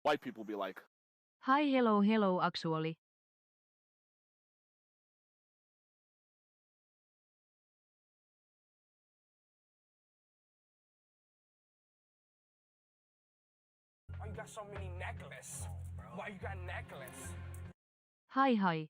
White people be like, Hi, hello, hello, Aksually. Why you got so many necklaces? Why you got necklace? Hi, hi.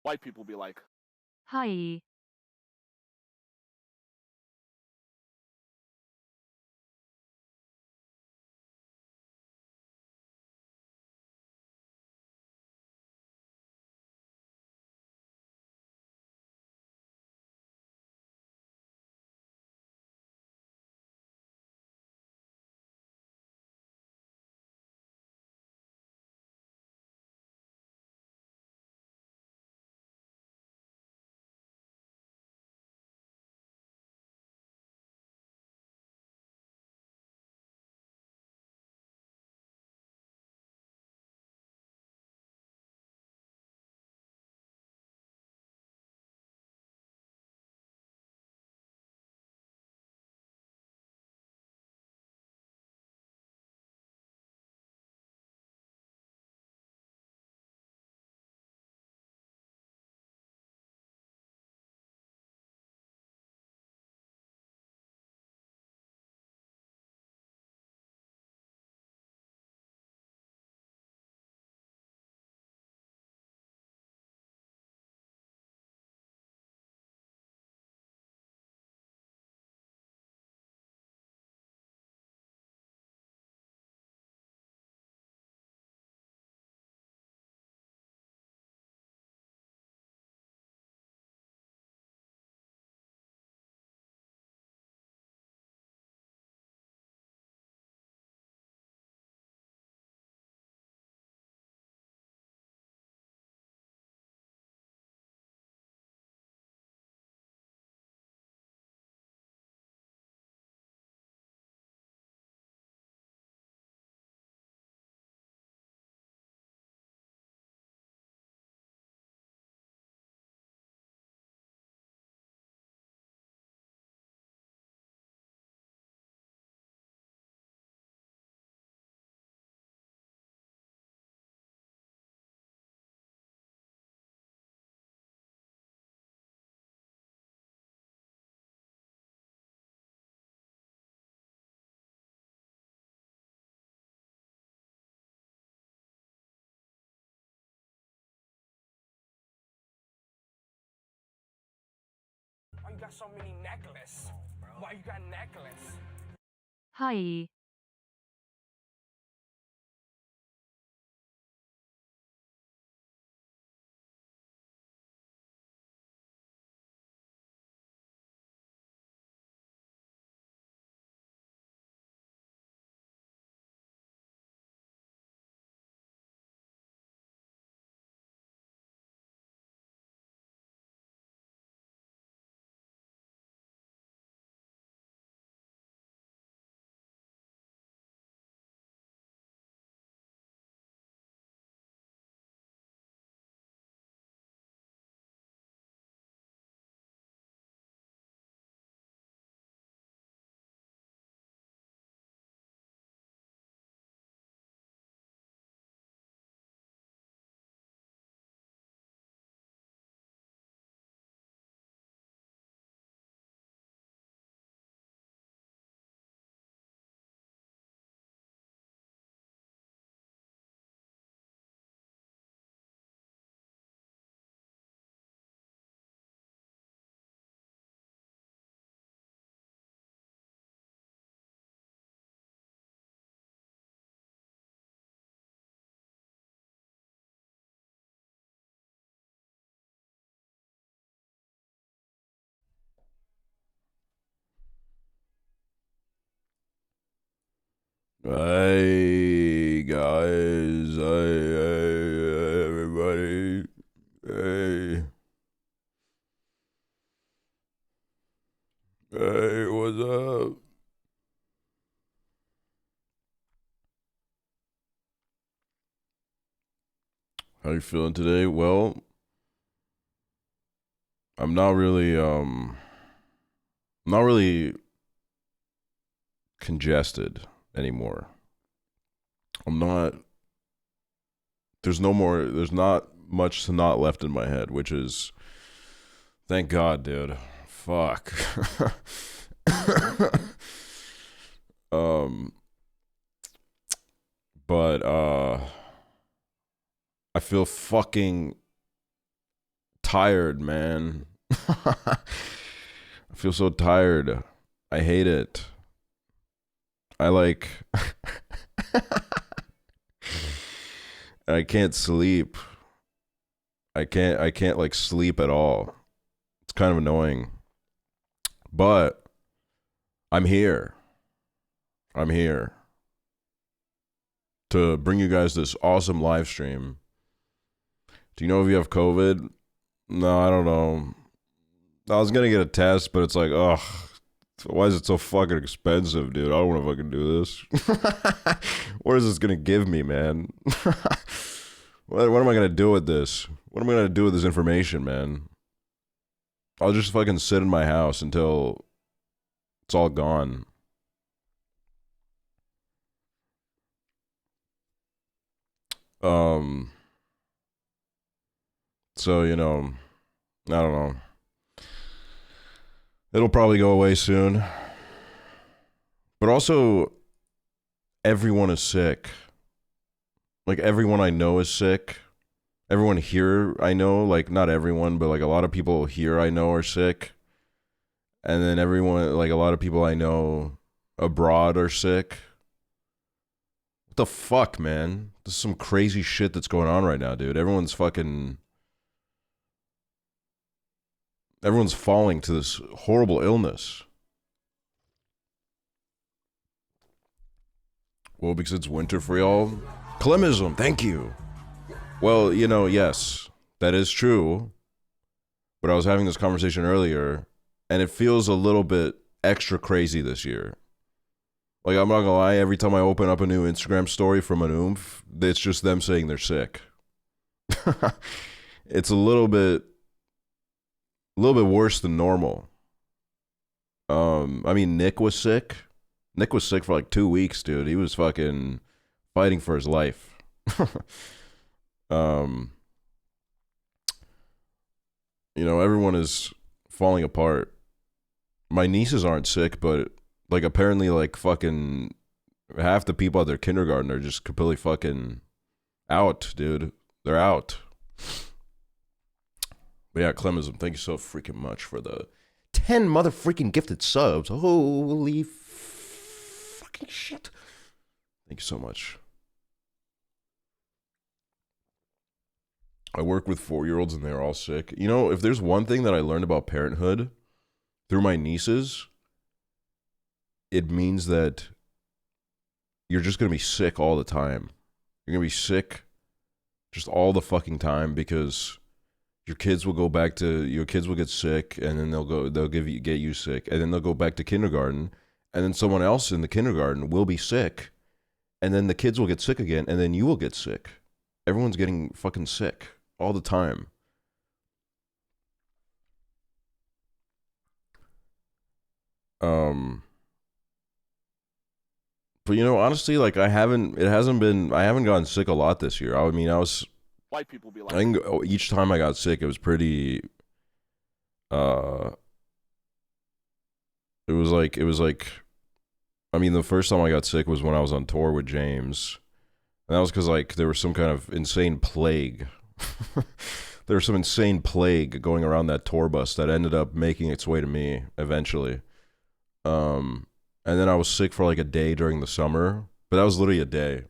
white people be like, Hi. Why you got so many necklaces? Why you got necklace? Hi. Hey guys, hey everybody, hey, hey, what's up? How you feeling today? Well, I'm not really congested anymore. There's not much snot left in my head, which is, thank God, dude. Fuck. um, but, I feel fucking tired, man. I feel so tired. I hate it. I can't sleep. I can't like sleep at all. It's kind of annoying. But I'm here. I'm here to bring you guys this awesome live stream. Do you know if you have COVID? No, I don't know. I was gonna get a test, but it's like, ugh, why is it so fucking expensive, dude? I don't want to fucking do this. What is this gonna give me, man? What am I gonna do with this? What am I gonna do with this information, man? I'll just fucking sit in my house until it's all gone. So, you know, I don't know. It'll probably go away soon. But also, everyone is sick. Like, everyone I know is sick. Everyone here I know, like, not everyone, but like a lot of people here I know are sick. And then everyone, like a lot of people I know abroad are sick. What the fuck, man? This is some crazy shit that's going on right now, dude. Everyone's falling to this horrible illness. Well, because it's winter for y'all. Clemism, thank you. Well, you know, yes, that is true. But I was having this conversation earlier, and it feels a little bit extra crazy this year. Like, I'm not gonna lie, every time I open up a new Instagram story from an oomph, it's just them saying they're sick. It's a little bit worse than normal. I mean, Nick was sick. Nick was sick for like 2 weeks, dude. He was fucking fighting for his life. You know, everyone is falling apart. My nieces aren't sick, but like apparently like fucking half the people at their kindergarten are just completely fucking out, dude. They're out. But yeah, Clemism, thank you so freaking much for the 10 motherfucking gifted subs. Holy fucking shit. Thank you so much. I work with 4-year-olds and they're all sick. You know, if there's one thing that I learned about parenthood through my nieces, it means that you're just going to be sick all the time. You're going to be sick just all the fucking time because your kids will get sick and then they'll get you sick and then they'll go back to kindergarten and then someone else in the kindergarten will be sick and then the kids will get sick again and then you will get sick. Everyone's getting fucking sick all the time. But you know, honestly, like I haven't gotten sick a lot this year. I mean, White people be like, I think each time I got sick, it was pretty. It was like, I mean, the first time I got sick was when I was on tour with James, and that was because like there was some kind of insane plague. There was some insane plague going around that tour bus that ended up making its way to me eventually. And then I was sick for like a day during the summer, but that was literally a day.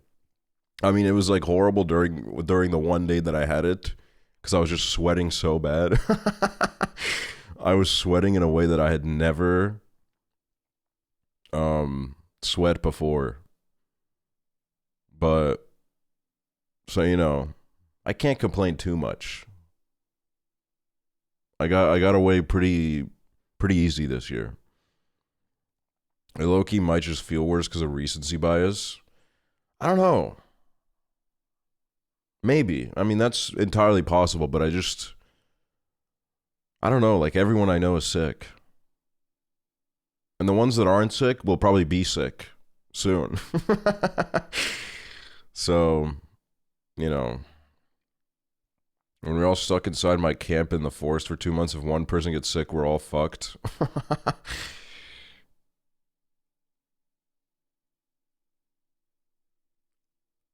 I mean, it was like horrible during the one day that I had it because I was just sweating so bad. I was sweating in a way that I had never sweat before. But so you know, I can't complain too much. I got away pretty easy this year. I low-key might just feel worse because of recency bias. I don't know. Maybe. I mean, that's entirely possible, but I don't know. Like, everyone I know is sick. And the ones that aren't sick will probably be sick soon. So, you know, when we're all stuck inside my camp in the forest for 2 months, if one person gets sick, we're all fucked.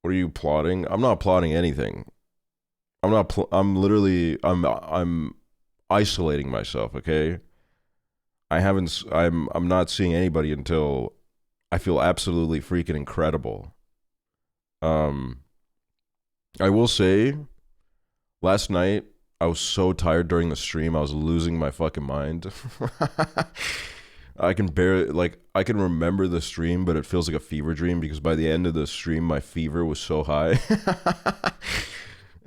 What are you plotting? I'm not plotting anything. I'm isolating myself, okay? I'm not seeing anybody until I feel absolutely freaking incredible. I will say, last night, I was so tired during the stream, I was losing my fucking mind. I can remember the stream, but it feels like a fever dream because by the end of the stream, my fever was so high.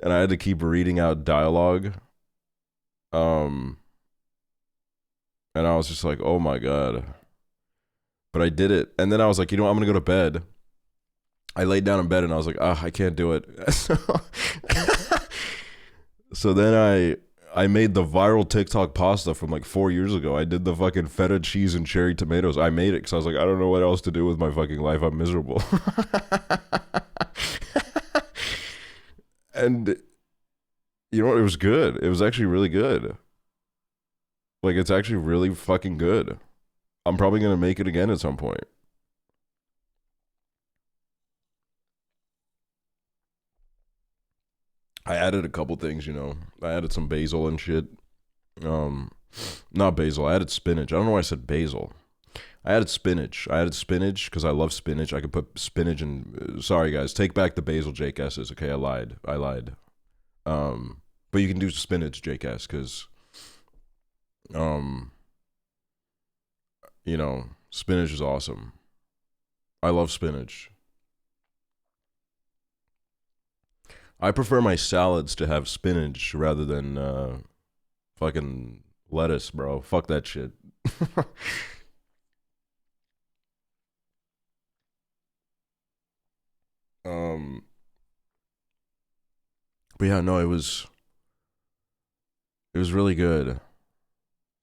And I had to keep reading out dialogue. And I was just like, oh my God. But I did it. And then I was like, you know what? I'm going to go to bed. I laid down in bed and I was like, I can't do it. So then I made the viral TikTok pasta from like 4 years ago. I did the fucking feta cheese and cherry tomatoes. I made it because I was like, I don't know what else to do with my fucking life. I'm miserable. And you know what? It was good. It was actually really good. Like, it's actually really fucking good. I'm probably going to make it again at some point. I added a couple things, you know. I added some basil and shit. Not basil. I added spinach. I don't know why I said basil. I added spinach. Because I love spinach. I could put spinach in... sorry, guys. Take back the basil Jake S's. Okay, I lied. But you can do spinach Jake S because... you know, spinach is awesome. I love spinach. I prefer my salads to have spinach rather than fucking lettuce, bro. Fuck that shit. But yeah, no, it was really good.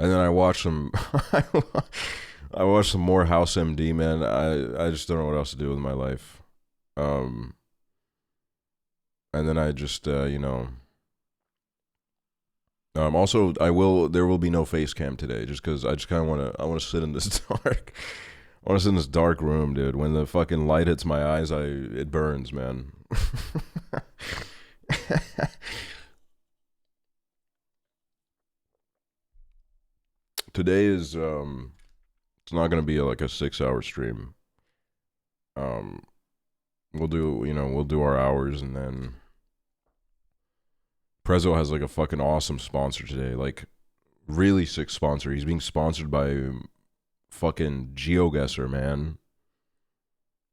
And then I watched some I watched some more House MD, man. I just don't know what else to do with my life. And then I just you know, also there will be no face cam today just cuz I just kind of want to sit in this dark. I want to sit in this dark room, dude. When the fucking light hits my eyes, it burns, man. Today is it's not gonna be like a 6-hour stream. We'll do our hours and then Prezzo has like a fucking awesome sponsor today, like really sick sponsor. He's being sponsored by fucking GeoGuessr, man,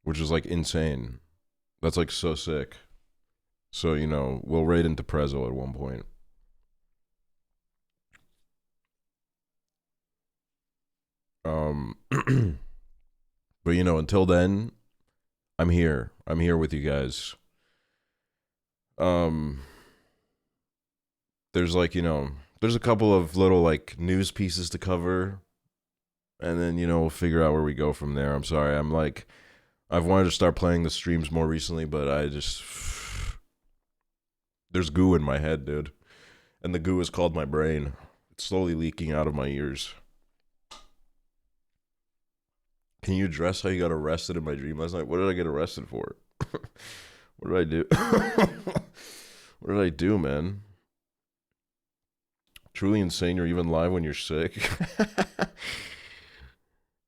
which is like insane. That's like so sick. So, you know, we'll raid into Prezzo at one point. But you know, until then, I'm here with you guys. There's like, you know, there's a couple of little like news pieces to cover, and then, you know, we'll figure out where we go from there. I'm sorry, I've wanted to start playing the streams more recently, but there's goo in my head, dude, and the goo is called my brain. It's slowly leaking out of my ears. Can you address how you got arrested in my dream last night? What did I get arrested for? What did I do? What did I do, man? Truly insane. You're even live when you're sick.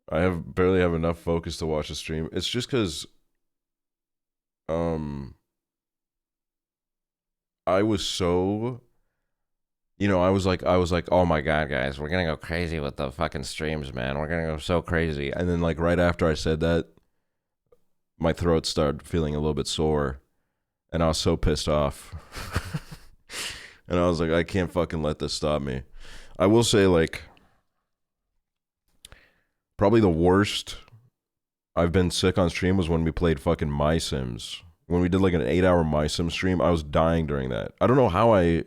I barely have enough focus to watch the stream. It's just because I was so, you know, I was like, oh my God, guys, we're gonna go crazy with the fucking streams, man. We're gonna go so crazy. And then like right after I said that, my throat started feeling a little bit sore, and I was so pissed off. And I was like, I can't fucking let this stop me. I will say, like, probably the worst I've been sick on stream was when we played fucking My Sims. When we did like an 8-hour My Sims stream, I was dying during that. I don't know how I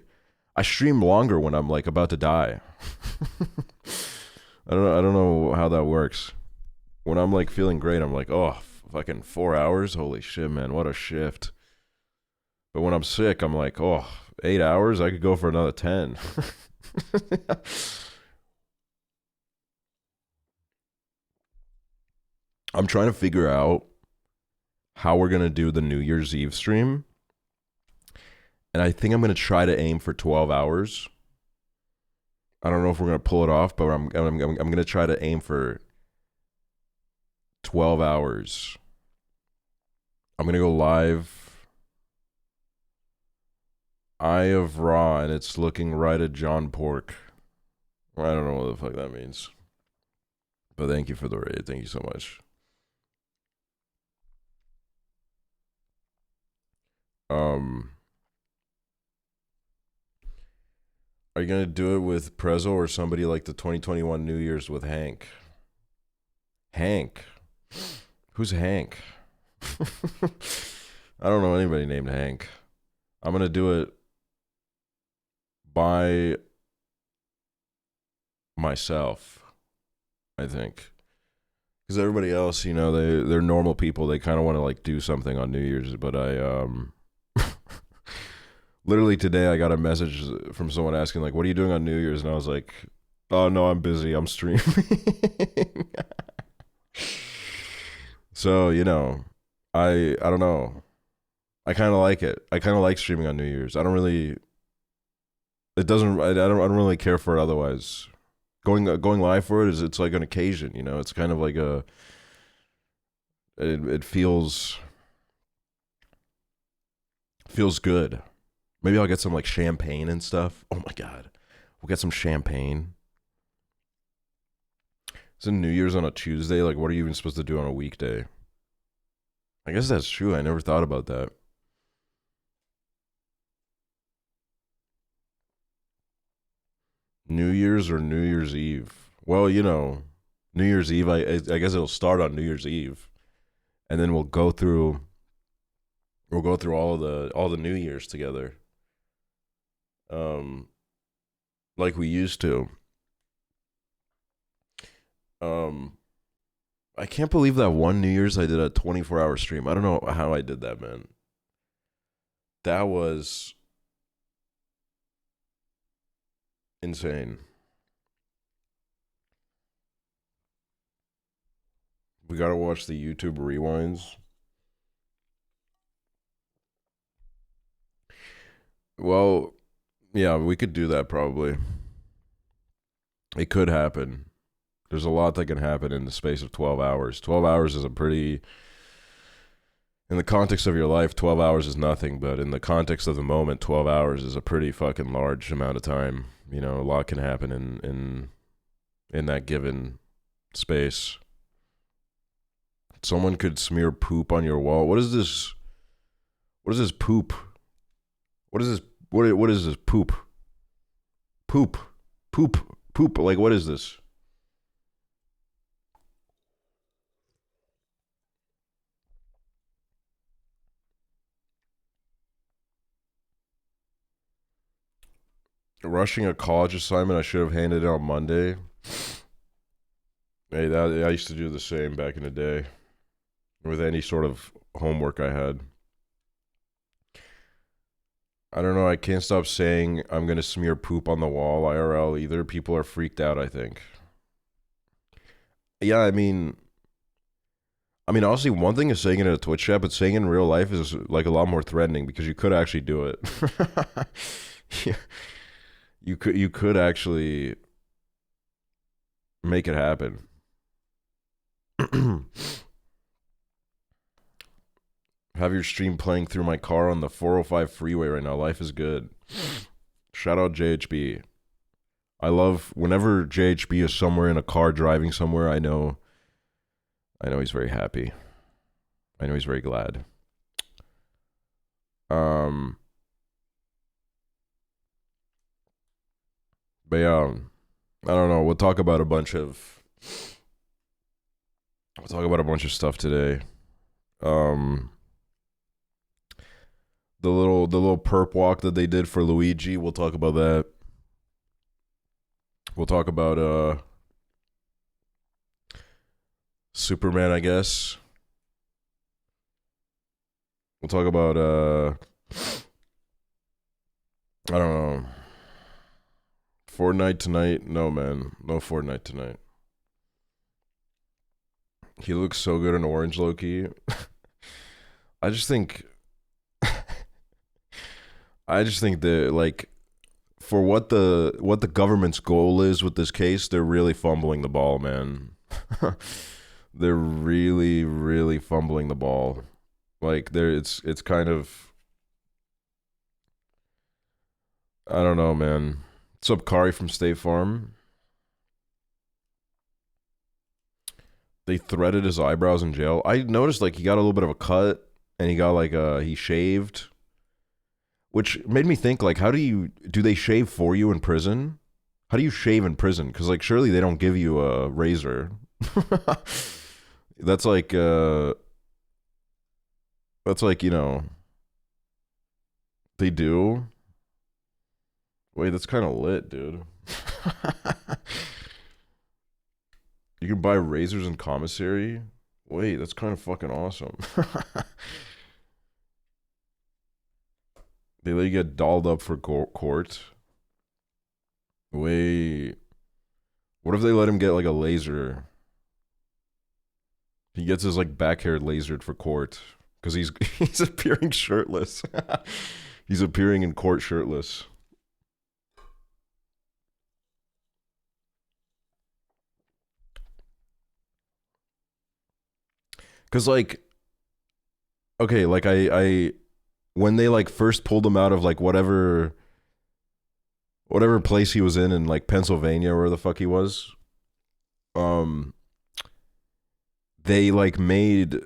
stream longer when I'm like about to die. I don't know how that works. When I'm like feeling great, I'm like, oh, fucking 4 hours? Holy shit, man, what a shift. But when I'm sick, I'm like, oh, 8 hours? I could go for another 10. I'm trying to figure out how we're going to do the New Year's Eve stream. And I think I'm going to try to aim for 12 hours. I don't know if we're going to pull it off, but I'm going to try to aim for 12 hours. I'm going to go live Eye of Ra, and it's looking right at John Pork. I don't know what the fuck that means. But thank you for the raid. Thank you so much. Are you going to do it with Prezzo or somebody like the 2021 New Year's with Hank? Hank? Who's Hank? I don't know anybody named Hank. I'm going to do it by myself, I think. Because everybody else, you know, they're normal people. They kind of want to like do something on New Year's, but I literally today I got a message from someone asking like, what are you doing on New Year's? And I was like, oh no, I'm busy, I'm streaming. So, you know, I don't know. I kind of like it. I kind of like streaming on New Year's. I don't really really care for it otherwise. Going live for it it's like an occasion, you know. It's kind of like it feels good. Maybe I'll get some like champagne and stuff. Oh my god. We'll get some champagne. Isn't New Year's on a Tuesday? Like, what are you even supposed to do on a weekday? I guess that's true. I never thought about that. New Year's or New Year's Eve? Well, you know, New Year's Eve, I guess it'll start on New Year's Eve. And then we'll go through all the New Year's together. Like we used to. I can't believe that one New Year's I did a 24-hour stream. I don't know how I did that, man. That was insane. We gotta watch the YouTube rewinds. Well, yeah, we could do that probably. It could happen. There's a lot that can happen in the space of 12 hours. 12 hours is a pretty... In the context of your life, 12 hours is nothing, but in the context of the moment, 12 hours is a pretty fucking large amount of time. You know, a lot can happen in that given space. Someone could smear poop on your wall. What is this? What is this poop? What is this? What is this poop? Poop. Like, what is this? Rushing a college assignment I should have handed it on Monday. Hey, I used to do the same back in the day with any sort of homework I had. I don't know, I can't stop saying I'm going to smear poop on the wall IRL either. People are freaked out, I think. Yeah, I mean, honestly, one thing is saying it in a Twitch chat, but saying it in real life is like a lot more threatening because you could actually do it. Yeah. You could actually make it happen. Have your stream playing through my car on the 405 freeway right now. Life is good. Shout out JHB. I love whenever JHB is somewhere in a car driving somewhere, I know he's very happy. I know he's very glad. But yeah, I don't know. We'll talk about a bunch of stuff today. The little perp walk that they did for Luigi, we'll talk about that. We'll talk about Superman, I guess. We'll talk about I don't know. Fortnite tonight? No, man. No Fortnite tonight. He looks so good in orange, Loki. I just think that, like, for what the government's goal is with this case, they're really fumbling the ball, man. They're really, really fumbling the ball. Like, it's kind of, I don't know, man. What's up, Kari from State Farm? They threaded his eyebrows in jail. I noticed, like, he got a little bit of a cut, and he got, like, he shaved, which made me think, like, do they shave for you in prison? How do you shave in prison? Because, like, surely they don't give you a razor. That's like, you know, they do. Wait, that's kind of lit, dude. You can buy razors in commissary? Wait, that's kind of fucking awesome. They let you get dolled up for court? Wait. What if they let him get, like, a laser? He gets his, like, back hair lasered for court. Because he's appearing shirtless. He's appearing in court shirtless. Because, like, okay, like, I when they, like, first pulled him out of, like, whatever place he was in, like, Pennsylvania, or where the fuck he was, they, like, made,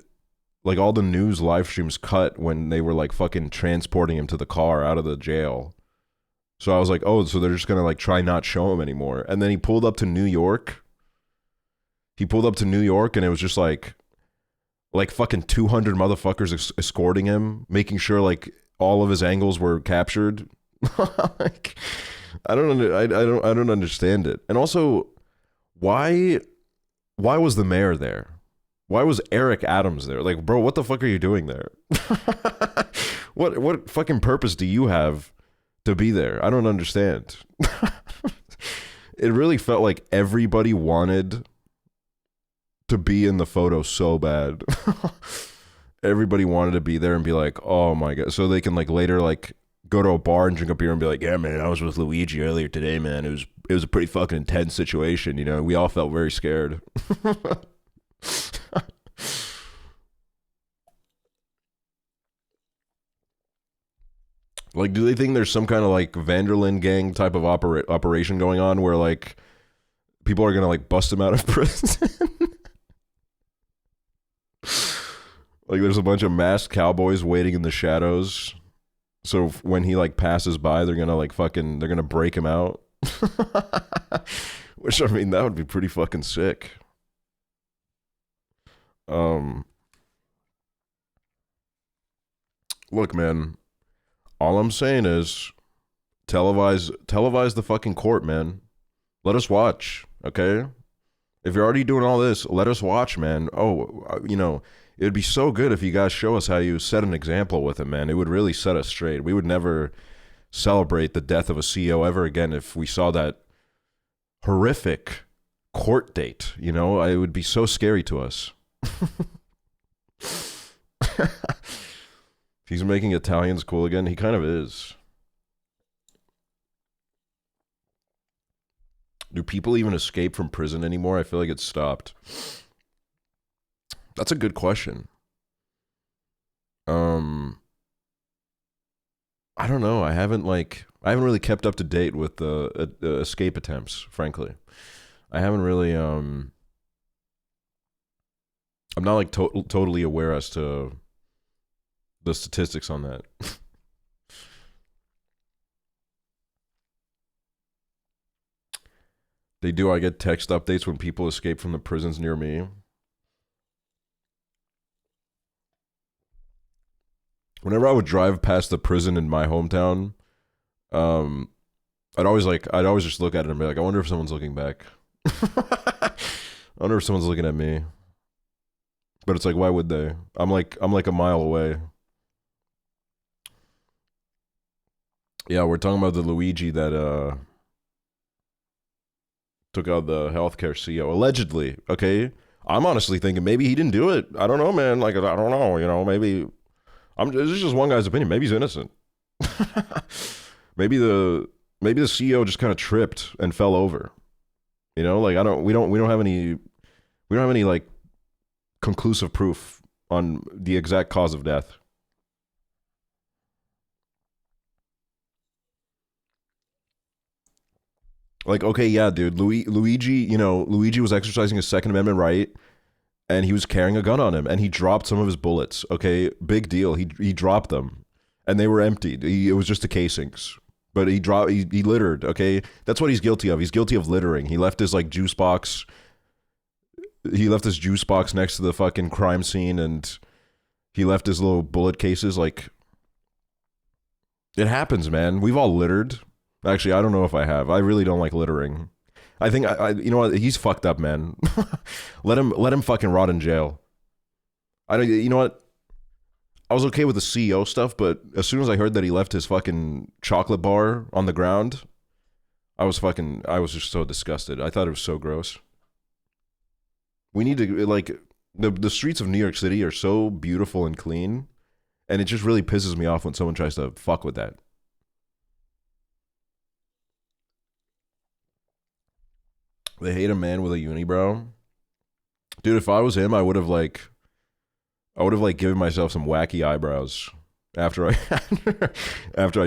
like, all the news live streams cut when they were, like, fucking transporting him to the car out of the jail. So I was like, oh, so they're just gonna, like, try not show him anymore. And then he pulled up to New York. And it was just, like fucking 200 motherfuckers escorting him, making sure, like, all of his angles were captured. Like, I don't understand it. And also, why was the mayor there? Why was Eric Adams there? Like, bro, what the fuck are you doing there? What fucking purpose do you have to be there? I don't understand. It really felt like everybody wanted to be in the photo so bad. Everybody wanted to be there and be like, oh my god, so they can, like, later, like, go to a bar and drink a beer and be like, yeah, man, I was with Luigi earlier today, man. It was a pretty fucking intense situation, you know. We all felt very scared. Like, do they think there's some kind of, like, Vanderlyn gang type of operation going on where, like, people are gonna, like, bust him out of prison? Like, there's a bunch of masked cowboys waiting in the shadows. So when he, like, passes by, they're gonna, like, they're gonna break him out. Which, I mean, that would be pretty fucking sick. Look, man, all I'm saying is televise the fucking court, man. Let us watch, okay? If you're already doing all this, let us watch, man. Oh, you know, it would be so good if you guys show us how you set an example with him, man. It would really set us straight. We would never celebrate the death of a CEO ever again if we saw that horrific court date, you know? It would be so scary to us. He's making Italians cool again. He kind of is. Do people even escape from prison anymore? I feel like it's stopped. That's a good question. I don't know. I haven't really kept up to date with the escape attempts, frankly. I haven't really I'm not like totally aware as to the statistics on that. They do. I get text updates when people escape from the prisons near me. Whenever I would drive past the prison in my hometown, I'd always just look at it and be like, I wonder if someone's looking back. I wonder if someone's looking at me. But it's like, why would they? I'm like a mile away. Yeah, we're talking about the Luigi that took out the healthcare CEO allegedly. Okay, I'm honestly thinking maybe he didn't do it. I don't know, man. Like, I don't know. You know, maybe this is just one guy's opinion. Maybe he's innocent. maybe the CEO just kind of tripped and fell over. You know, like we don't have any like conclusive proof on the exact cause of death. Like, okay, yeah, dude, Luigi was exercising his Second Amendment right, and he was carrying a gun on him, and he dropped some of his bullets. Okay, big deal. He dropped them, and they were emptied. It was just the casings, but he littered. Okay, that's what he's guilty of. He's guilty of littering. He left his like juice box. He left his juice box next to the fucking crime scene, and he left his little bullet cases. Like, it happens, man. We've all littered. Actually, I don't know if I have. I really don't like littering. I think you know what? He's fucked up, man. let him fucking rot in jail. You know what? I was okay with the CEO stuff, but as soon as I heard that he left his fucking chocolate bar on the ground, I was just so disgusted. I thought it was so gross. We need to, like, the streets of New York City are so beautiful and clean, and it just really pisses me off when someone tries to fuck with that. They hate a man with a unibrow. Dude, if I was him, I would have given myself some wacky eyebrows after I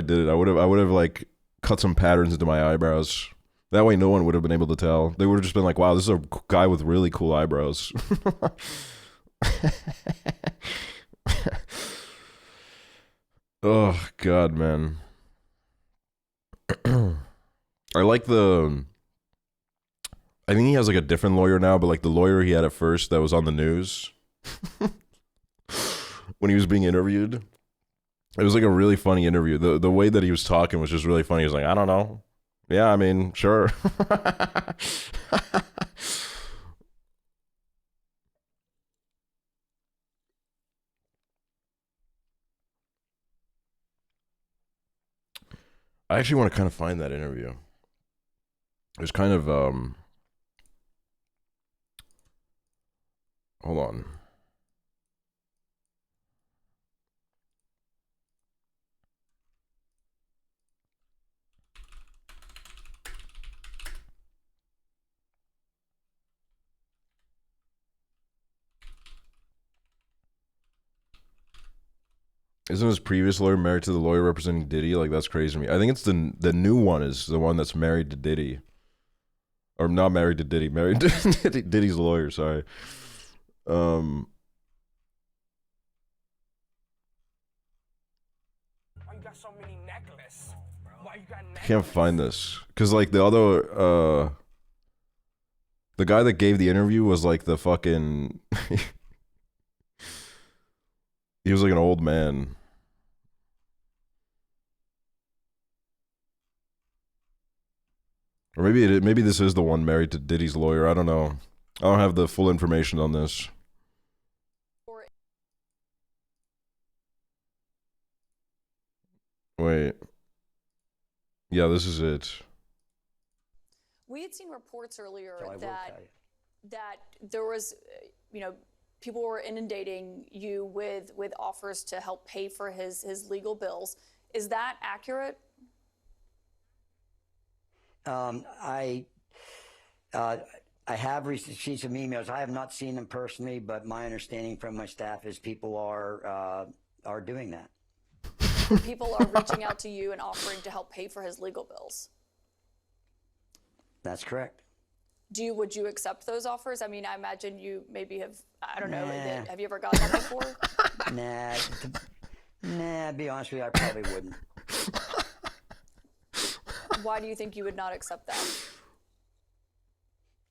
did it. I would have like cut some patterns into my eyebrows. That way no one would have been able to tell. They would have just been like, wow, this is a guy with really cool eyebrows. Oh God, man. I think he has like a different lawyer now, but like the lawyer he had at first that was on the news when he was being interviewed. It was like a really funny interview. The way that he was talking was just really funny. He was like, I don't know. Yeah, I mean, sure. I actually want to kind of find that interview. It was kind of hold on. Isn't his previous lawyer married to the lawyer representing Diddy? Like, that's crazy to me. I think it's the new one is the one that's married to Diddy. Or not married to Diddy, married to Diddy's lawyer, sorry. Why you got so many necklaces? Why you got necklaces? Can't find this. Because, like, the other, the guy that gave the interview was, like, the fucking... he was, like, an old man. Or maybe this is the one married to Diddy's lawyer. I don't know. I don't have the full information on this. Wait. Yeah, this is it. We had seen reports earlier that there was, people were inundating you with offers to help pay for his legal bills. Is that accurate? I have received some emails. I have not seen them personally, but my understanding from my staff is people are doing that. People are reaching out to you and offering to help pay for his legal bills. That's correct. would you accept those offers? I mean, I imagine you maybe have, I don't know, Nah. have you ever gotten that before? Nah, be honest with you, I probably wouldn't. Why do you think you would not accept that?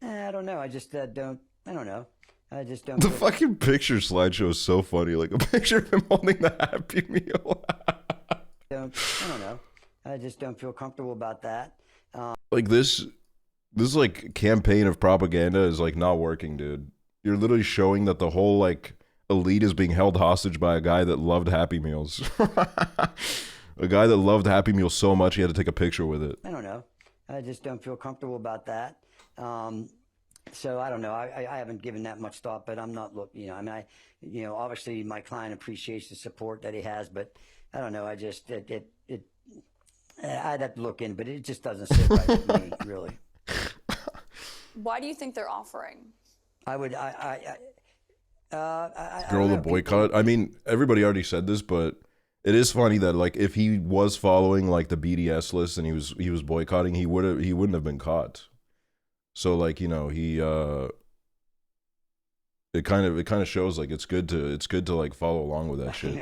I don't know. I just don't. I don't know. I just don't. The fucking picture slideshow is so funny. Like a picture of him holding the Happy Meal. I don't know. I just don't feel comfortable about that. Like this like campaign of propaganda is like not working, dude. You're literally showing that the whole like elite is being held hostage by a guy that loved Happy Meals. A guy that loved Happy Meals so much he had to take a picture with it. I don't know. I just don't feel comfortable about that. So I don't know. I haven't given that much thought, but I'm not looking. I mean, obviously my client appreciates the support that he has, but I don't know. I just I'd have to look in, but it just doesn't sit right with me, really. Why do you think they're offering? Girl, the boycott. I mean, everybody already said this, but it is funny that like if he was following like the BDS list and he was boycotting, he wouldn't have been caught. So like, it kind of shows like it's good to like follow along with that shit.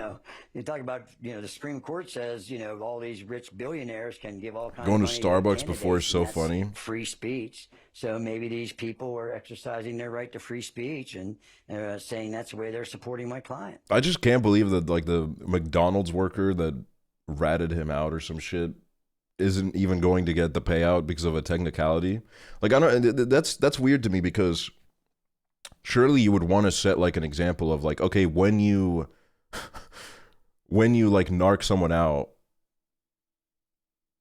You talk about the Supreme Court says all these rich billionaires can give all kinds Going of to money Starbucks before is candidates, so and that's funny. Free speech. So maybe these people are exercising their right to free speech and saying that's the way they're supporting my client. I just can't believe that like the McDonald's worker that ratted him out or some shit isn't even going to get the payout because of a technicality. Like I don't. That's weird to me because surely you would want to set like an example of like, okay, when you like narc someone out,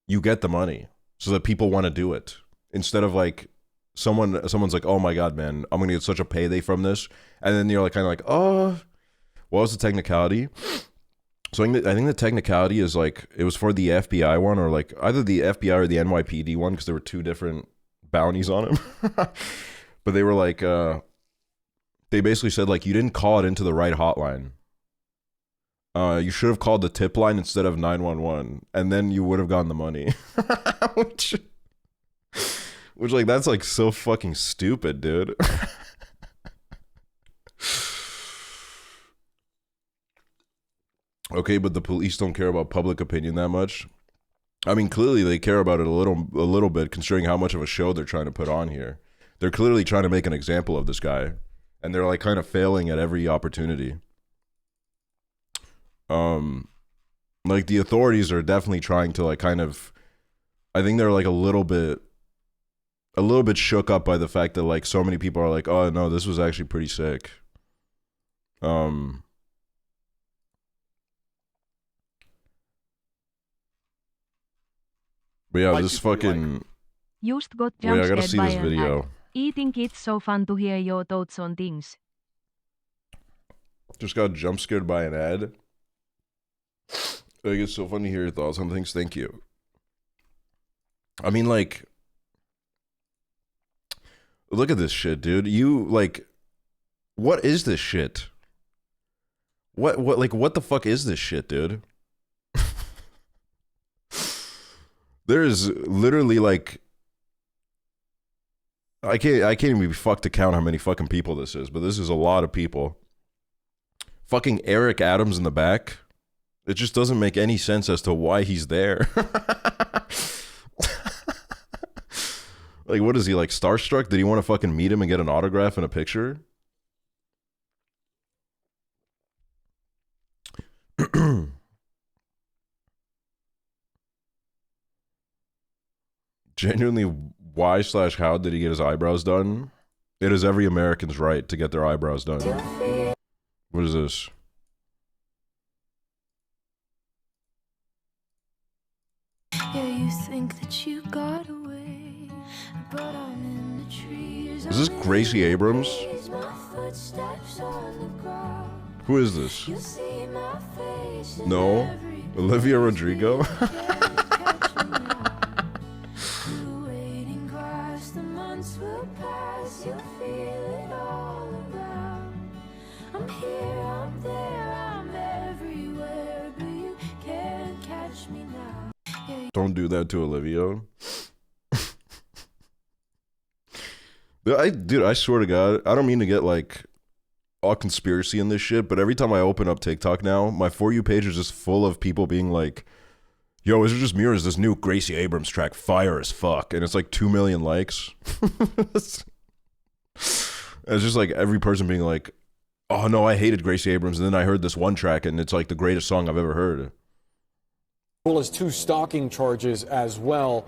you get the money so that people want to do it instead of like someone's like, oh my God, man, I'm gonna get such a payday from this, and then you're like kind of like, oh, what was the technicality? So I think the technicality is like it was for the FBI one or like either the FBI or the NYPD one because there were two different bounties on him, but they were like they basically said like you didn't call it into the right hotline. You should have called the tip line instead of 911, and then you would have gotten the money. Which like that's like so fucking stupid, dude. Okay, but the police don't care about public opinion that much. I mean, clearly they care about it a little bit, considering how much of a show they're trying to put on here. They're clearly trying to make an example of this guy, and they're like kind of failing at every opportunity. Like the authorities are definitely trying to like kind of, I think they're like a little bit shook up by the fact that like so many people are like, oh no, this was actually pretty sick. But yeah, this fucking. Just got Wait, I gotta jump see by this an video. ad. Think it's so fun to hear your thoughts on things. Just got jump scared by an ad. Like, it's so fun to hear your thoughts on things. Thank you. I mean, like, look at this shit, dude. You like, what is this shit? What the fuck is this shit, dude? There is literally like, I can't even be fucked to count how many fucking people this is, but this is a lot of people. Fucking Eric Adams in the back. It just doesn't make any sense as to why he's there. Like, what is he, like, starstruck? Did he want to fucking meet him and get an autograph and a picture? Genuinely, why/how did he get his eyebrows done? It is every American's right to get their eyebrows done. What is this? Yeah, you think that you got away, but I'm in the trees. Is this Gracie Abrams? Who is this? No? Olivia Rodrigo? I'm here, I'm there, I'm everywhere, but you can't catch me now. Don't do that to Olivia. Dude, I swear to God, I don't mean to get like all conspiracy in this shit, but every time I open up TikTok now, my For You page is just full of people being like, yo, is it just me or is this new Gracie Abrams track fire as fuck? And it's like 2 million likes. It's just like every person being like, oh no, I hated Gracie Abrams, and then I heard this one track and it's like the greatest song I've ever heard. Well as 2 stalking charges as well.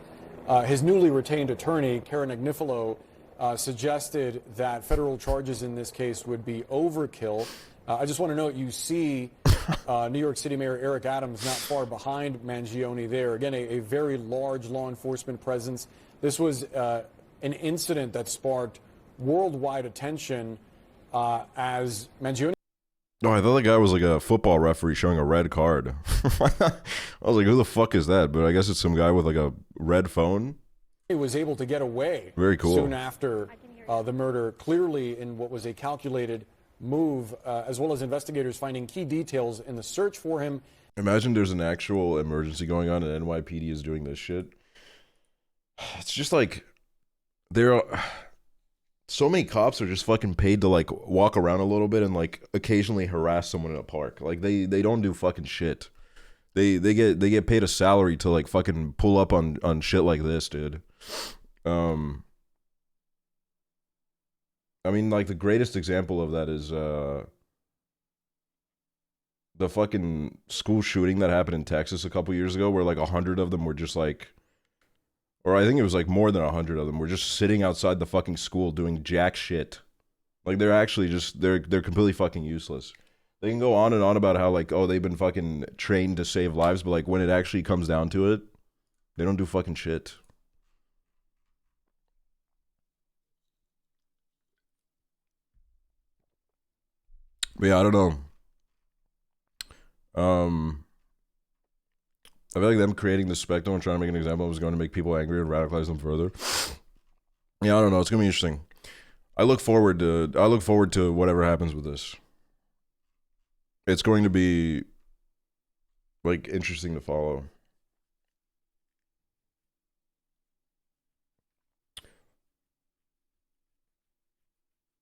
His newly retained attorney, Karen Agnifilo, suggested that federal charges in this case would be overkill. I just want to note, you see New York City Mayor Eric Adams not far behind Mangione there. Again, a very large law enforcement presence. This was an incident that sparked worldwide attention as Mangione. Oh, I thought the guy was like a football referee showing a red card. I was like, who the fuck is that? But I guess it's some guy with like a red phone. He was able to get away very cool soon after the murder, clearly in what was a calculated move, as well as investigators finding key details in the search for him. Imagine there's an actual emergency going on and NYPD is doing this shit. It's just like there are so many cops are just fucking paid to like walk around a little bit and like occasionally harass someone in a park. Like they don't do fucking shit. They get paid a salary to like fucking pull up on shit like this, dude. I mean, like the greatest example of that is the fucking school shooting that happened in Texas a couple years ago, where like 100 of them were just like, or I think it was like more than 100 of them were just sitting outside the fucking school doing jack shit. Like they're actually just they're completely fucking useless. They can go on and on about how like, oh, they've been fucking trained to save lives, but like when it actually comes down to it, they don't do fucking shit. But yeah, I don't know. I feel like them creating the spectrum and trying to make an example was going to make people angry and radicalize them further. Yeah, I don't know. It's gonna be interesting. I look forward to whatever happens with this. It's going to be like interesting to follow.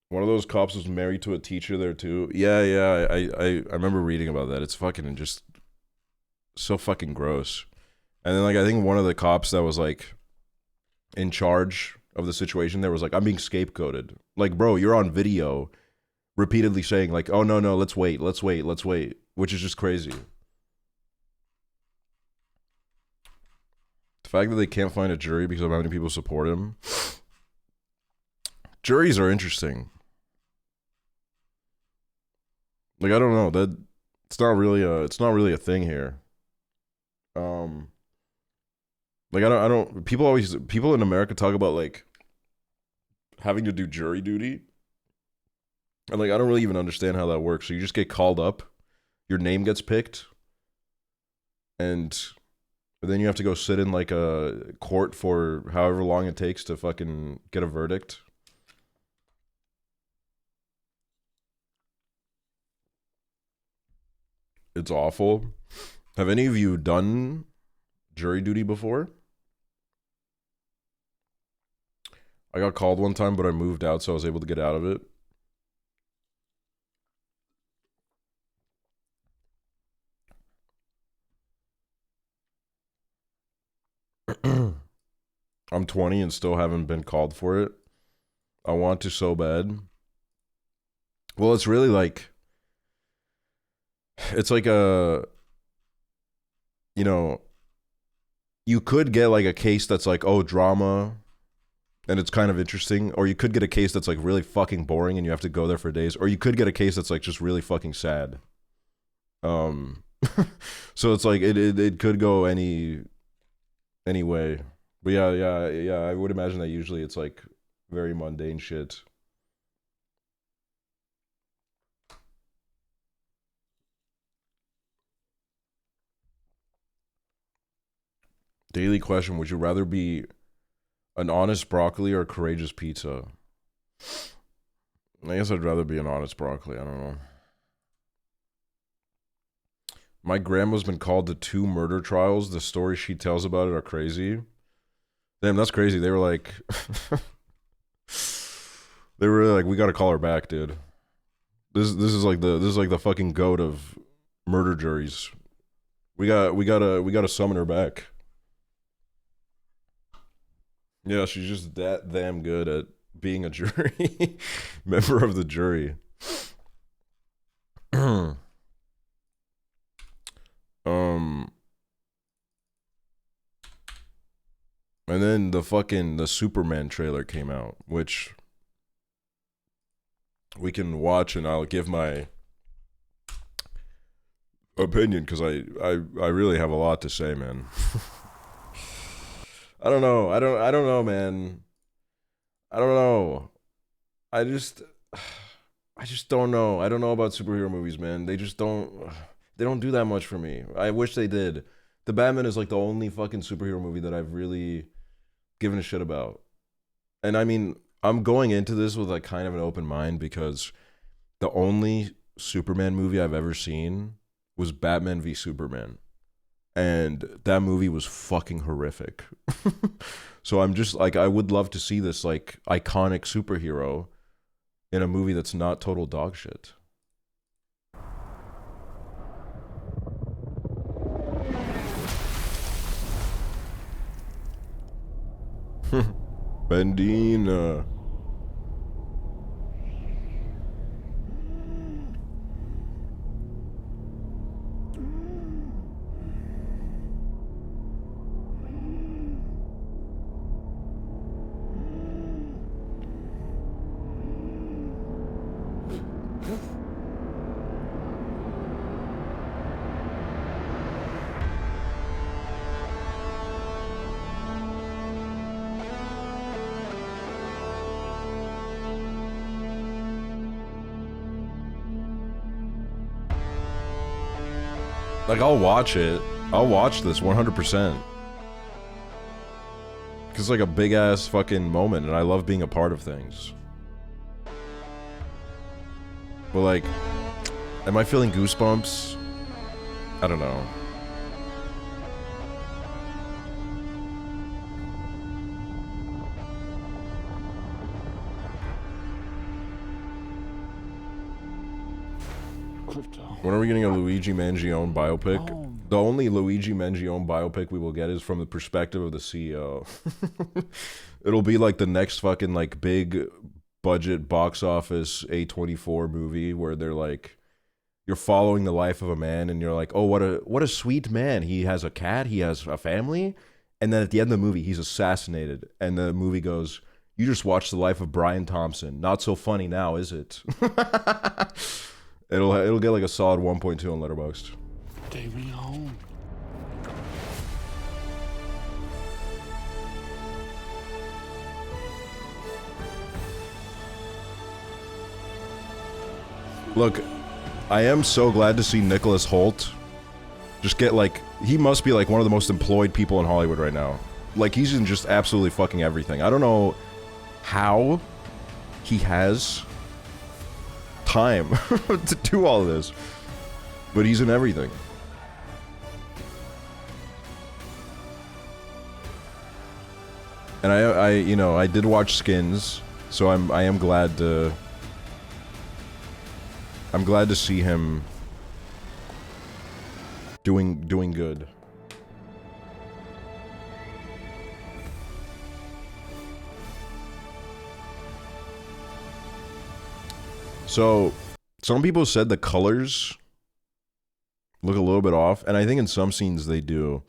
One of those cops was married to a teacher there too. Yeah, I remember reading about that. It's fucking just so fucking gross. And then like I think one of the cops that was like in charge of the situation there was like, I'm being scapegoated. Like, bro, you're on video repeatedly saying like, oh no, let's wait, which is just crazy. The fact that they can't find a jury because of how many people support him. Juries are interesting. Like, I don't know, that it's not really a thing here. Like people in America talk about like having to do jury duty. And like I don't really even understand how that works. So you just get called up, your name gets picked, and then you have to go sit in like a court for however long it takes to fucking get a verdict. It's awful. Have any of you done jury duty before? I got called one time, but I moved out, so I was able to get out of it. I'm 20 and still haven't been called for it. I want to so bad. Well, it's really like, it's like a, you know, you could get like a case that's like, oh, drama, and it's kind of interesting, or you could get a case that's like really fucking boring and you have to go there for days, or you could get a case that's like just really fucking sad. So it's like it could go any way. But yeah, I would imagine that usually it's like very mundane shit. Daily question, would you rather be an honest broccoli or courageous pizza? I guess I'd rather be an honest broccoli. I don't know. My grandma's been called to 2 murder trials. The stories she tells about it are crazy. Damn, that's crazy. They were like... They were really like, we gotta call her back, dude. This is like the fucking goat of murder juries. We gotta summon her back. Yeah, she's just that damn good at being a jury member of the jury. And then the Superman trailer came out, which we can watch, and I'll give my opinion because I really have a lot to say, man. I don't know, man. I don't know. I just don't know. I don't know about superhero movies, man. They don't do that much for me. I wish they did. The Batman is like the only fucking superhero movie that I've really given a shit about. And I mean, I'm going into this with like kind of an open mind because the only Superman movie I've ever seen was Batman v Superman. And that movie was fucking horrific. So I'm just like, I would love to see this like iconic superhero in a movie that's not total dog shit. Bendina. Like, I'll watch it. I'll watch this 100%. Because it's like a big-ass fucking moment, and I love being a part of things. But, like, am I feeling goosebumps? I don't know. When are we getting a Luigi Mangione biopic? Oh. The only Luigi Mangione biopic we will get is from the perspective of the CEO. It'll be like the next fucking like big budget box office A24 movie where they're like, you're following the life of a man and you're like, oh, what a sweet man. He has a cat, he has a family, and then at the end of the movie he's assassinated, and the movie goes, you just watched the life of Brian Thompson. Not so funny now, is it? It'll get like a solid 1.2 on Letterboxd. Take me home. Look, I am so glad to see Nicholas Hoult just get like, he must be like one of the most employed people in Hollywood right now. Like, he's in just absolutely fucking everything. I don't know how he has time to do all of this, but he's in everything. And I you know, I did watch Skins, so I am glad to see him doing good. So, some people said the colors look a little bit off, and I think in some scenes they do.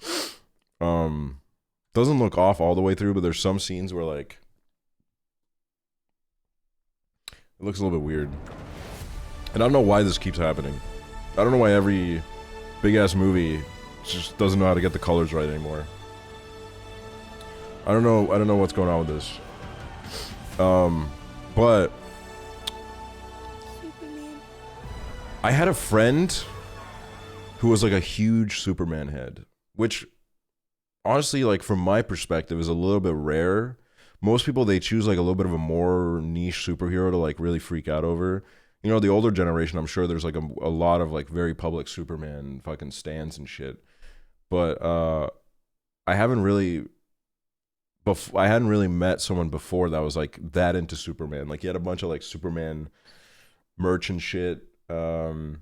Doesn't look off all the way through, but there's some scenes where like it looks a little bit weird. And I don't know why this keeps happening. I don't know why every big-ass movie just doesn't know how to get the colors right anymore. I don't know what's going on with this. But I had a friend who was like a huge Superman head, which honestly, like from my perspective, is a little bit rare. Most people, they choose like a little bit of a more niche superhero to like really freak out over. You know, the older generation, I'm sure there's like a lot of like very public Superman fucking stands and shit. But I haven't really I hadn't really met someone before that was like that into Superman. Like he had a bunch of like Superman merch and shit. And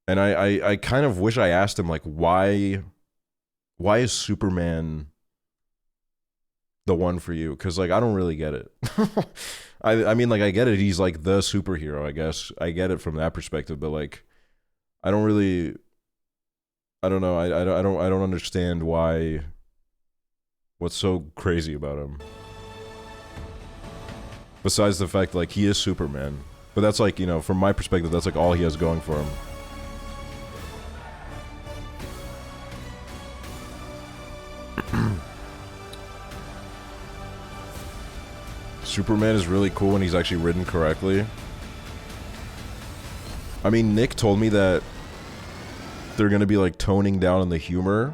I kind of wish I asked him like why is Superman the one for you? Because like I don't really get it. I mean like I get it, he's like the superhero, I guess. I get it from that perspective, but like I don't know. I don't understand what's so crazy about him. Besides the fact like he is Superman. But that's like, you know, from my perspective, that's like all he has going for him. Superman is really cool when he's actually written correctly. I mean, Nick told me that they're gonna be like toning down on the humor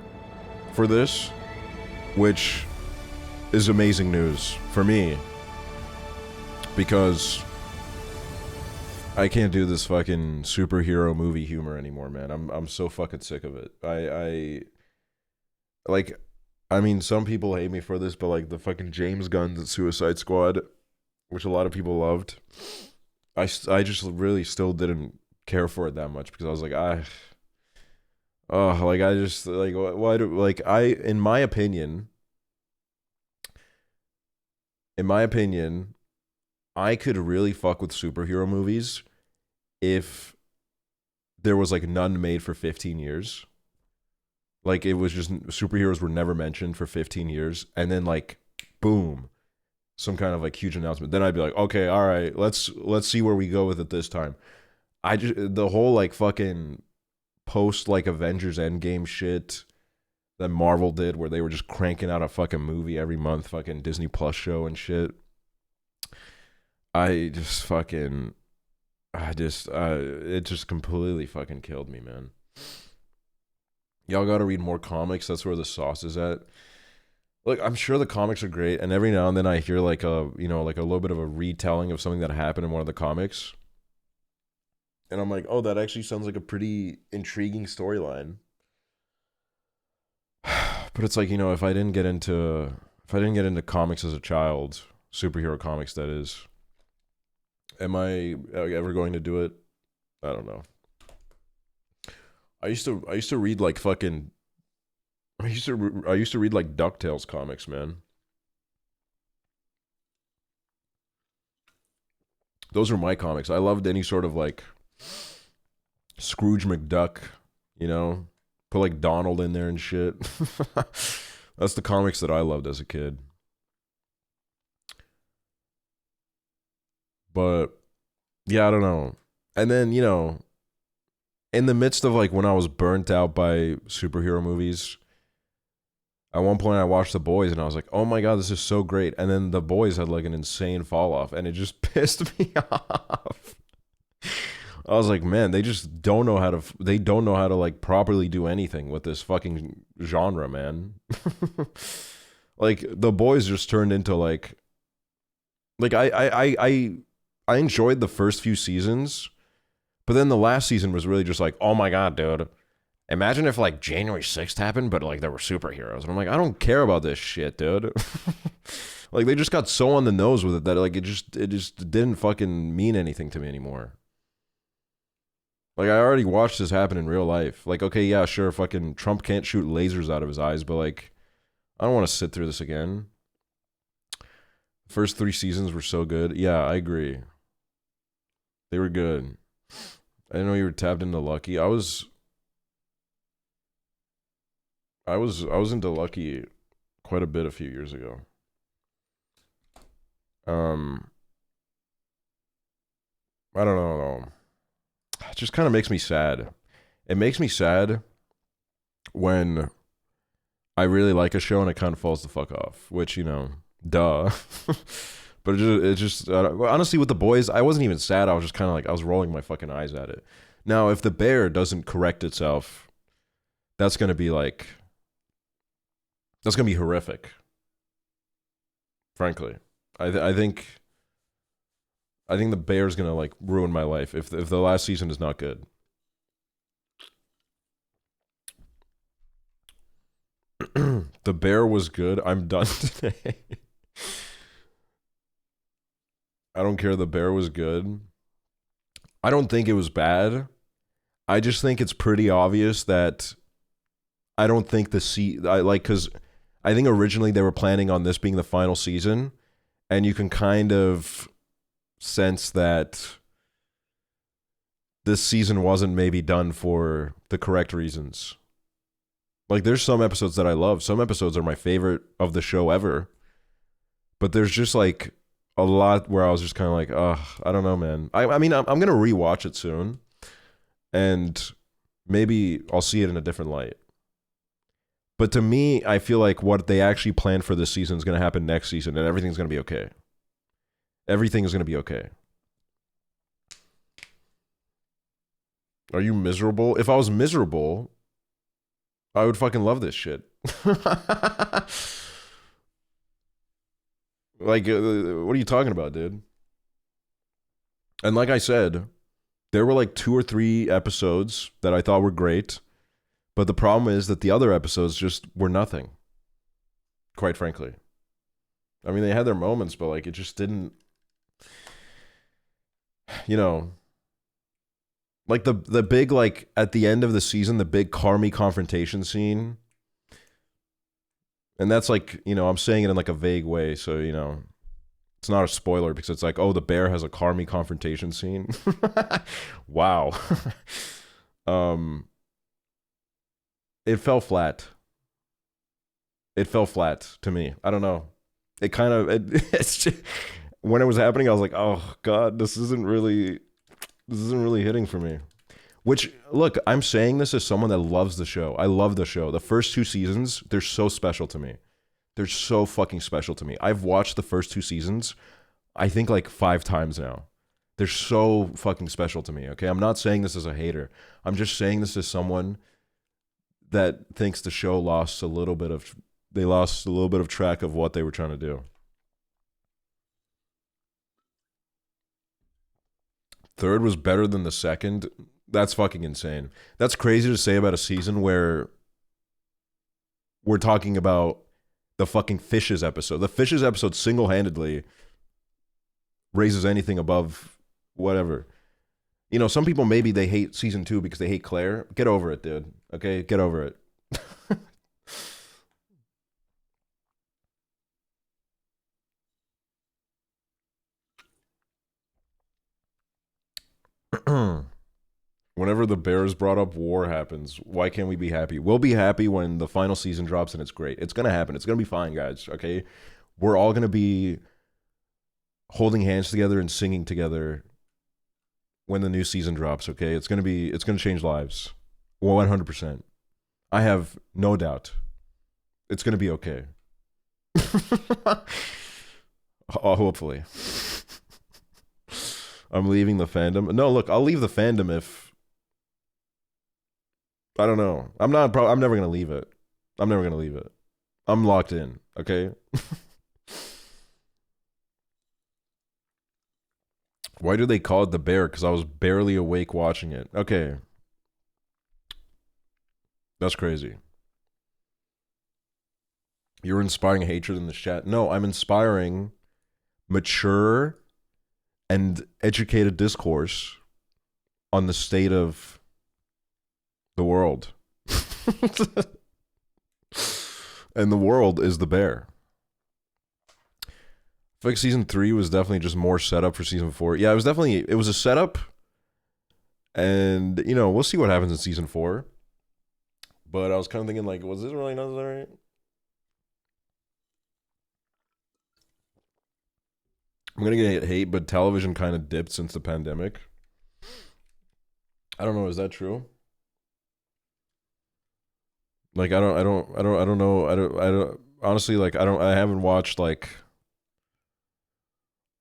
for this, which is amazing news for me, because I can't do this fucking superhero movie humor anymore, man. I'm so fucking sick of it. I mean, some people hate me for this, but like the fucking James Gunn's at Suicide Squad, which a lot of people loved, I just really still didn't care for it that much, because I was like, in my opinion, I could really fuck with superhero movies if there was like none made for 15 years. Like it was just superheroes were never mentioned for 15 years, and then like boom, some kind of like huge announcement. Then I'd be like, okay, all right, let's see where we go with it this time. The whole like fucking post like Avengers Endgame shit that Marvel did, where they were just cranking out a fucking movie every month, fucking Disney Plus show and shit. It just completely fucking killed me, man. Y'all gotta read more comics. That's where the sauce is at. Look, I'm sure the comics are great, and every now and then I hear like a little bit of a retelling of something that happened in one of the comics, and I'm like, oh, that actually sounds like a pretty intriguing storyline. But it's like, you know, if I didn't get into comics as a child, superhero comics that is, am I ever going to do it? I don't know. I used to read like fucking I used to read like DuckTales comics, man. Those are my comics. I loved any sort of like Scrooge McDuck, you know, put like Donald in there and shit. That's the comics that I loved as a kid. But yeah, I don't know. And then, you know, in the midst of like when I was burnt out by superhero movies, at one point I watched The Boys and I was like, oh my God, this is so great. And then The Boys had like an insane fall off and it just pissed me off. I was like, man, they don't know how to like properly do anything with this fucking genre, man. Like The Boys just turned into like I enjoyed the first few seasons, but then the last season was really just like, oh my God, dude. Imagine if like January 6th happened, but like there were superheroes. And I'm like, I don't care about this shit, dude. Like they just got so on the nose with it that like it just didn't fucking mean anything to me anymore. Like I already watched this happen in real life. Like, okay, yeah, sure, fucking Trump can't shoot lasers out of his eyes, but like I don't want to sit through this again. First 3 seasons were so good. Yeah, I agree. They were good. I didn't know you were tapped into Lucky. I was into Lucky quite a bit a few years ago. I don't know. It just kind of makes me sad. It makes me sad when I really like a show and it kind of falls the fuck off, which, you know, duh. But it just honestly, with The Boys, I wasn't even sad. I was just kind of like, I was rolling my fucking eyes at it. Now, if The Bear doesn't correct itself, that's going to be horrific. Frankly, I think The Bear's going to like ruin my life if the last season is not good. The Bear was good. I'm done today. I don't care. The Bear was good. I don't think it was bad. I just think it's pretty obvious that I don't think because I think originally they were planning on this being the final season, and you can kind of sense that this season wasn't maybe done for the correct reasons. Like, there's some episodes that I love. Some episodes are my favorite of the show ever. But there's just like a lot where I was just kind of like, I don't know, man. I mean, I'm going to rewatch it soon. And maybe I'll see it in a different light. But to me, I feel like what they actually planned for this season is going to happen next season, and everything's going to be okay. Everything is going to be okay. Are you miserable? If I was miserable, I would fucking love this shit. Like, what are you talking about, dude? And like I said, there were like 2 or 3 episodes that I thought were great. But the problem is that the other episodes just were nothing. Quite frankly. I mean, they had their moments, but like it just didn't, you know, like the big, like at the end of the season, the big Carmi confrontation scene. And that's like, you know, I'm saying it in like a vague way. So, you know, it's not a spoiler because it's like, oh, the bear has a Carmi confrontation scene. Wow. It fell flat. It fell flat to me. I don't know. It kind of, it's just, when it was happening, I was like, oh God, this isn't really hitting for me. Which, look, I'm saying this as someone that loves the show. I love the show. The first 2 seasons, they're so special to me. They're so fucking special to me. I've watched the first 2 seasons, I think like 5 times now. They're so fucking special to me, okay? I'm not saying this as a hater. I'm just saying this as someone that thinks the show lost a little bit of track of what they were trying to do. Third was better than the second. That's fucking insane. That's crazy to say about a season where we're talking about the fucking Fishes episode. The Fishes episode single-handedly raises anything above whatever. You know, some people maybe they hate season 2 because they hate Claire. Get over it, dude. Okay? Get over it. Whenever the Bears brought up war happens, why can't we be happy? We'll be happy when the final season drops and it's great. It's going to happen. It's going to be fine, guys. Okay? We're all going to be holding hands together and singing together when the new season drops, okay? It's going to change lives. 100%. I have no doubt. It's going to be okay. Oh, hopefully. I'm leaving the fandom. No, look, I'll leave the fandom if I don't know. I'm never going to leave it. I'm never going to leave it. I'm locked in, okay? Why do they call it the bear? Because I was barely awake watching it. Okay. That's crazy. You're inspiring hatred in the chat. No, I'm inspiring mature and educated discourse on the state of the world. And the world is the bear. I feel like season 3 was definitely just more setup for season 4. Yeah, it was a setup. And, you know, we'll see what happens in season 4. But I was kind of thinking, like, was this really necessary? I'm going to get hate, but television kind of dipped since the pandemic. I don't know. Is that true? Like, I don't know. Honestly, like, I haven't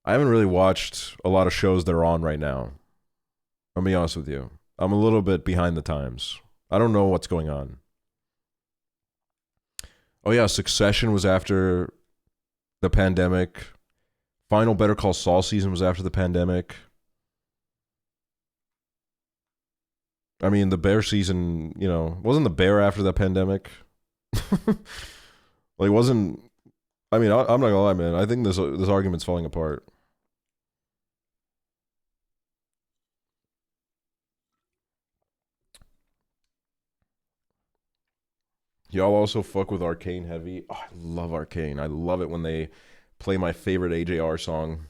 really watched a lot of shows that are on right now. I'll be honest with you. I'm a little bit behind the times. I don't know what's going on. Oh yeah, Succession was after the pandemic. Final Better Call Saul season was after the pandemic. I mean, the Bear season, you know, wasn't the Bear after the pandemic? Like, wasn't. I mean, I'm not gonna lie, man. I think this argument's falling apart. Y'all also fuck with Arcane heavy. Oh, I love Arcane. I love it when they play my favorite AJR song.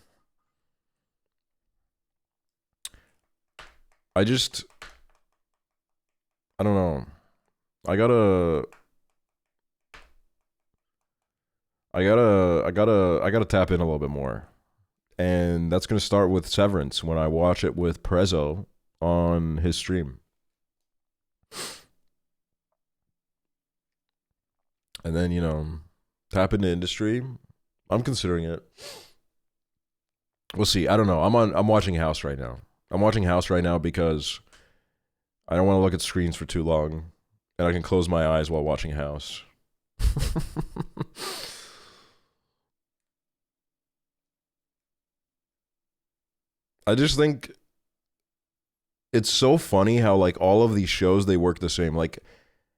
I don't know. I gotta tap in a little bit more. And that's gonna start with Severance when I watch it with Prezzo on his stream. And then, you know, tap into industry. I'm considering it. We'll see. I don't know. I'm watching House right now. I'm watching House right now because I don't want to look at screens for too long. And I can close my eyes while watching House. I just think it's so funny how, like, all of these shows, they work the same. Like,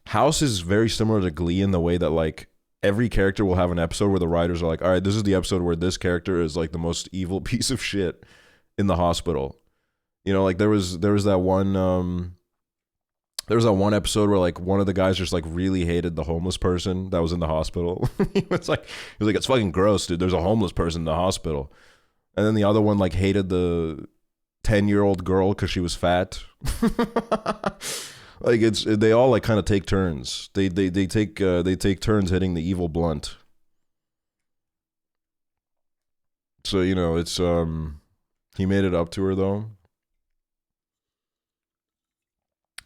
House is very similar to Glee in the way that, like, every character will have an episode where the writers are like, all right, this is the episode where this character is, like, the most evil piece of shit in the hospital. You know, like, there was that one episode where, like, one of the guys just, like, really hated the homeless person that was in the hospital. He was like, it's fucking gross, dude. There's a homeless person in the hospital. And then the other one, like, hated the 10-year-old girl because she was fat. Like, they all, like, kind of take turns. They take turns hitting the evil blunt. So, you know, it's he made it up to her though.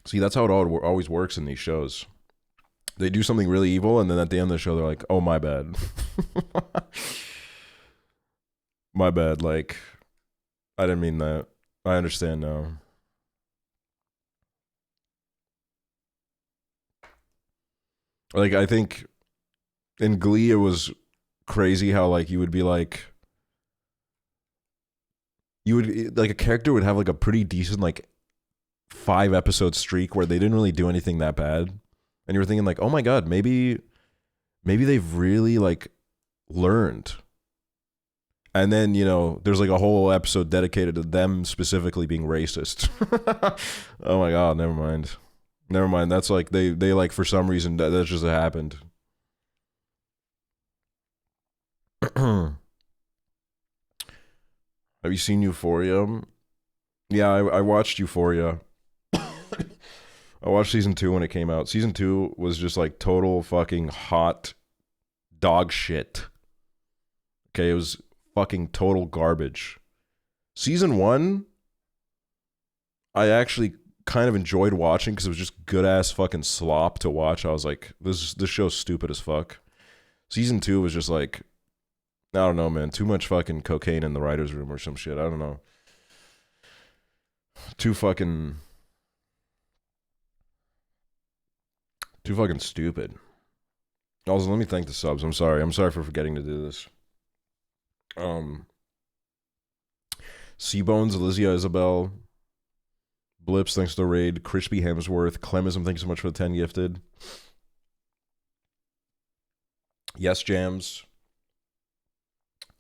See, that's how it always works in these shows. They do something really evil, and then at the end of the show, they're like, "Oh, my bad." My bad, like, I didn't mean that. I understand now. Like, I think in Glee, it was crazy how, like, you would be like, like, a character would have, like, a pretty decent, like, 5-episode streak where they didn't really do anything that bad. And you were thinking, like, oh my God, maybe they've really, like, learned. And then, you know, there's, like, a whole episode dedicated to them specifically being racist. Oh my God, never mind. That's, like, they like, for some reason, that just happened. Have you seen Euphoria? Yeah, I watched Euphoria. I watched season 2 when it came out. Season 2 was just, like, total fucking hot dog shit. Okay, it was fucking total garbage. Season 1, I actually kind of enjoyed watching because it was just good ass fucking slop to watch. I was like, this show's stupid as fuck. Season 2 was just like, I don't know, man, too much fucking cocaine in the writer's room or some shit. I don't know. Too fucking stupid. Also, let me thank the subs. I'm sorry for forgetting to do this. Seabones, Elysia Isabel, Blips, thanks to the raid. Crispy Hemsworth, Clemism, thank you so much for the 10 gifted. Yes Jams,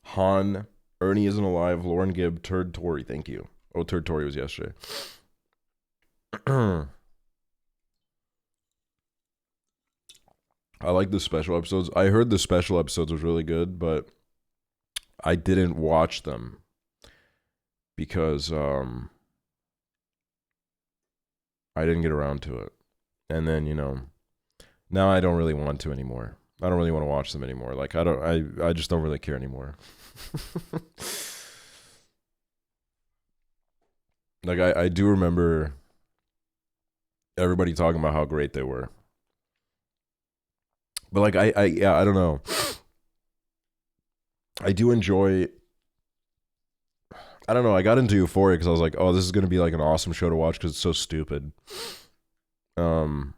Han, Ernie isn't alive, Lauren Gibb, Turd Tory, thank you. Oh, Turd Tory was yesterday. I like the special episodes. I heard the special episodes was really good, but I didn't watch them because I didn't get around to it. And then, you know, now I don't really want to anymore. I don't really want to watch them anymore. Like, I just don't really care anymore. Like, I do remember everybody talking about how great they were. But, like, I don't know. I do enjoy... I don't know, I got into Euphoria because I was like, oh, this is going to be, like, an awesome show to watch because it's so stupid. And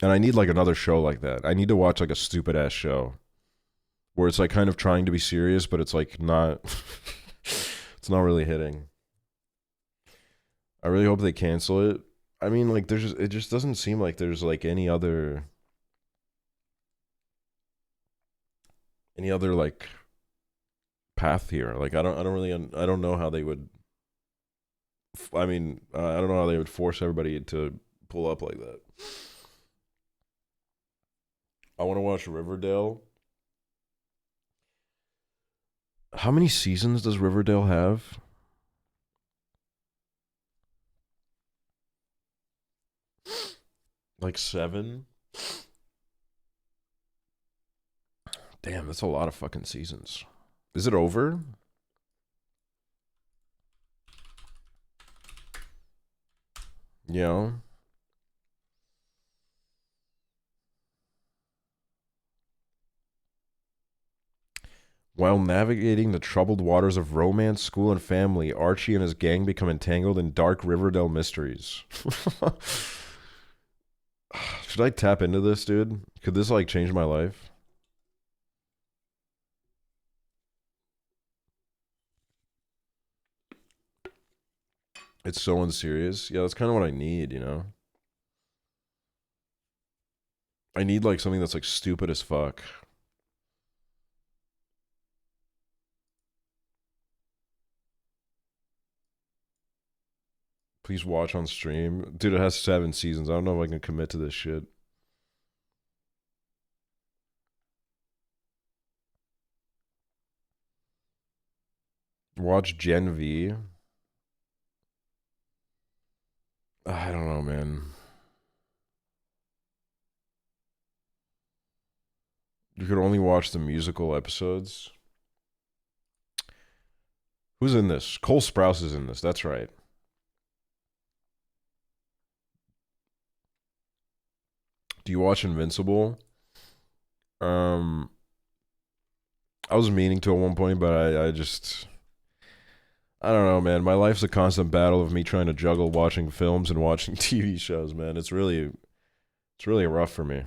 I need, like, another show like that. I need to watch, like, a stupid-ass show where it's, like, kind of trying to be serious, but it's, like, not... it's not really hitting. I really hope they cancel it. I mean, like, it just doesn't seem like there's, like, any other... any other like path here. Like I don't know how they would. I mean, I don't know how they would force everybody to pull up like that. I want to watch Riverdale. How many seasons does Riverdale have? Like 7? Damn, that's a lot of fucking seasons. Is it over? Yeah. While navigating the troubled waters of romance, school, and family, Archie and his gang become entangled in dark Riverdale mysteries. Should I tap into this, dude? Could this, like, change my life? It's so unserious. Yeah, that's kind of what I need, you know? I need, like, something that's, like, stupid as fuck. Please watch on stream. Dude, it has 7 seasons. I don't know if I can commit to this shit. Watch Gen V. I don't know, man. You could only watch the musical episodes. Who's in this? Cole Sprouse is in this. That's right. Do you watch Invincible? I was meaning to at one point, but I just... I don't know, man. My life's a constant battle of me trying to juggle watching films and watching TV shows, man. It's really rough for me.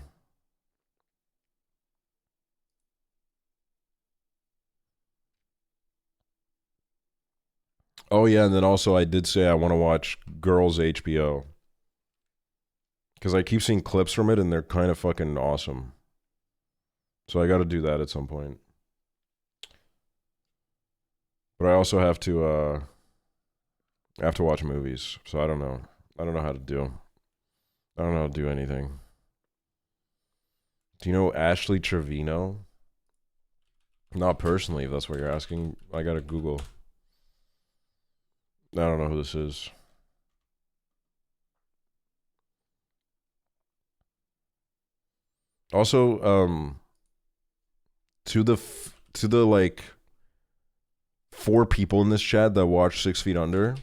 Oh, yeah, and then also I did say I want to watch Girls HBO. Because I keep seeing clips from it, and they're kind of fucking awesome. So I got to do that at some point. But I also have to watch movies. So I don't know. I don't know how to do. I don't know how to do anything. Do you know Ashley Trevino? Not personally, if that's what you're asking. I got to Google. I don't know who this is. Also, to the like 4 people in this chat that watch 6 Feet Under,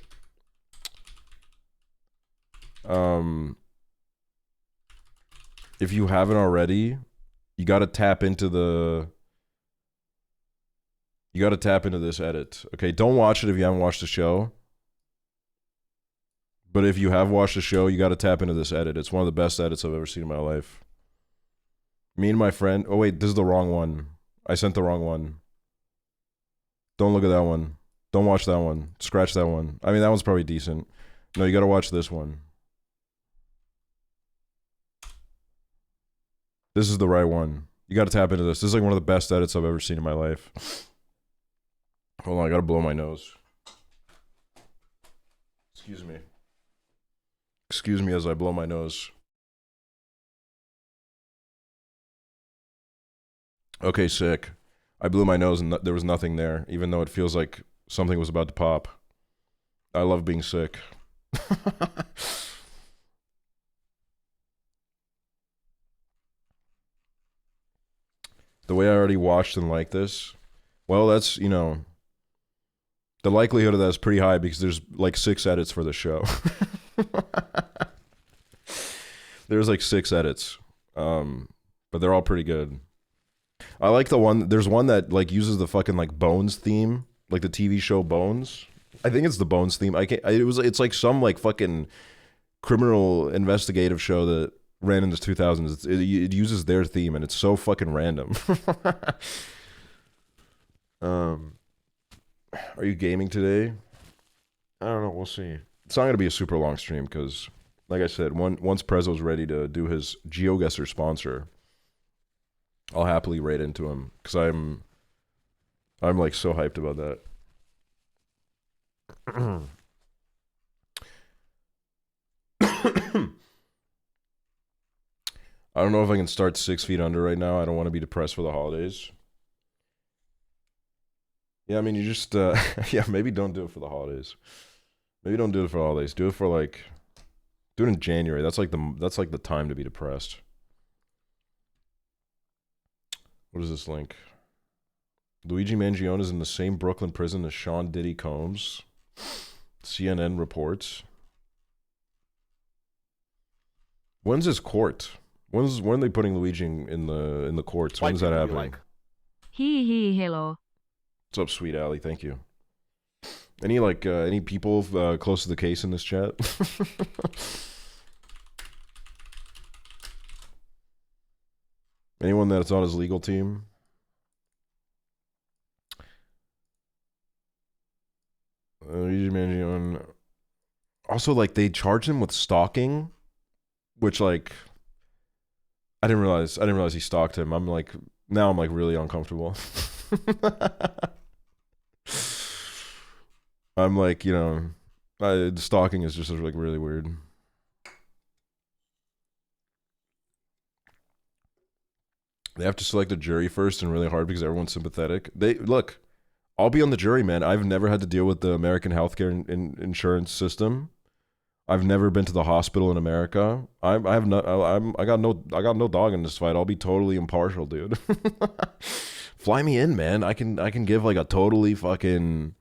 if you haven't already, you got to tap into this edit. Okay, don't watch it if you haven't watched the show. But if you have watched the show, you got to tap into this edit. It's one of the best edits I've ever seen in my life. Me and my friend... Oh, wait, this is the wrong one. I sent the wrong one. Don't look at that one. Don't watch that one. Scratch that one. I mean, that one's probably decent. No, you got to watch this one. This is the right one. You got to tap into this. This is like one of the best edits I've ever seen in my life. Hold on, I got to blow my nose. Excuse me. Excuse me as I blow my nose. Okay, sick. I blew my nose and there was nothing there, even though it feels like something was about to pop. I love being sick. The way I already watched and liked this, well, that's, you know, the likelihood of that is pretty high because there's like 6 edits for the show. There's like 6 edits, but they're all pretty good. I like the one. There's one that like uses the fucking like Bones theme, like the TV show Bones. I think it's the Bones theme. It's like some like fucking criminal investigative show that ran in the 2000s. It uses their theme, and it's so fucking random. Are you gaming today? I don't know. We'll see. It's not gonna be a super long stream because, like I said, once Prezzo's ready to do his GeoGuessr sponsor, I'll happily raid into him because I'm like so hyped about that. I don't know if I can start 6 feet under right now. I don't want to be depressed for the holidays. Yeah, I mean, you just, yeah, maybe don't do it for the holidays. Maybe don't do it for the holidays. Do it for like, do it in January. That's like the time to be depressed. What is this link? Luigi Mangione is in the same Brooklyn prison as Sean Diddy Combs. CNN reports. When's his court? When are they putting Luigi in the courts? When's that happening? Hello. What's up, sweet Allie? Thank you. Any people close to the case in this chat? Anyone that's on his legal team? Luigi Mangione. Also, like, they charged him with stalking, which, like, I didn't realize he stalked him. Now I'm like really uncomfortable. I'm like, you know, stalking is just like really weird. They have to select a jury first and really hard because everyone's sympathetic. Look, I'll be on the jury, man. I've never had to deal with the American healthcare insurance system. I've never been to the hospital in America. I got no dog in this fight. I'll be totally impartial, dude. Fly me in, man. I can give like a totally fucking.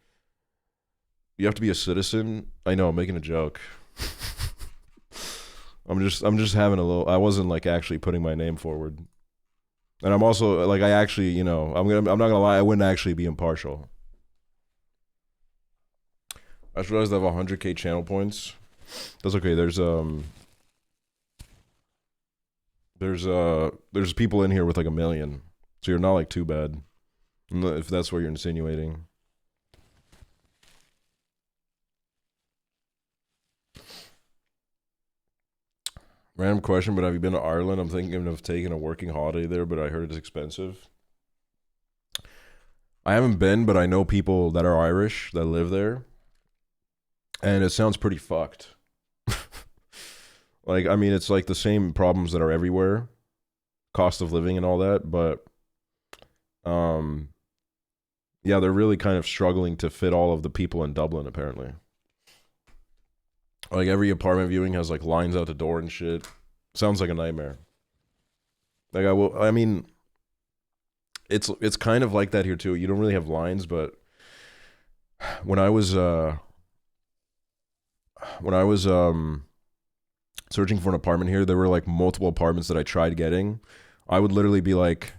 You have to be a citizen. I know, I'm making a joke. I'm just having a little. I wasn't like actually putting my name forward, and I'm also like I actually, you know, I'm not gonna lie. I wouldn't actually be impartial. I just realized I have 100K channel points. That's okay. There's people in here with like 1 million, so you're not like too bad, if that's what you're insinuating. Random question, but have you been to Ireland? I'm thinking of taking a working holiday there, but I heard it's expensive. I haven't been, but I know people that are Irish that live there, and it sounds pretty fucked. Like, I mean, it's like the same problems that are everywhere, cost of living and all that, but yeah, they're really kind of struggling to fit all of the people in Dublin, apparently. Like, every apartment viewing has like lines out the door and shit. Sounds like a nightmare. Like, I mean, it's kind of like that here too. You don't really have lines, but when I was searching for an apartment here, there were like multiple apartments that I tried getting. I would literally be like,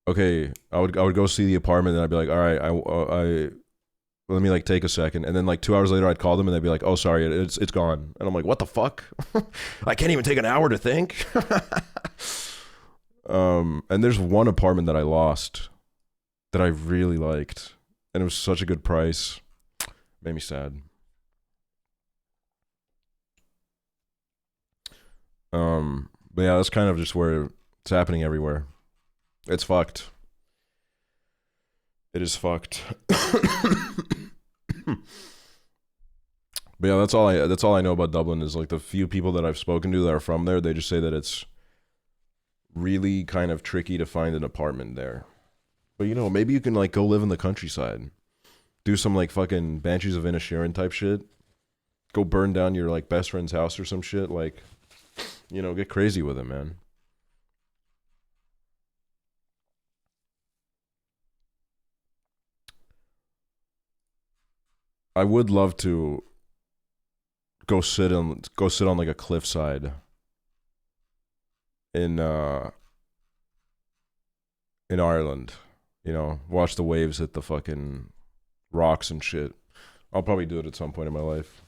okay, I would go see the apartment, and I'd be like, all right, I let me like take a second, and then like 2 hours later I'd call them and they'd be like, oh sorry, it's gone. And I'm like, what the fuck? I can't even take an hour to think. And there's one apartment that I lost that I really liked, and it was such a good price. Made me sad. But yeah, that's kind of just where it's happening everywhere. It's fucked. It is fucked. But yeah, that's all I know about Dublin is like the few people that I've spoken to that are from there, they just say that it's really kind of tricky to find an apartment there. But you know, maybe you can like go live in the countryside. Do some like fucking Banshees of Inisherin type shit. Go burn down your like best friend's house or some shit, like, you know, get crazy with it, man. I would love to go sit on like a cliffside in Ireland, you know, watch the waves hit the fucking rocks and shit. I'll probably do it at some point in my life.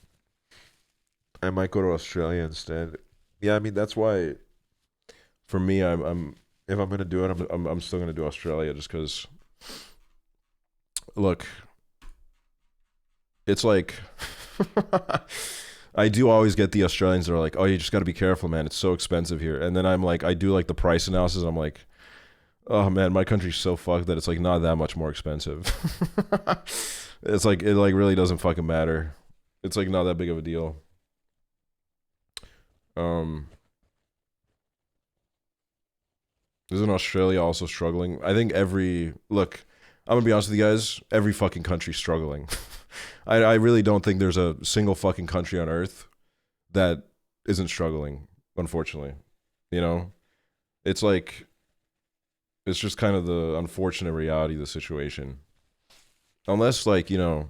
I might go to Australia instead. Yeah, I mean, that's why for me, I'm if I'm gonna do it, I'm still gonna do Australia, just because. Look, it's like I do always get the Australians that are like, oh, you just got to be careful, man. It's so expensive here. And then I'm like, I do like the price analysis. I'm like, Oh man, my country's so fucked that it's like not that much more expensive. It's like it like really doesn't fucking matter. It's like not that big of a deal. Isn't Australia also struggling? I think look, I'm gonna be honest with you guys, every fucking country's struggling. I really don't think there's a single fucking country on earth that isn't struggling, unfortunately. You know? It's like, it's just kind of the unfortunate reality of the situation. Unless, like, you know,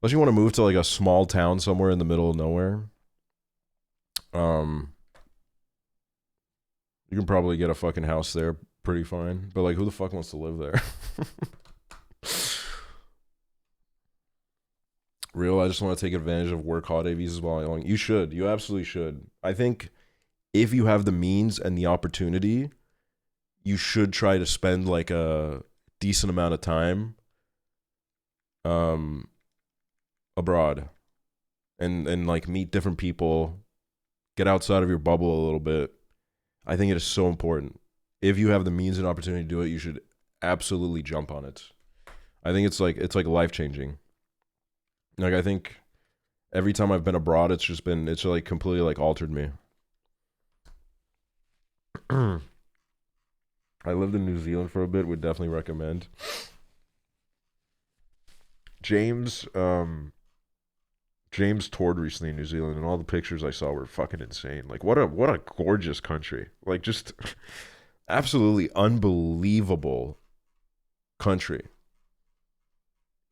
unless you want to move to like a small town somewhere in the middle of nowhere, you can probably get a fucking house there pretty fine. But like, who the fuck wants to live there? Real, I just want to take advantage of work holiday visas while I'm young. You should. You absolutely should. I think if you have the means and the opportunity, you should try to spend like a decent amount of time abroad and like meet different people, get outside of your bubble a little bit. I think it is so important. If you have the means and opportunity to do it, you should absolutely jump on it. I think it's like life-changing. Like, I think every time I've been abroad, it's like completely like altered me. I lived in New Zealand for a bit, would definitely recommend. James toured recently in New Zealand, and all the pictures I saw were fucking insane. Like, what a gorgeous country. Like, just absolutely unbelievable country.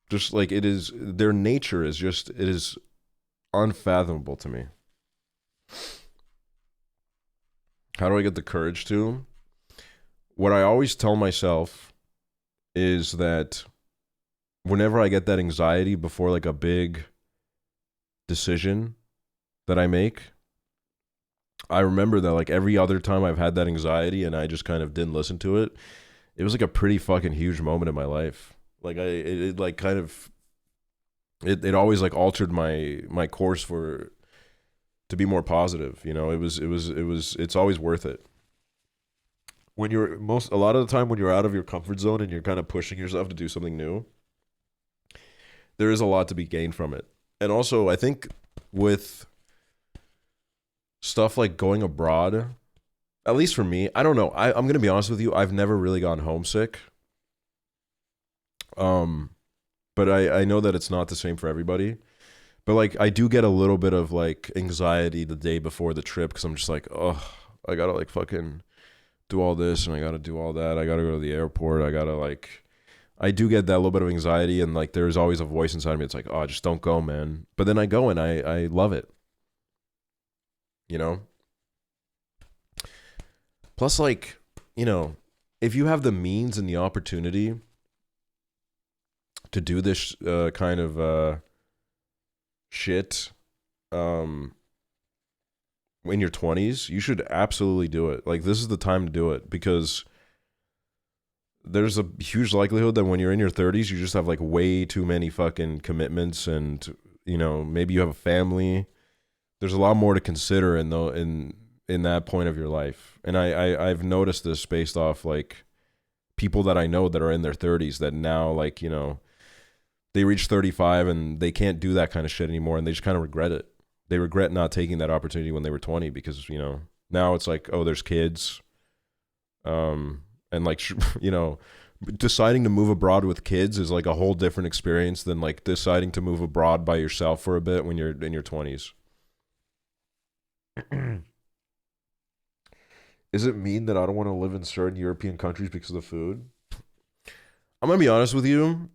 Just like it is, their nature is just, it is unfathomable to me. How do I get the courage to? What I always tell myself is that whenever I get that anxiety before like a big decision that I make, I remember that like every other time I've had that anxiety and I just kind of didn't listen to it, it was like a pretty fucking huge moment in my life. Like it like kind of, it always like altered my course to be more positive. You know, it's always worth it. When a lot of the time when you're out of your comfort zone and you're kind of pushing yourself to do something new, there is a lot to be gained from it. And also, I think with stuff like going abroad, at least for me, I don't know. I'm going to be honest with you. I've never really gone homesick. But I know that it's not the same for everybody. But like, I do get a little bit of like anxiety the day before the trip because I'm just like, oh, I gotta like fucking do all this and I gotta do all that. I gotta go to the airport. I do get that little bit of anxiety, and like there's always a voice inside me. It's like, oh, just don't go, man. But then I go and I love it. You know? Plus, like, you know, if you have the means and the opportunity to do this kind of shit in your 20s, you should absolutely do it. Like, this is the time to do it, because there's a huge likelihood that when you're in your 30s, you just have like way too many fucking commitments, and you know, maybe you have a family. There's a lot more to consider in that point of your life. And I've noticed this based off like people that I know that are in their 30s that now, like, you know, they reach 35 and they can't do that kind of shit anymore, and they just kind of regret it. They regret not taking that opportunity when they were 20, because, you know, now it's like, oh, there's kids. And like, you know, deciding to move abroad with kids is like a whole different experience than like deciding to move abroad by yourself for a bit when you're in your 20s. Is it mean that I don't want to live in certain European countries because of the food? I'm going to be honest with you.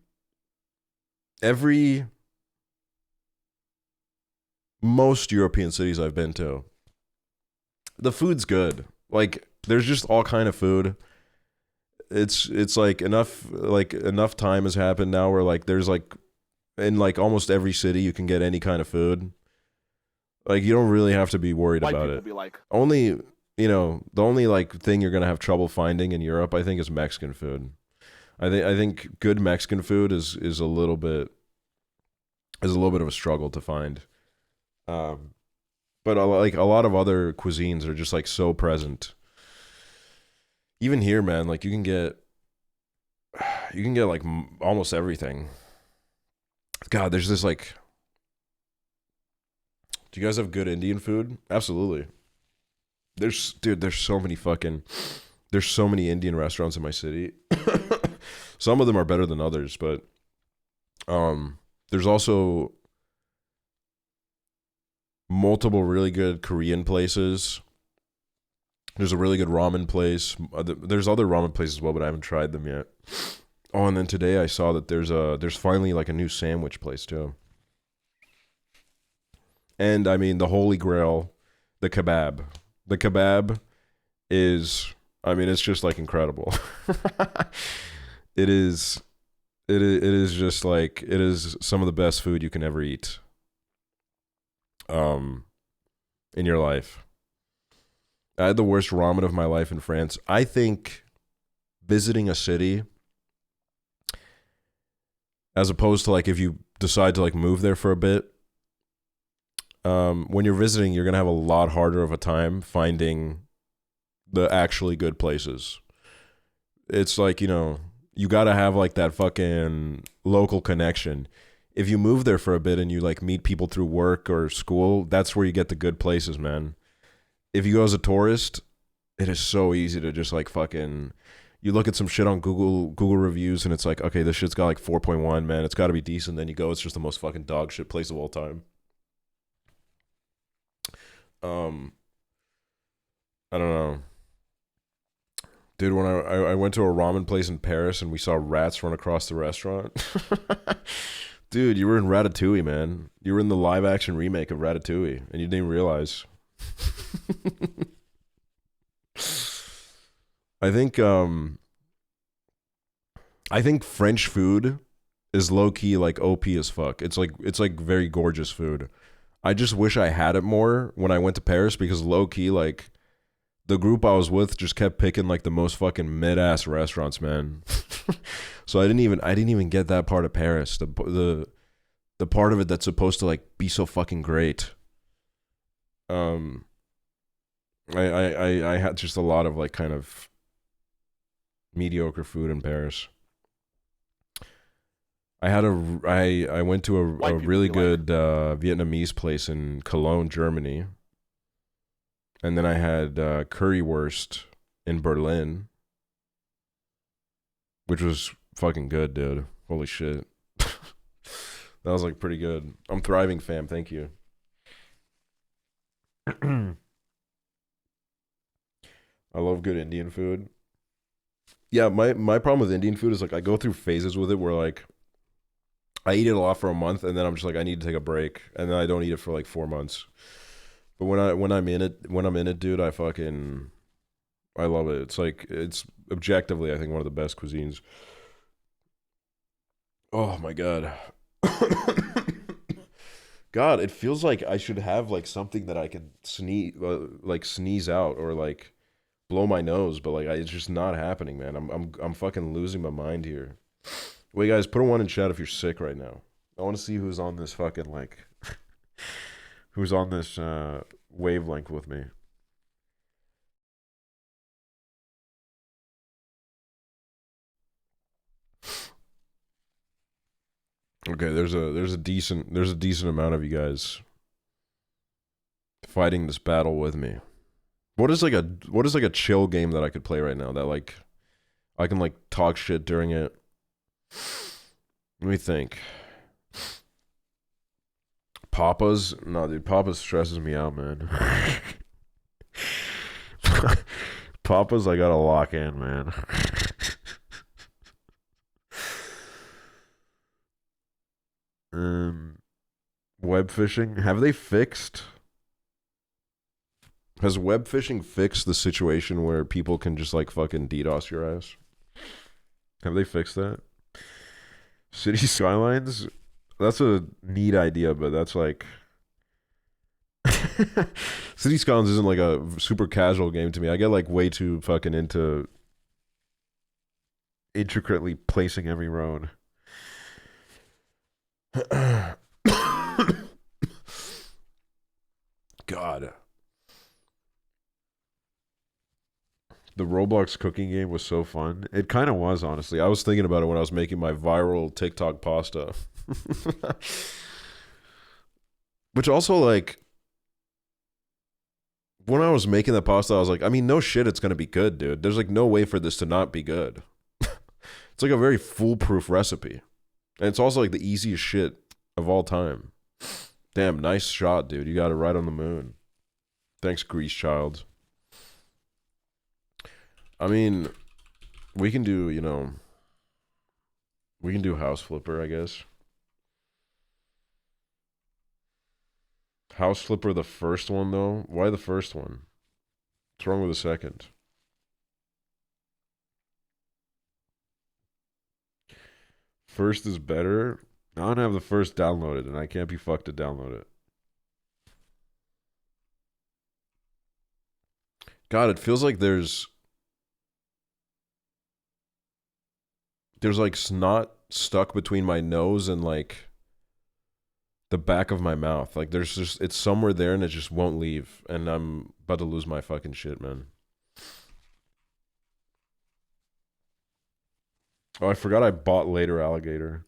Most European cities I've been to, the food's good. Like, there's just all kind of food. It's like enough time has happened now where like there's like in like almost every city you can get any kind of food. Like, you don't really have to be worried about it. Only, you know, the only like thing you're gonna have trouble finding in Europe, I think, is Mexican food. I think good Mexican food is a little bit of a struggle to find. But like a lot of other cuisines are just like so present. even here, man, like you can get like almost everything. God, there's this like, do you guys have good Indian food? Absolutely. There's so many Indian restaurants in my city. Some of them are better than others, but there's also multiple really good Korean places. There's a really good ramen place. There's other ramen places as well, but I haven't tried them yet. Oh, and then today I saw that there's finally like a new sandwich place too. And I mean the holy grail, the kebab. The kebab is, I mean, it's just like incredible. It is just like, it is some of the best food you can ever eat in your life. I had the worst ramen of my life in France. I think visiting a city, as opposed to like if you decide to like move there for a bit, when you're visiting, you're gonna have a lot harder of a time finding the actually good places. It's like, you know, you gotta have like that fucking local connection. If you move there for a bit and you like meet people through work or school, that's where you get the good places, man. If you go as a tourist, it is so easy to just like fucking, you look at some shit on Google reviews and it's like, okay, this shit's got like 4.1, man. It's got to be decent. Then you go, it's just the most fucking dog shit place of all time. I don't know. Dude, when I went to a ramen place in Paris and we saw rats run across the restaurant. Dude, you were in Ratatouille, man. You were in the live action remake of Ratatouille and you didn't even realize. I think French food is low key like OP as fuck. It's like very gorgeous food. I just wish I had it more when I went to Paris because low key like the group I was with just kept picking like the most fucking mid-ass restaurants, man. So I didn't even get that part of Paris. The part of it that's supposed to like be so fucking great. I had just a lot of like kind of mediocre food in Paris. I went to a really good Vietnamese place in Cologne, Germany. And then I had currywurst in Berlin, which was fucking good, dude. Holy shit. That was like pretty good. I'm thriving, fam. Thank you. I love good Indian food. Yeah, my problem with Indian food is like I go through phases with it where like I eat it a lot for a month and then I'm just like I need to take a break and then I don't eat it for like 4 months. But when I'm in it, dude, I love it. It's like it's objectively I think one of the best cuisines. Oh my god. God, it feels like I should have like something that I can sneeze out or like blow my nose, but like it's just not happening, man. I'm fucking losing my mind here. Wait, guys, put a 1 in chat if you're sick right now. I want to see who's on this fucking like who's on this wavelength with me. Okay, there's a decent amount of you guys fighting this battle with me. What is like a chill game that I could play right now that like I can like talk shit during it? Let me think. Papa's? No, dude, Papa's stresses me out, man. Papa's I gotta lock in, man. Web fishing? Have they fixed? Has web fishing fixed the situation where people can just like fucking DDoS your ass? Have they fixed that? City Skylines? That's a neat idea, but that's like City Skylines isn't like a super casual game to me. I get like way too fucking into intricately placing every road. God. The Roblox cooking game was so fun. It kind of was, honestly. I was thinking about it when I was making my viral TikTok pasta. Which also, like, when I was making that pasta, I was like, I mean, no shit, it's going to be good, dude. There's, like, no way for this to not be good. It's, like, a very foolproof recipe. And it's also, like, the easiest shit of all time. Damn, nice shot, dude. You got it right on the moon. Thanks, Grease Child. I mean, we can do, you know, we can do House Flipper, I guess. House Flipper, the first one, though? Why the first one? What's wrong with the second? First is better? I don't have the first downloaded, and I can't be fucked to download it. God, it feels like there's like snot stuck between my nose and like the back of my mouth. Like there's just, it's somewhere there and it just won't leave. And I'm about to lose my fucking shit, man. Oh, I forgot I bought Later Alligator.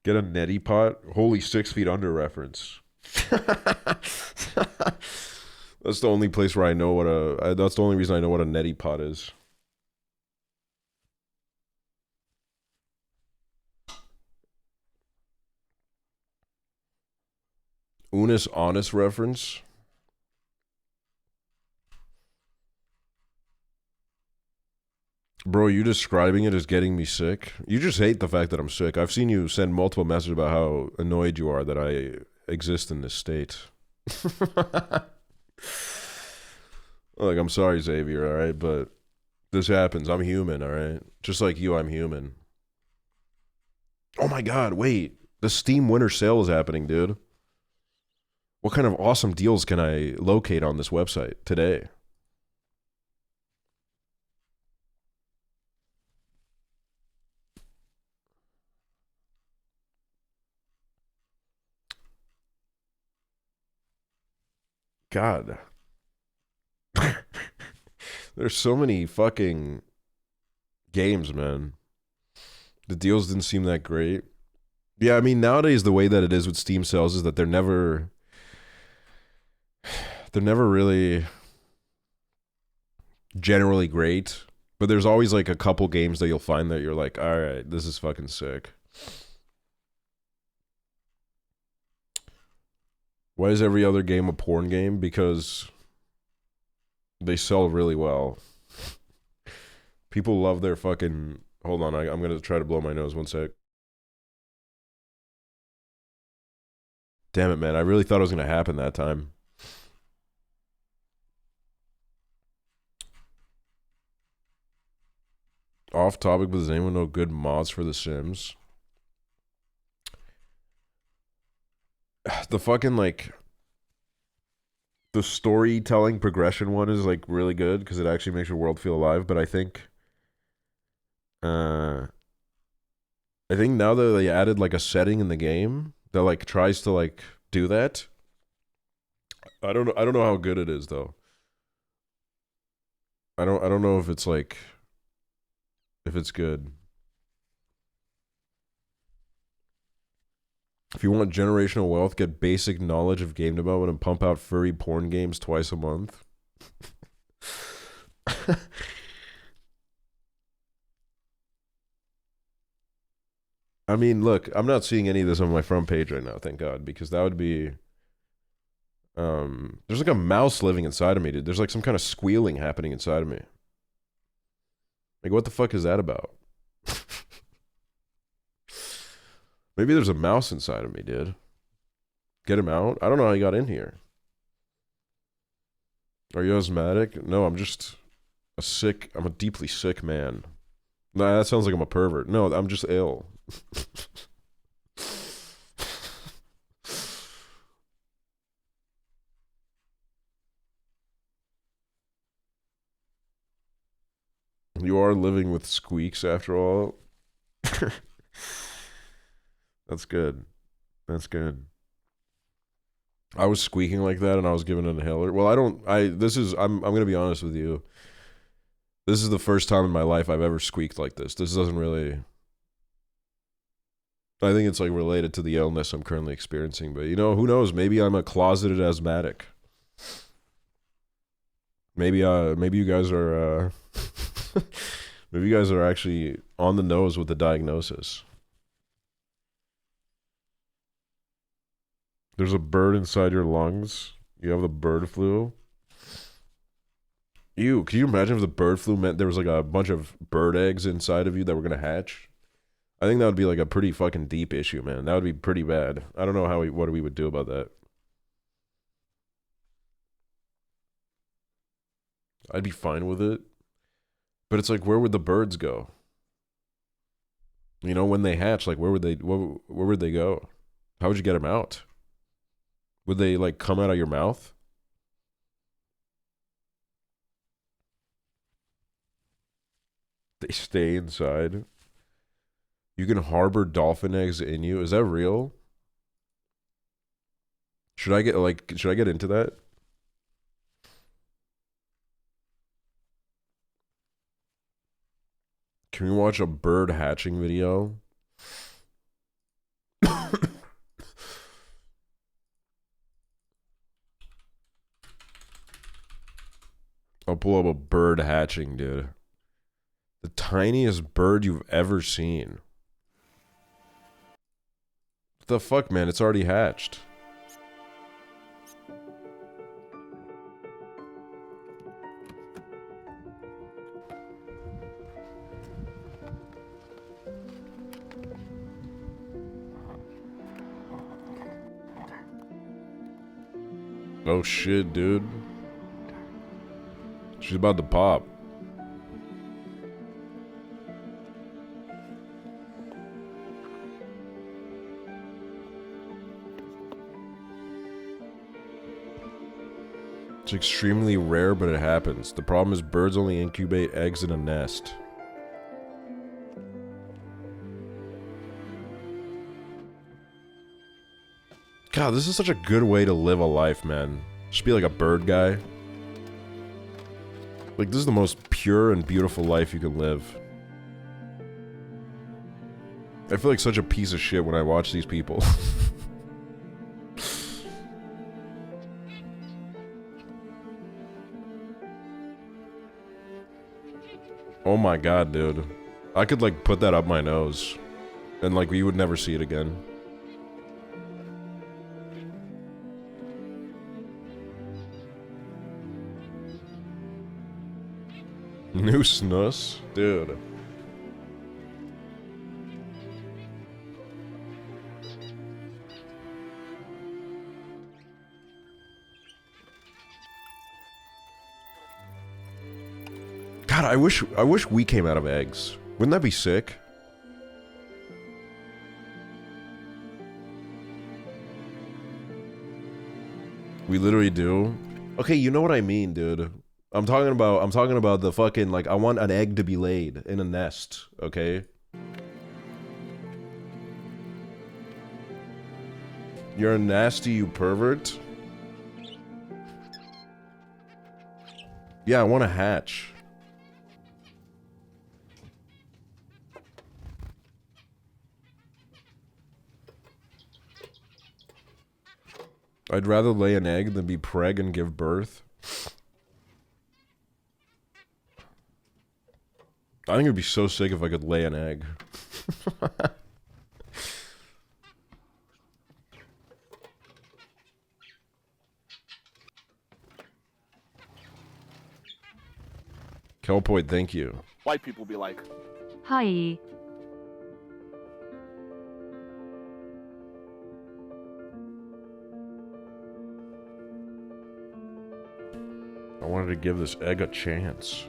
Get a neti pot? Holy 6 feet under reference. That's the only place where I know what that's the only reason I know what a neti pot is. Unis Honest reference? Bro, you describing it as getting me sick? You just hate the fact that I'm sick. I've seen you send multiple messages about how annoyed you are that I exist in this state. Like, I'm sorry, Xavier, alright? But this happens. I'm human, alright? Just like you, I'm human. Oh my god, wait. The Steam Winter Sale is happening, dude. What kind of awesome deals can I locate on this website today? God. There's so many fucking games, man. The deals didn't seem that great. Yeah, I mean, nowadays the way that it is with Steam sales is that they're never really generally great. But there's always like a couple games that you'll find that you're like, all right, this is fucking sick. Why is every other game a porn game? Because they sell really well. People love their fucking... Hold on, I'm going to try to blow my nose. One sec. Damn it, man. I really thought it was going to happen that time. Off topic, but does anyone know good mods for The Sims? The fucking, like... The storytelling progression one is, like, really good because it actually makes your world feel alive, but I think now that they added, like, a setting in the game that, like, tries to, like, do that. I don't know how good it is, though. I don't know if it's, like... If it's good. If you want generational wealth, get basic knowledge of game development and pump out furry porn games twice a month. I mean, look, I'm not seeing any of this on my front page right now, thank God, because that would be... there's like a mouse living inside of me, dude. There's like some kind of squealing happening inside of me. Like, what the fuck is that about? Maybe there's a mouse inside of me, dude. Get him out? I don't know how he got in here. Are you asthmatic? No, I'm just I'm a deeply sick man. Nah, that sounds like I'm a pervert. No, I'm just ill. You are living with squeaks after all. That's good. That's good. I was squeaking like that and I was given an inhaler. Well, I'm gonna be honest with you. This is the first time in my life I've ever squeaked like this. This doesn't really, I think it's like related to the illness I'm currently experiencing, but you know, who knows? Maybe I'm a closeted asthmatic. Maybe you guys are maybe you guys are actually on the nose with the diagnosis. There's a bird inside your lungs. You have the bird flu. Ew, can you imagine if the bird flu meant there was like a bunch of bird eggs inside of you that were gonna hatch? I think that would be like a pretty fucking deep issue, man. That would be pretty bad. I don't know what we would do about that. I'd be fine with it. But it's like, where would the birds go? You know, when they hatch, like where would they go? How would you get them out? Would they like come out of your mouth? They stay inside. You can harbor dolphin eggs in you. Is that real? Should I get into that? Can we watch a bird hatching video? I'll pull up a bird hatching, dude. The tiniest bird you've ever seen. What the fuck, man? It's already hatched. Oh shit, dude. She's about to pop. It's extremely rare, but it happens. The problem is birds only incubate eggs in a nest. God, this is such a good way to live a life, man. Just be like a bird guy. Like, this is the most pure and beautiful life you can live. I feel like such a piece of shit when I watch these people. Oh my god, dude. I could, like, put that up my nose. And, like, we would never see it again. New snus? Dude. God, I wish we came out of eggs. Wouldn't that be sick? We literally do. Okay, you know what I mean, dude. I'm talking about the fucking, like, I want an egg to be laid in a nest, okay? You're a nasty, you pervert. Yeah, I want to hatch. I'd rather lay an egg than be preg and give birth. I think it'd be so sick if I could lay an egg. Kelpoid, thank you. White people be like, Hi. I wanted to give this egg a chance.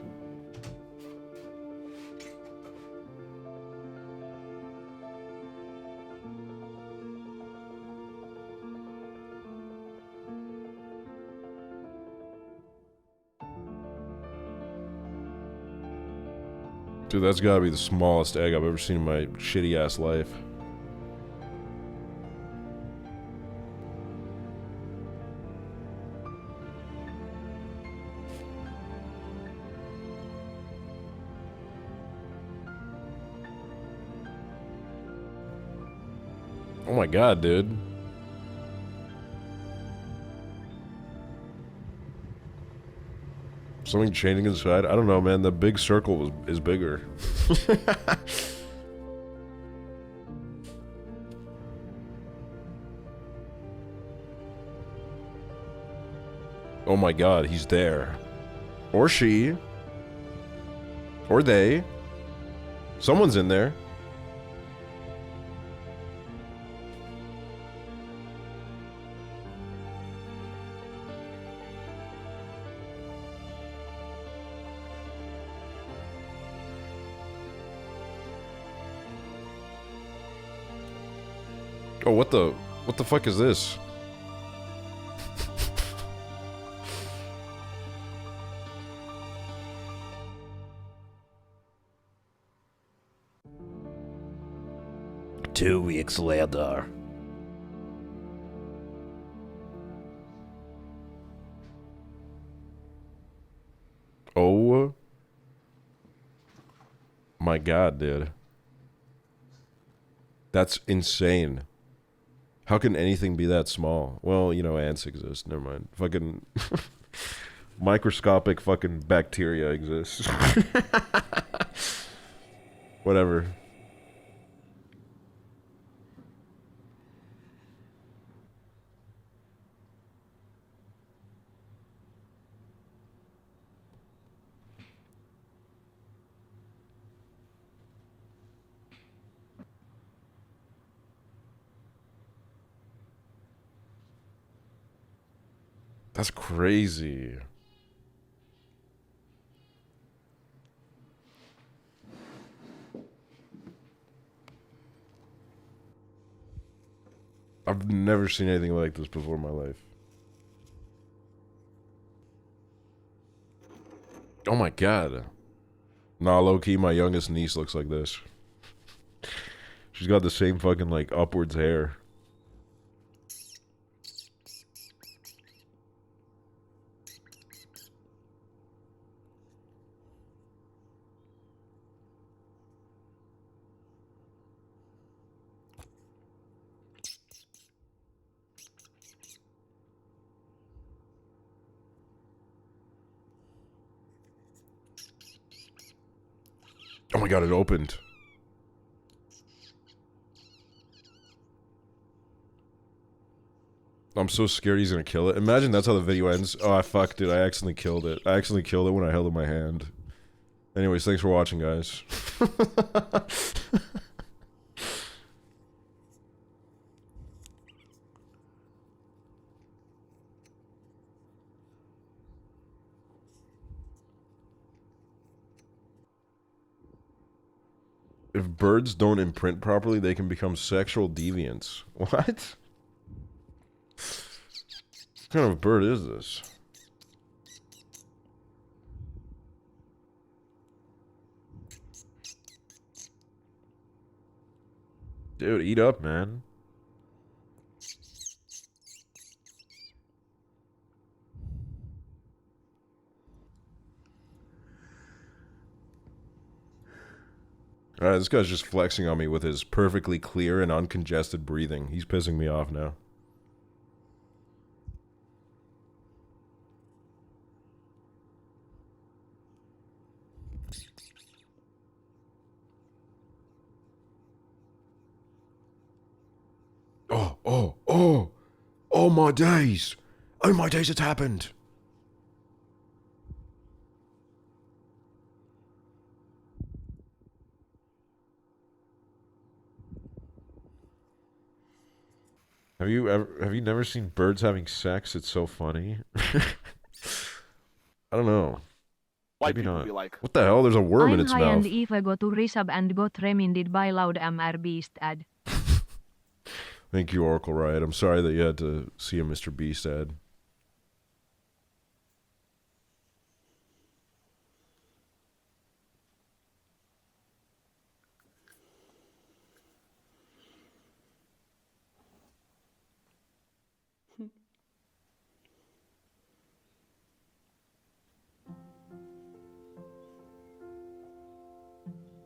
Dude, that's gotta be the smallest egg I've ever seen in my shitty ass life. Oh my god, dude. Something changing inside? I don't know, man. The big circle is bigger. Oh my god, he's there. Or she. Or they. Someone's in there. Oh, what the fuck is this? Two weeks later. Oh my god, dude. That's insane. How can anything be that small? Well, you know, ants exist. Never mind. Fucking microscopic fucking bacteria exists. Whatever. That's crazy. I've never seen anything like this before in my life. Oh my god. Nah, low-key, my youngest niece looks like this. She's got the same fucking, like, upwards hair. Oh my god, it opened. I'm so scared he's gonna kill it. Imagine that's how the video ends. Oh, I fucked it. I accidentally killed it. I accidentally killed it when I held it in my hand. Anyways, thanks for watching, guys. If birds don't imprint properly, they can become sexual deviants. What? What kind of bird is this? Dude, eat up, man. Alright, this guy's just flexing on me with his perfectly clear and uncongested breathing. He's pissing me off now. Oh my days! Oh my days, it's happened! Have you never seen birds having sex? It's so funny. I don't know. Maybe not. What the hell? There's a worm in I'm its high mouth. and if I go to resub and got reminded by loud MR Beast ad. Thank you, Oracle Riot. I'm sorry that you had to see a Mr. Beast ad.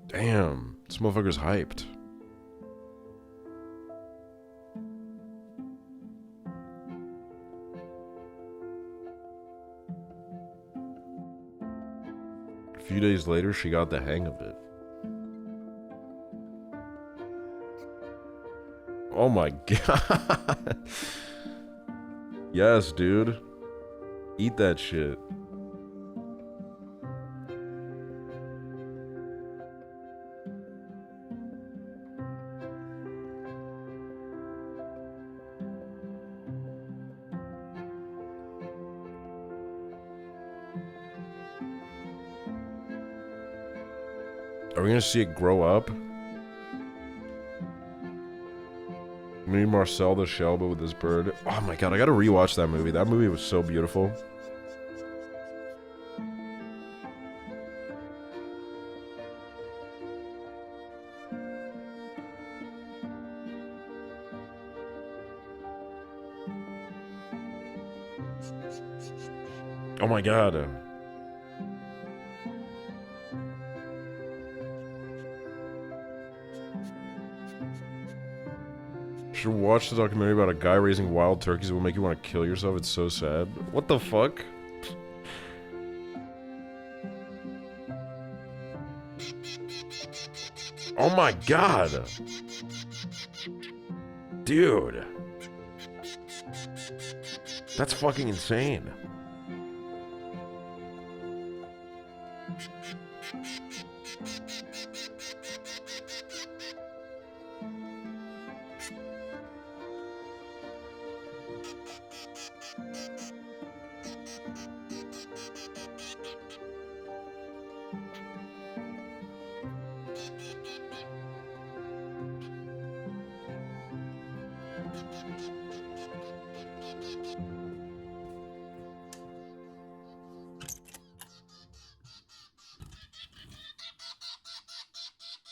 Damn, this motherfucker's hyped. days later, she got the hang of it. Oh my god. Yes, dude. Eat that shit. Are we gonna see it grow up? We need Marcel the Shell, but with this bird. Oh my god, I gotta rewatch that movie. That movie was so beautiful. Oh my god. Should watch the documentary about a guy raising wild turkeys. It will make you want to kill yourself. It's so sad. What the fuck? Oh my god. Dude. That's fucking insane.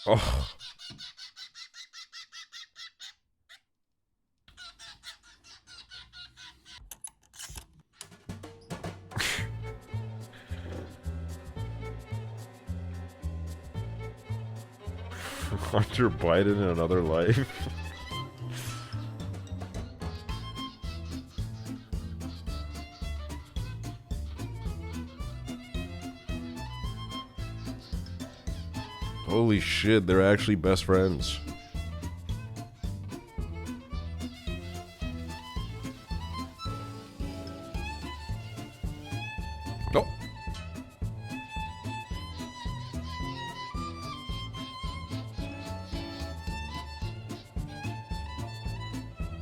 Oh. Hunter Biden in another life. Holy shit, they're actually best friends. Oh.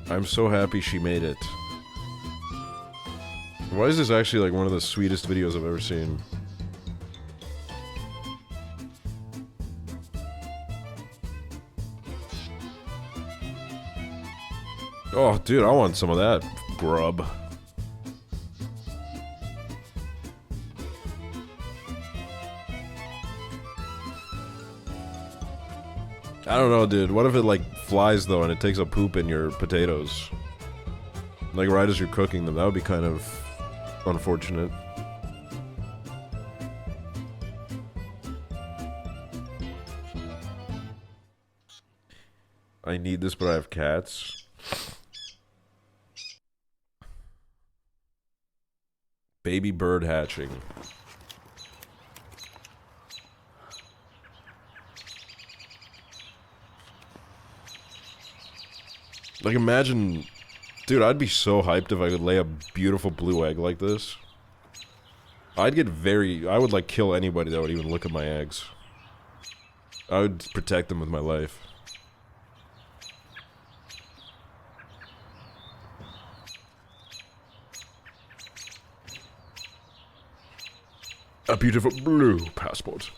I'm so happy she made it. Why is this actually like one of the sweetest videos I've ever seen? Oh, dude, I want some of that grub. I don't know, dude. What if it, like, flies, though, and it takes a poop in your potatoes? Like, right as you're cooking them. That would be kind of unfortunate. I need this, but I have cats. Baby bird hatching. Like, imagine... Dude, I'd be so hyped if I could lay a beautiful blue egg like this. I'd get very... I would, like, kill anybody that would even look at my eggs. I would protect them with my life. A beautiful blue passport.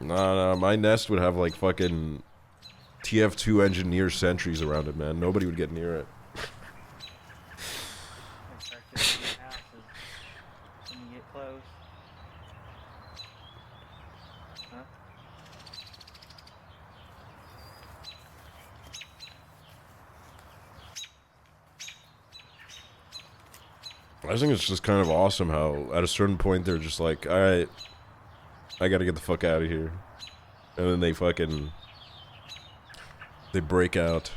Nah, my nest would have like fucking TF2 engineer sentries around it, man. Nobody would get near it. I think it's just kind of awesome how at a certain point they're just like, alright, I gotta get the fuck out of here. And then they fucking... They break out.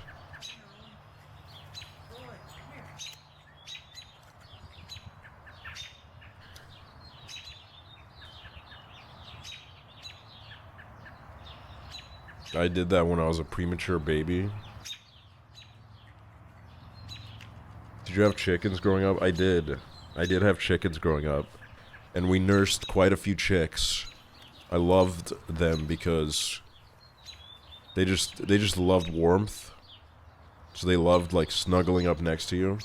I did that when I was a premature baby. Did you have chickens growing up? I did. I did have chickens growing up. And we nursed quite a few chicks. I loved them because they just loved warmth. So they loved like snuggling up next to you.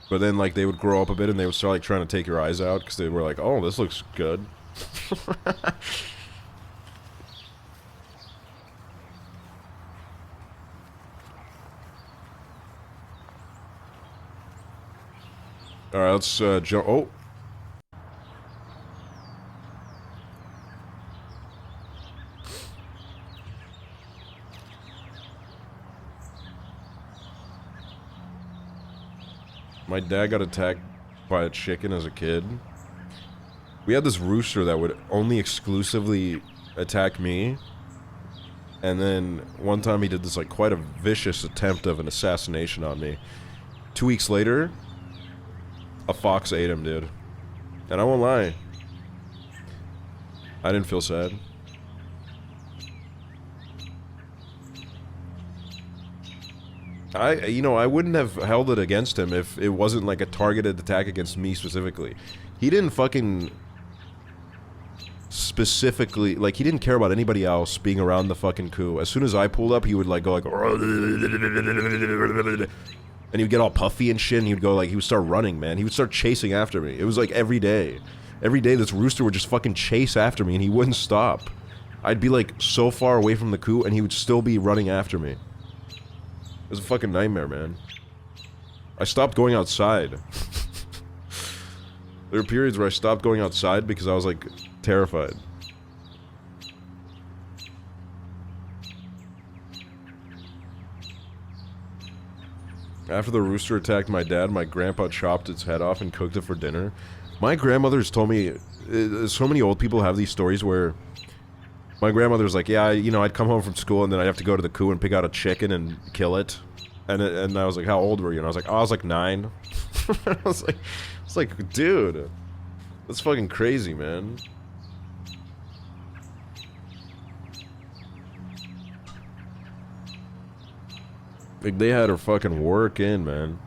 But then like they would grow up a bit and they would start like trying to take your eyes out because they were like, oh, this looks good. Alright, let's jump. Oh! My dad got attacked by a chicken as a kid. We had this rooster that would only exclusively attack me. And then one time he did this like quite a vicious attempt of an assassination on me. 2 weeks later, a fox ate him, dude. And I won't lie. I didn't feel sad. I wouldn't have held it against him if it wasn't like a targeted attack against me specifically. He didn't fucking specifically, like, he didn't care about anybody else being around the fucking coup. As soon as I pulled up, he would like go like, and he would get all puffy and shit, and he would go like, he would start running, man. He would start chasing after me. It was like every day. Every day this rooster would just fucking chase after me, and he wouldn't stop. I'd be like so far away from the coup, and he would still be running after me. It was a fucking nightmare, man. I stopped going outside. There were periods where I stopped going outside because I was like terrified. After the rooster attacked my dad, my grandpa chopped its head off and cooked it for dinner. My grandmother's told me, so many old people have these stories where my grandmother's like, yeah, I'd come home from school and then I'd have to go to the coup and pick out a chicken and kill it. And I was like, how old were you? And I was like, oh, I was like 9. I was like, dude, that's fucking crazy, man. Like, they had her fucking work in, man.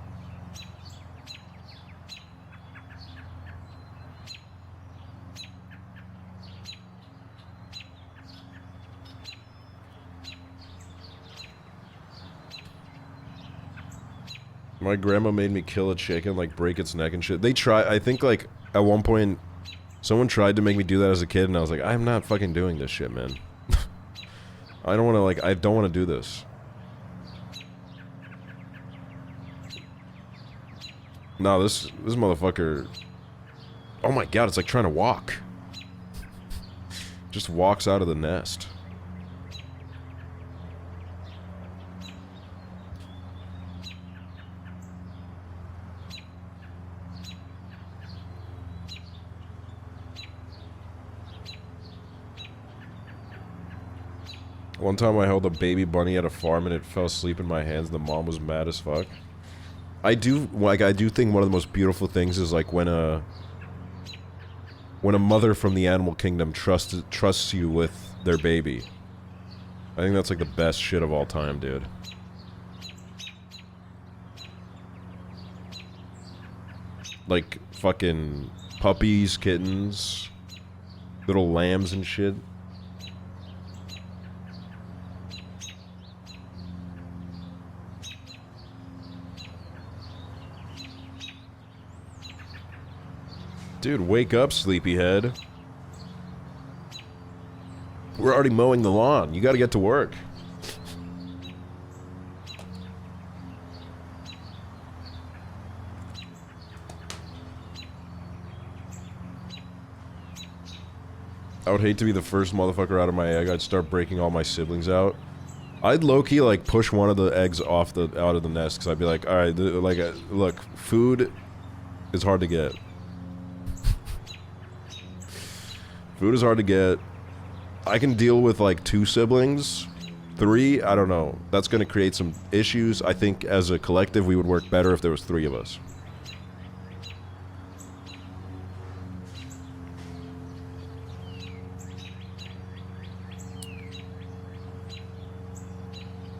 My grandma made me kill a chicken, like break its neck and shit. I think like at one point someone tried to make me do that as a kid and I was like, I'm not fucking doing this shit, man. I don't want to do this. No, this motherfucker. Oh my god, it's like trying to walk. Just walks out of the nest. One time I held a baby bunny at a farm and it fell asleep in my hands and the mom was mad as fuck. I do think one of the most beautiful things is like when a mother from the animal kingdom trusts you with their baby. I think that's like the best shit of all time, dude. Like fucking puppies, kittens, little lambs and shit. Dude, wake up, sleepyhead. We're already mowing the lawn. You gotta get to work. I would hate to be the first motherfucker out of my egg. I'd start breaking all my siblings out. I'd low-key, like, push one of the eggs out of the nest, because I'd be like, alright, look, food is hard to get. Food is hard to get. I can deal with like 2 siblings. 3, I don't know. That's going to create some issues. I think as a collective we would work better if there was 3 of us.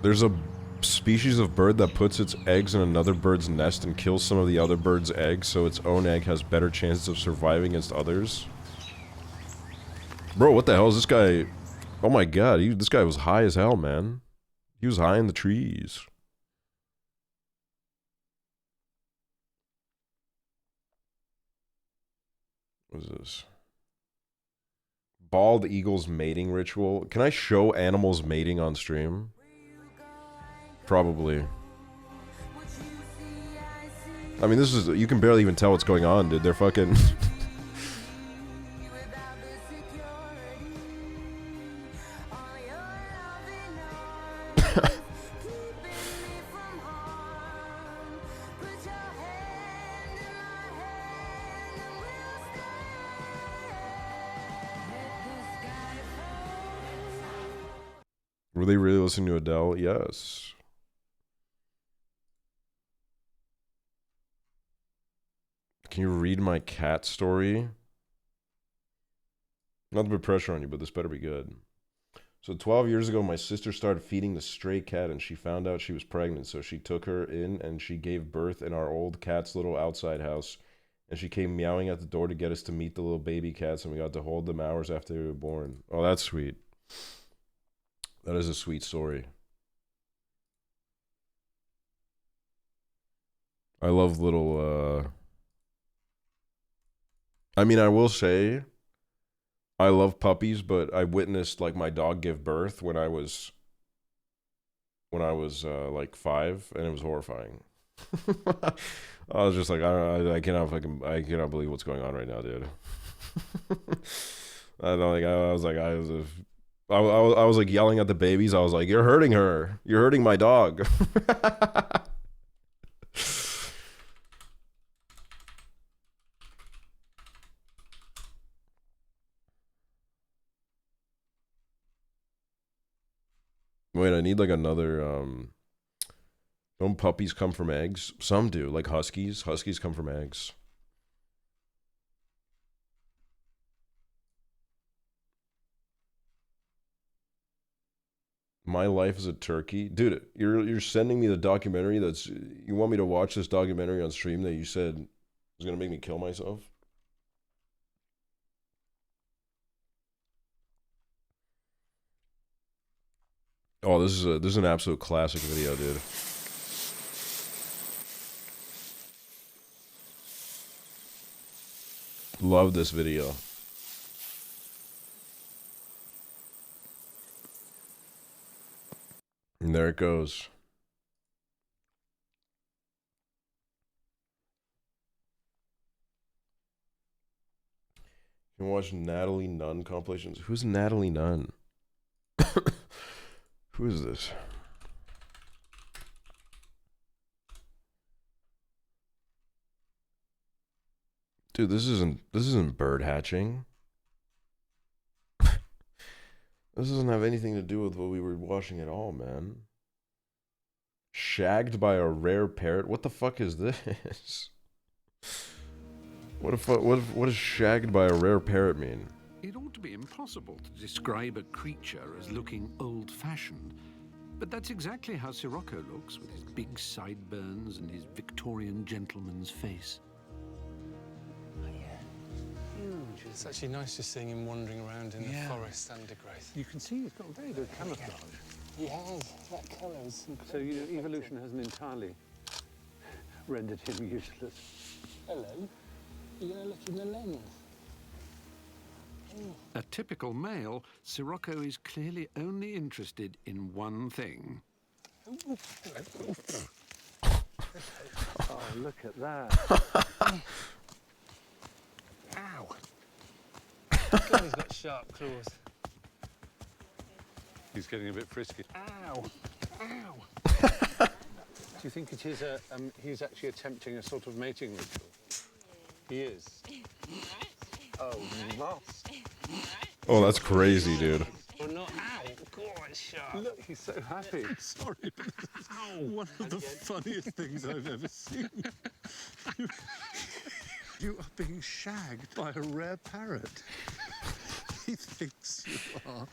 There's a species of bird that puts its eggs in another bird's nest and kills some of the other bird's eggs so its own egg has better chances of surviving against others. Bro, what the hell is this guy? Oh my god, this guy was high as hell, man. He was high in the trees. What is this? Bald eagle's mating ritual. Can I show animals mating on stream? Probably. I mean, this is, you can barely even tell what's going on, dude. They're fucking... Were they really listening to Adele? Yes. Can you read my cat story? Not to put pressure on you, but this better be good. So 12 years ago, my sister started feeding the stray cat and she found out she was pregnant. So she took her in and she gave birth in our old cat's little outside house. And she came meowing at the door to get us to meet the little baby cats, and we got to hold them hours after they were born. Oh, that's sweet. That is a sweet story. I love little, I mean, I will say, I love puppies, but I witnessed, like, my dog give birth when I was like 5, and it was horrifying. I was just like, I cannot believe what's going on right now, dude. I was like yelling at the babies. I was like, "You're hurting her. You're hurting my dog." Wait, I need like another, don't puppies come from eggs? Some do, like huskies. Huskies come from eggs. My Life as a Turkey. Dude, you're sending me the documentary that's, you want me to watch this documentary on stream that you said was gonna make me kill myself? Oh, this is an absolute classic video, dude. Love this video. And there it goes. You can watch Natalie Nunn compilations. Who's Natalie Nunn? Who is this? Dude, this isn't bird hatching. This doesn't have anything to do with what we were watching at all, man. Shagged by a rare parrot? What the fuck is this? What does shagged by a rare parrot mean? It ought to be impossible to describe a creature as looking old-fashioned, but that's exactly how Sirocco looks, with his big sideburns and his Victorian gentleman's face. Huge. It's actually nice just seeing him wandering around in the forest undergrowth. You can see he's got very good camouflage. He has. That colour is incredible. So, you know, evolution hasn't entirely rendered him useless. Hello. You're going to look in the lens. A typical male, Sirocco is clearly only interested in one thing. Ooh, hello. Oh, look at that. Ow. God, he's got sharp claws. He's getting a bit frisky. Ow. Ow. Do you think it is he's actually attempting a sort of mating ritual? He is. Oh, no. Oh, that's crazy, dude. We're not out. Go on, sharp. Look, he's so happy. Sorry, but this is one of the funniest things I've ever seen. You are being shagged by a rare parrot. He thinks you are.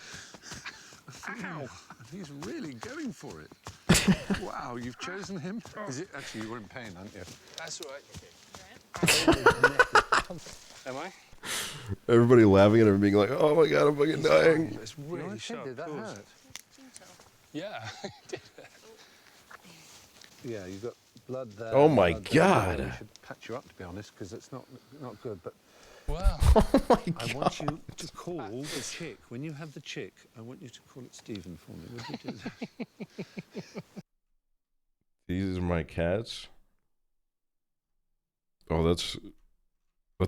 Ow! And he's really going for it. Wow, you've chosen him? Is it actually you were in pain, aren't you? That's right. Am I? Everybody laughing at him, being like, "Oh my god, I'm fucking dying." It's really sharp. Did that hurt? Yeah, it did. Yeah, you've got blood there. Oh my blood there. God. We should patch you up, to be honest, because it's not good. But Wow. Oh my god. I want you to call the chick. When you have the chick, I want you to call it Stephen for me. Would you do that? These are my cats. Oh, that's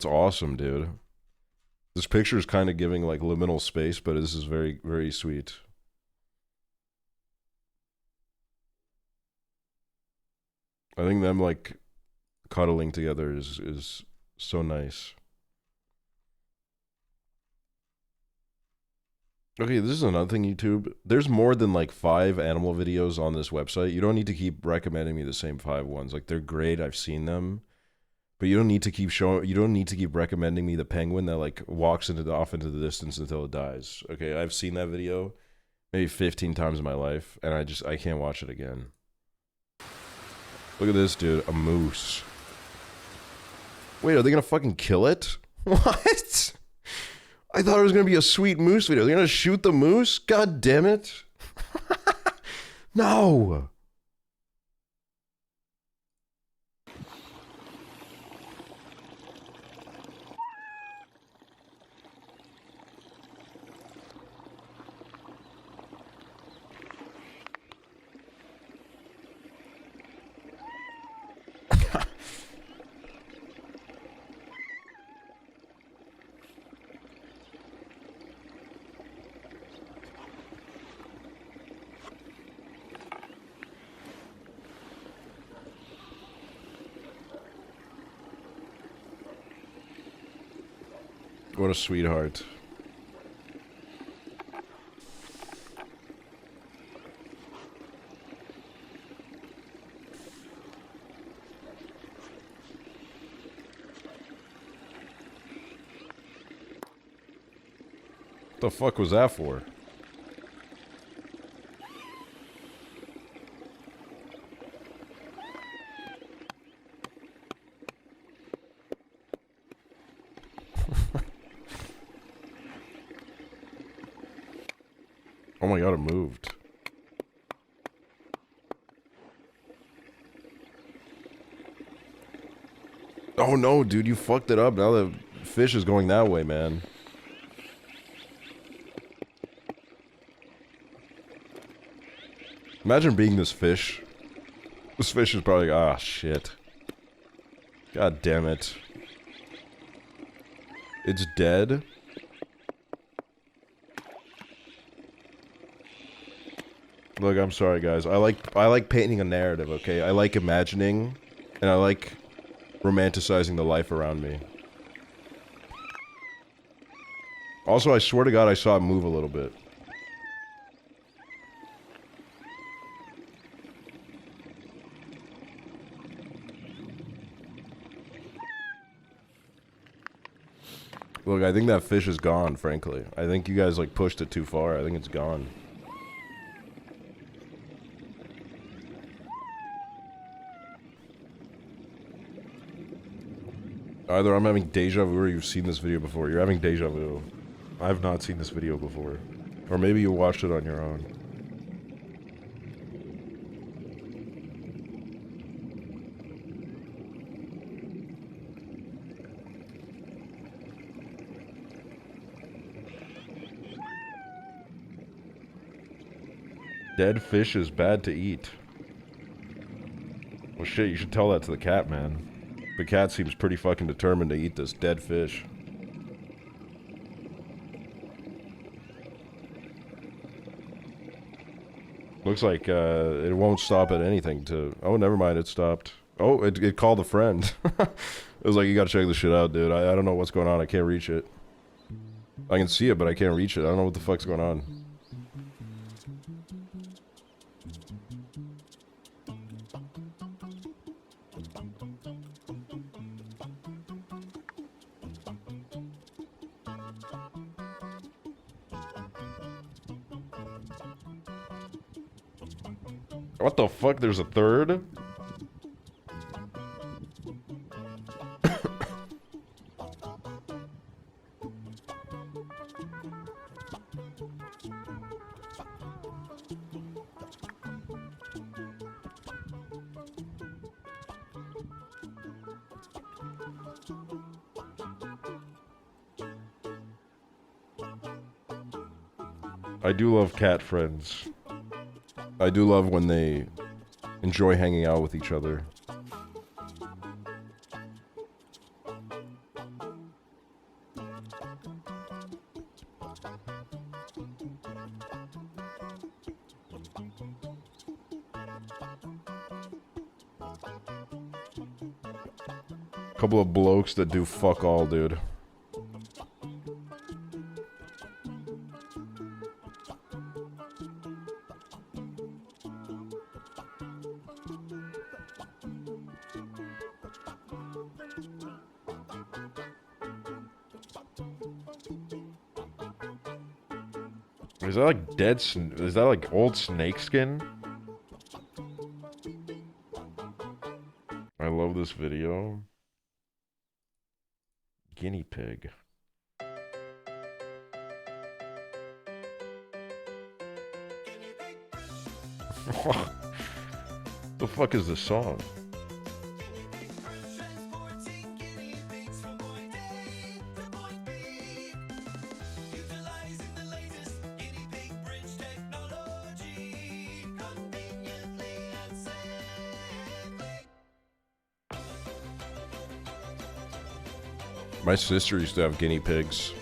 awesome, dude. This picture is kind of giving like liminal space, but this is very, very sweet. I think them like cuddling together is so nice. Okay, this is another thing, YouTube. There's more than like 5 animal videos on this website. You don't need to keep recommending me the same 5 ones. Like, they're great. I've seen them. But you don't need to keep recommending me the penguin that like walks off into the distance until it dies. Okay, I've seen that video maybe 15 times in my life, and I can't watch it again. Look at this, dude. A moose. Wait, are they gonna fucking kill it? What? I thought it was gonna be a sweet moose video. They're gonna shoot the moose? God damn it. No. What a sweetheart. What the fuck was that for? Oh my god, it moved. Oh no, dude, you fucked it up. Now the fish is going that way, man. Imagine being this fish. This fish is probably like, ah, shit. God damn it. It's dead? Look, I'm sorry, guys. I like painting a narrative, okay? I like imagining, and I like romanticizing the life around me. Also, I swear to God, I saw it move a little bit. Look, I think that fish is gone, frankly. I think you guys, like, pushed it too far. I think it's gone. Either I'm having deja vu or you've seen this video before. You're having deja vu. I have not seen this video before. Or maybe you watched it on your own. Dead fish is bad to eat. Well shit, you should tell that to the cat, man. The cat seems pretty fucking determined to eat this dead fish. Looks like it won't stop at anything to... Oh, never mind, it stopped. Oh, it called a friend. It was like, you gotta check this shit out, dude. I don't know what's going on. I can't reach it. I can see it, but I can't reach it. I don't know what the fuck's going on. What the fuck? There's a third? I do love cat friends. I do love when they enjoy hanging out with each other. Couple of blokes that do fuck all, dude. Is that like dead? Is that like old snake skin? I love this video. Guinea pig. The fuck is this song? My sister used to have guinea pigs.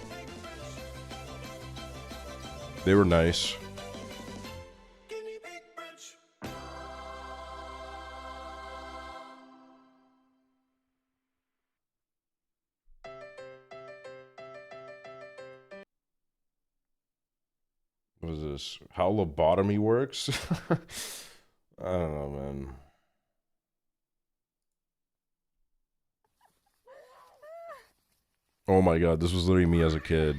They were nice. What is this? How lobotomy works? I don't know, man. Oh my god, this was literally me as a kid.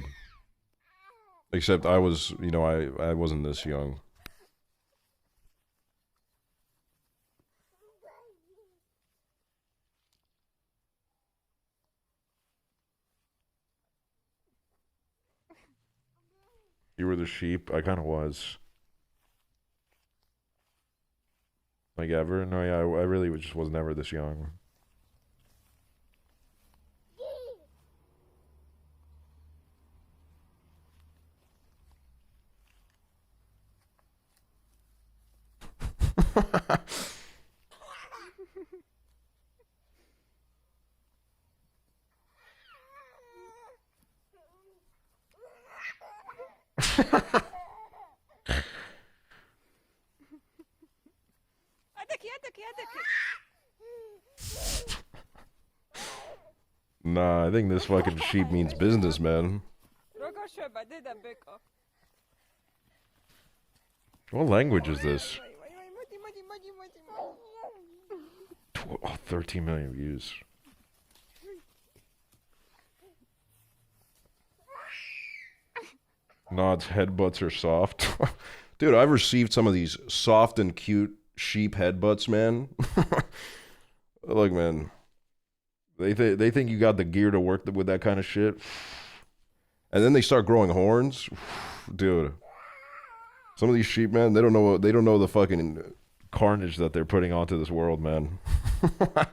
Except I was, you know, I wasn't this young. You were the sheep? I kind of was. Like ever? No, yeah, I really just was never this young. Nah, I think this fucking sheep means business, man. What language is this? Oh, 13 million views. Nod's headbutts are soft. Dude, I've received some of these soft and cute sheep headbutts, man. Look, man. They think you got the gear to work with that kind of shit. And then they start growing horns. Dude. Some of these sheep, man, they don't know the fucking carnage that they're putting onto this world, man. Can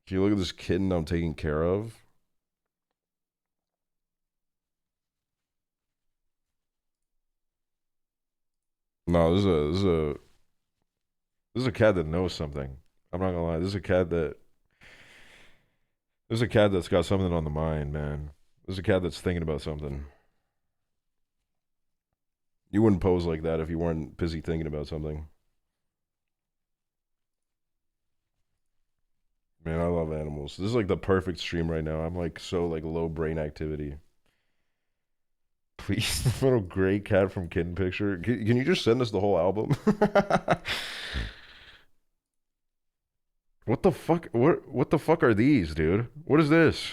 you look at this kitten I'm taking care of? No, this is a cat that knows something. I'm not gonna lie. This is a cat that's got something on the mind, man. This is a cat that's thinking about something. You wouldn't pose like that if you weren't busy thinking about something. Man, I love animals. This is like the perfect stream right now. I'm like so like low brain activity. Please, the little gray cat from Kitten Picture. Can you just send us the whole album? What the fuck? What the fuck are these, dude? What is this?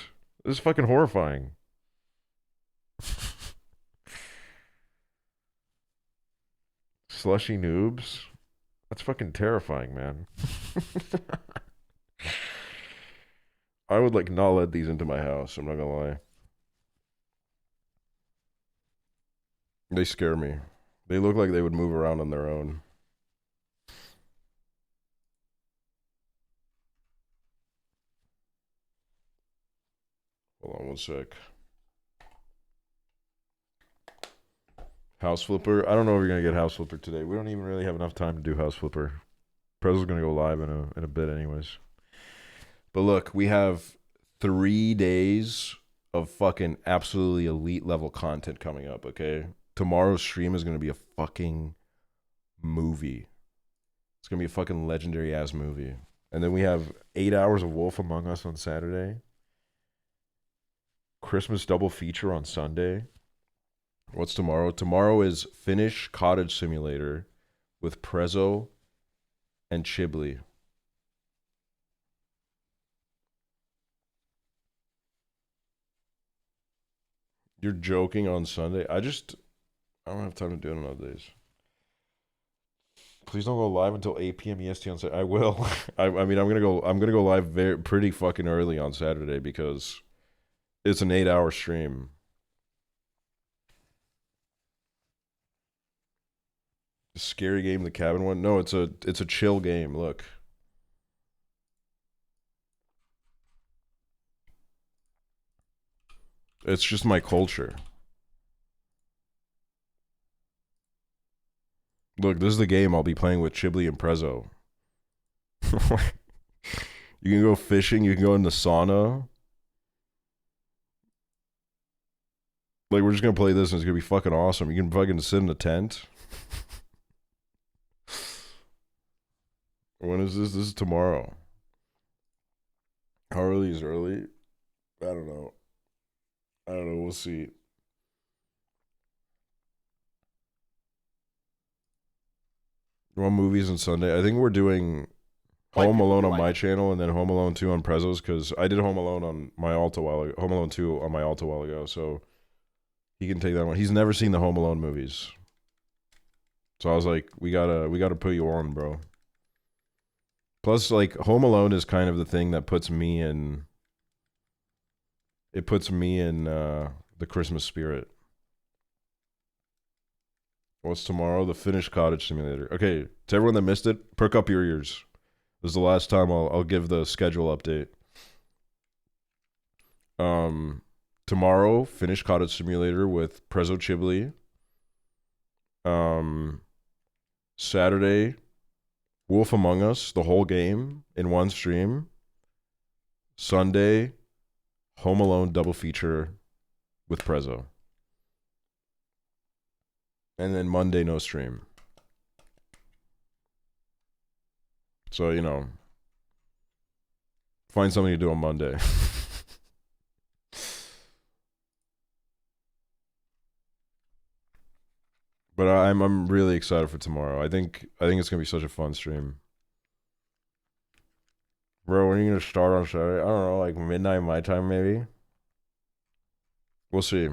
This is fucking horrifying. Slushy noobs? That's fucking terrifying, man. I would like not let these into my house, I'm not gonna lie. They scare me. They look like they would move around on their own. Hold on one sec. House Flipper. I don't know if you're gonna get House Flipper today. We don't even really have enough time to do House Flipper. Prezzo's gonna go live in a bit anyways. But look, we have 3 days of fucking absolutely elite level content coming up, okay? Tomorrow's stream is gonna be a fucking movie. It's gonna be a fucking legendary ass movie. And then we have 8 hours of Wolf Among Us on Saturday. Christmas double feature on Sunday. What's tomorrow? Tomorrow is Finnish Cottage Simulator with Prezzo and Chibli. You're joking on Sunday? I don't have time to do it on other days. Please don't go live until 8 p.m. EST on Saturday. I will. I mean, I'm gonna go live pretty fucking early on Saturday because it's an 8-hour stream. The scary game, the cabin one? No, it's a chill game. Look. It's just my culture. Look, this is the game I'll be playing with Chibli and Prezzo. You can go fishing, you can go in the sauna. Like, we're just gonna play this and it's gonna be fucking awesome. You can fucking sit in a tent. When is this? This is tomorrow. How early is early? I don't know. We'll see. One movies on Sunday. I think we're doing Home Alone on my channel and then Home Alone 2 on Prezzo's because I did Home Alone on my Alta while ago. Home Alone 2 on my Alta while ago, so he can take that one. He's never seen the Home Alone movies. So I was like, we gotta put you on, bro. Plus, like, Home Alone is kind of the thing that puts me in... It puts me in the Christmas spirit. What's tomorrow? The Finnish Cottage Simulator. Okay, to everyone that missed it, perk up your ears. This is the last time I'll give the schedule update. Tomorrow, Finnish Cottage Simulator with Prezzo Chibli. Saturday, Wolf Among Us, the whole game in one stream. Sunday, Home Alone double feature with Prezzo. And then Monday, no stream. So, you know, find something to do on Monday. But I'm really excited for tomorrow. I think it's gonna be such a fun stream. Bro, when are you gonna start on Saturday? I don't know, like midnight my time maybe. We'll see.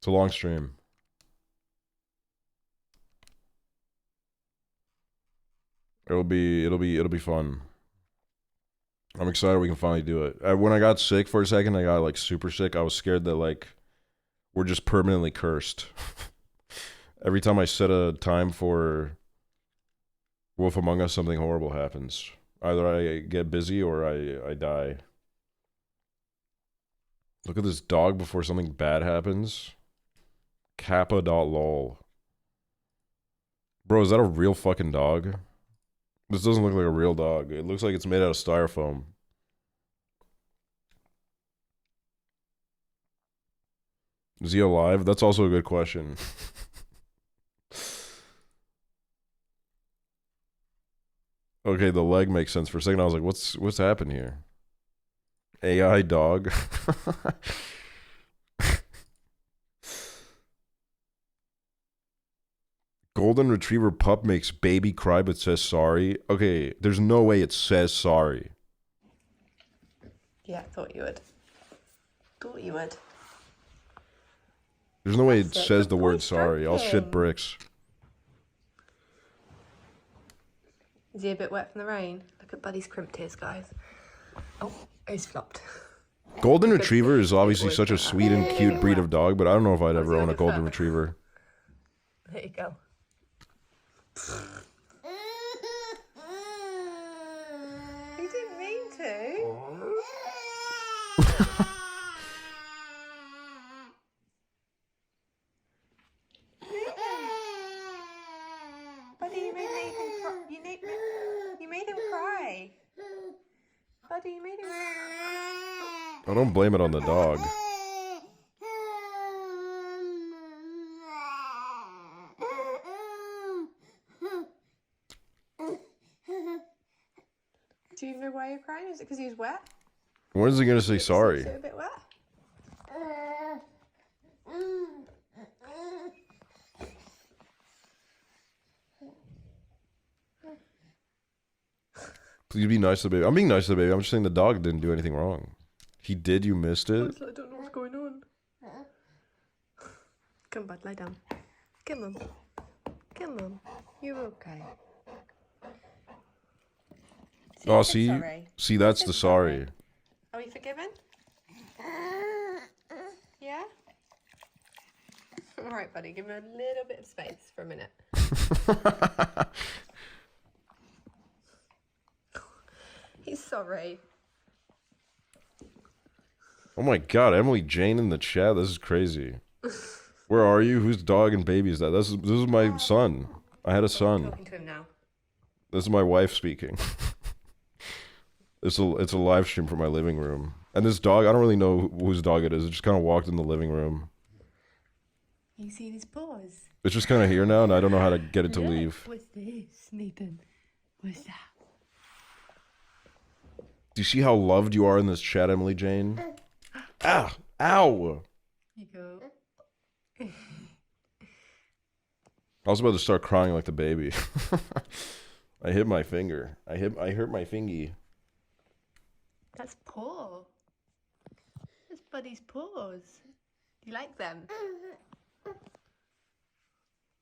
It's a long stream. It'll be fun. I'm excited we can finally do it. When I got sick for a second, I got like super sick. I was scared that like we're just permanently cursed. Every time I set a time for Wolf Among Us, something horrible happens. Either I get busy or I die. Look at this dog before something bad happens. Kappa.lol. Bro, is that a real fucking dog? This doesn't look like a real dog. It looks like it's made out of styrofoam. Is he alive? That's also a good question. Okay, the leg makes sense. For a second, I was like, what's happened here? AI dog. Golden Retriever pup makes baby cry but says sorry. Okay, there's no way it says sorry. Yeah, thought you would. Thought you would. There's no way it says the word sorry. I'll shit bricks. Is he a bit wet from the rain? Look at Buddy's crimp tears, guys. Oh, he's flopped. Golden Retriever is obviously such a sweet and cute breed of dog, but I don't know if I'd ever own a Golden Retriever. There you go. He didn't mean to. Buddy, you made Nathan cry. You made him cry. Buddy, you made him cry. I don't blame it on the dog. Do you know why you're crying? Is it because he was wet? When is he gonna say sorry? Is it a bit wet? Please be nice to the baby. I'm being nice to the baby. I'm just saying the dog didn't do anything wrong. He did, you missed it. I don't know what's going on. Come, Bud, lie down. Come on. Come on. You're okay. Oh, see, that's the sorry. Are we forgiven? Yeah? Alright, buddy, give him a little bit of space for a minute. He's sorry. Oh my god, Emily Jane in the chat. This is crazy. Where are you? Whose dog and baby is that? This is my son. I had a son. I'm talking to him now. This is my wife speaking. It's a live stream from my living room. And this dog, I don't really know whose dog it is. It just kind of walked in the living room. You see his paws? It's just kind of here now, and I don't know how to get it to leave. What's this, Nathan? What's that? Do you see how loved you are in this chat, Emily Jane? Ah! Ow! You go. I was about to start crying like the baby. I hit my finger. I hurt my fingy. That's paw. That's Buddy's paws. You like them?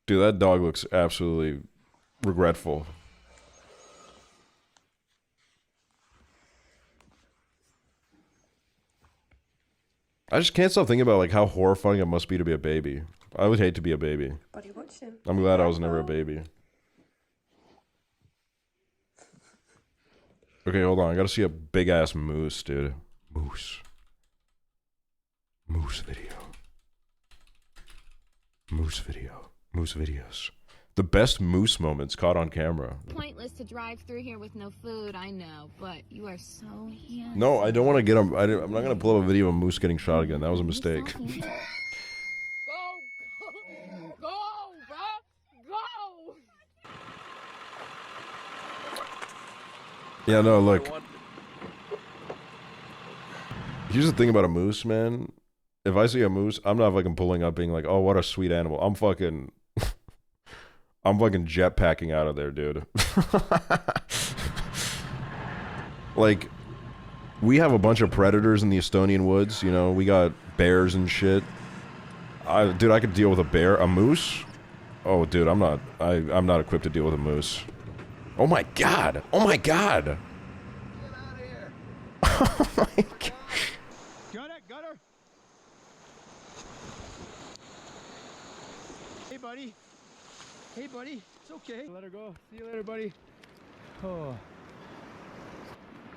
Dude, that dog looks absolutely regretful. I just can't stop thinking about like how horrifying it must be to be a baby. I would hate to be a baby. Buddy, watch him. I'm glad I was never a baby. Okay, hold on. I gotta see a big ass moose, dude. Moose. Moose video. Moose video. Moose videos. The best moose moments caught on camera. Pointless to drive through here with no food, I know, but you are so handsome. No, I don't want to get him. I'm not gonna pull up a video of a moose getting shot again. That was a mistake. Go, bro, go! Yeah, no, look. Here's the thing about a moose, man. If I see a moose, I'm not fucking pulling up being like, oh, what a sweet animal. I'm fucking jetpacking out of there, dude. Like, we have a bunch of predators in the Estonian woods, you know, we got bears and shit. Dude, I could deal with a bear. A moose? Oh, dude, I'm not equipped to deal with a moose. Oh my god! Oh my god! Get out of here! Oh my god! Got her! Hey, buddy. Hey, buddy. It's okay. Let her go. See you later, buddy. Oh.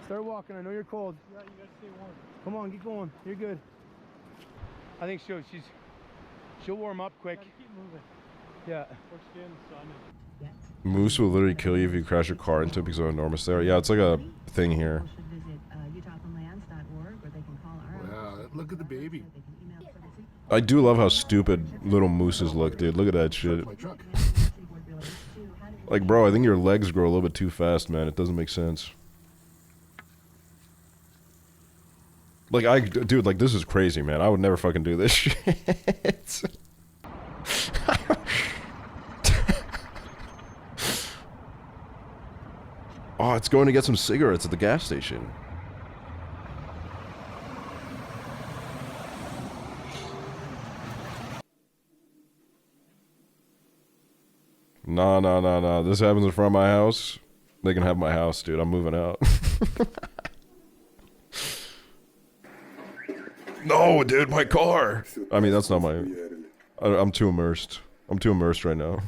Start walking. I know you're cold. Yeah, you gotta stay warm. Come on, get going. You're good. I think she'll warm up quick. Keep moving. Yeah. Her skin, sun. Moose will literally kill you if you crash your car into it because of how enormous they are. Yeah, it's like a thing here. Wow, look at the baby. I do love how stupid little mooses look, dude. Look at that shit. Like, bro, I think your legs grow a little bit too fast, man. It doesn't make sense. Like, dude, like, this is crazy, man. I would never fucking do this shit. Oh, it's going to get some cigarettes at the gas station. No. This happens in front of my house. They can have my house, dude. I'm moving out. No, dude, my car. I mean, that's not my... I'm too immersed. I'm too immersed right now.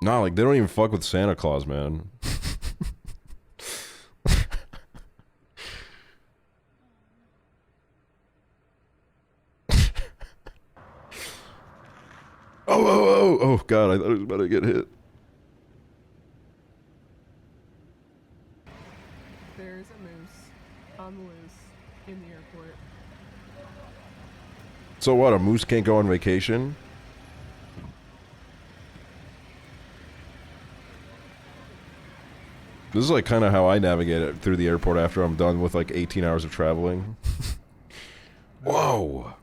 Nah, like, they don't even fuck with Santa Claus, man. Oh, God, I thought I was about to get hit. There's a moose on the loose in the airport. So what, a moose can't go on vacation? This is like kind of how I navigate it through the airport after I'm done with like 18 hours of traveling. Whoa!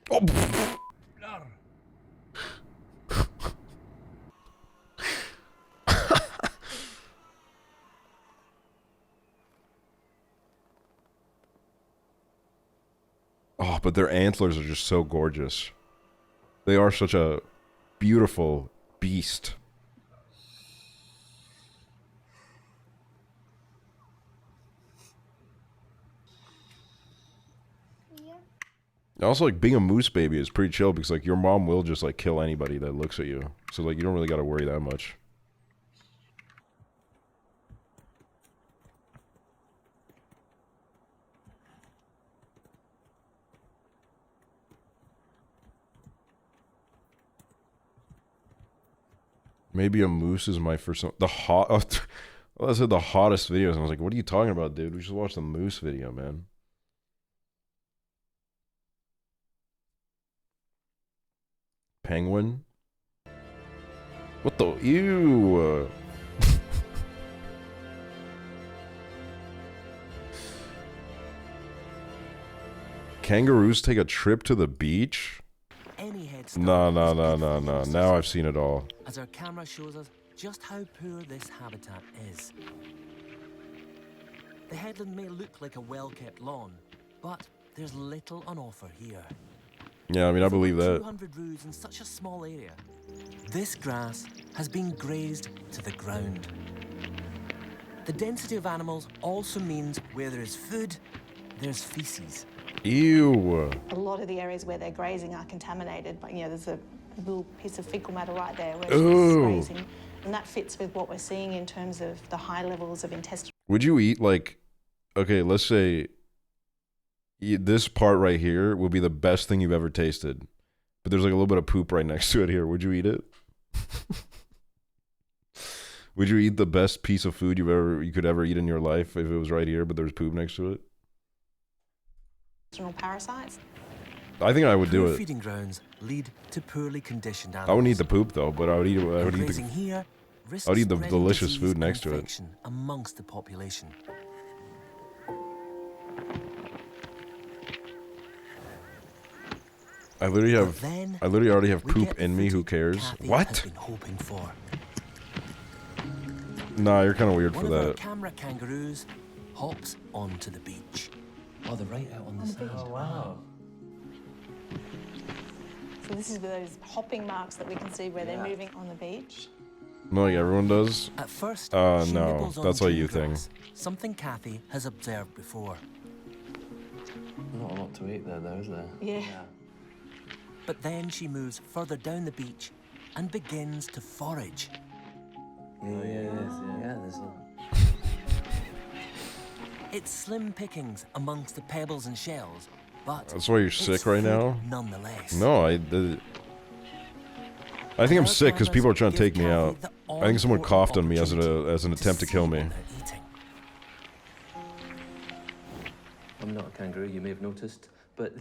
Oh! Oh, but their antlers are just so gorgeous. They are such a beautiful beast. Also, like, being a moose baby is pretty chill because, like, your mom will just, like, kill anybody that looks at you. So, like, you don't really gotta worry that much. Maybe a moose is my first... The hot... Well, I said the hottest videos, and I was like, what are you talking about, dude? We should watch the moose video, man. Penguin? What the... Ew! Kangaroos take a trip to the beach? No. Now I've seen it all. As our camera shows us just how poor this habitat is. The headland may look like a well-kept lawn, but there's little on offer here. Yeah, I mean, I believe that. 200 roos in such a small area. This grass has been grazed to the ground. The density of animals also means where there is food, there's feces. Ew. A lot of the areas where they're grazing are contaminated, but, you know, there's a little piece of fecal matter right there where she's grazing. And that fits with what we're seeing in terms of the high levels of intestinal... Would you eat, like... Okay, let's say... This part right here will be the best thing you've ever tasted. But there's like a little bit of poop right next to it here. Would you eat it? Would you eat the best piece of food you could ever eat in your life if it was right here, but there's poop next to it? Parasites. I think I would do it. Feeding grounds lead to poorly conditioned animals. I wouldn't eat the poop though, but I would eat the delicious food next to it. Amongst the population. I literally already have poop in me. Who cares? What? Nah, you're kind of weird for that. One of our camera kangaroos hops onto the beach. Oh, they're right out on the side. Oh, wow. So this is those hopping marks that we can see where they're moving on the beach. No, like everyone does? At first, no, that's a you thing. Something Kathy has observed before. Not a lot to eat there, though, is there? Yeah. But then she moves further down the beach and begins to forage. There's a... It's slim pickings amongst the pebbles and shells, but that's why you're sick right now? Nonetheless. No, I think I'm sick because people are trying to take me out. I think someone coughed on me as an attempt to kill me. I'm not a kangaroo, you may have noticed, but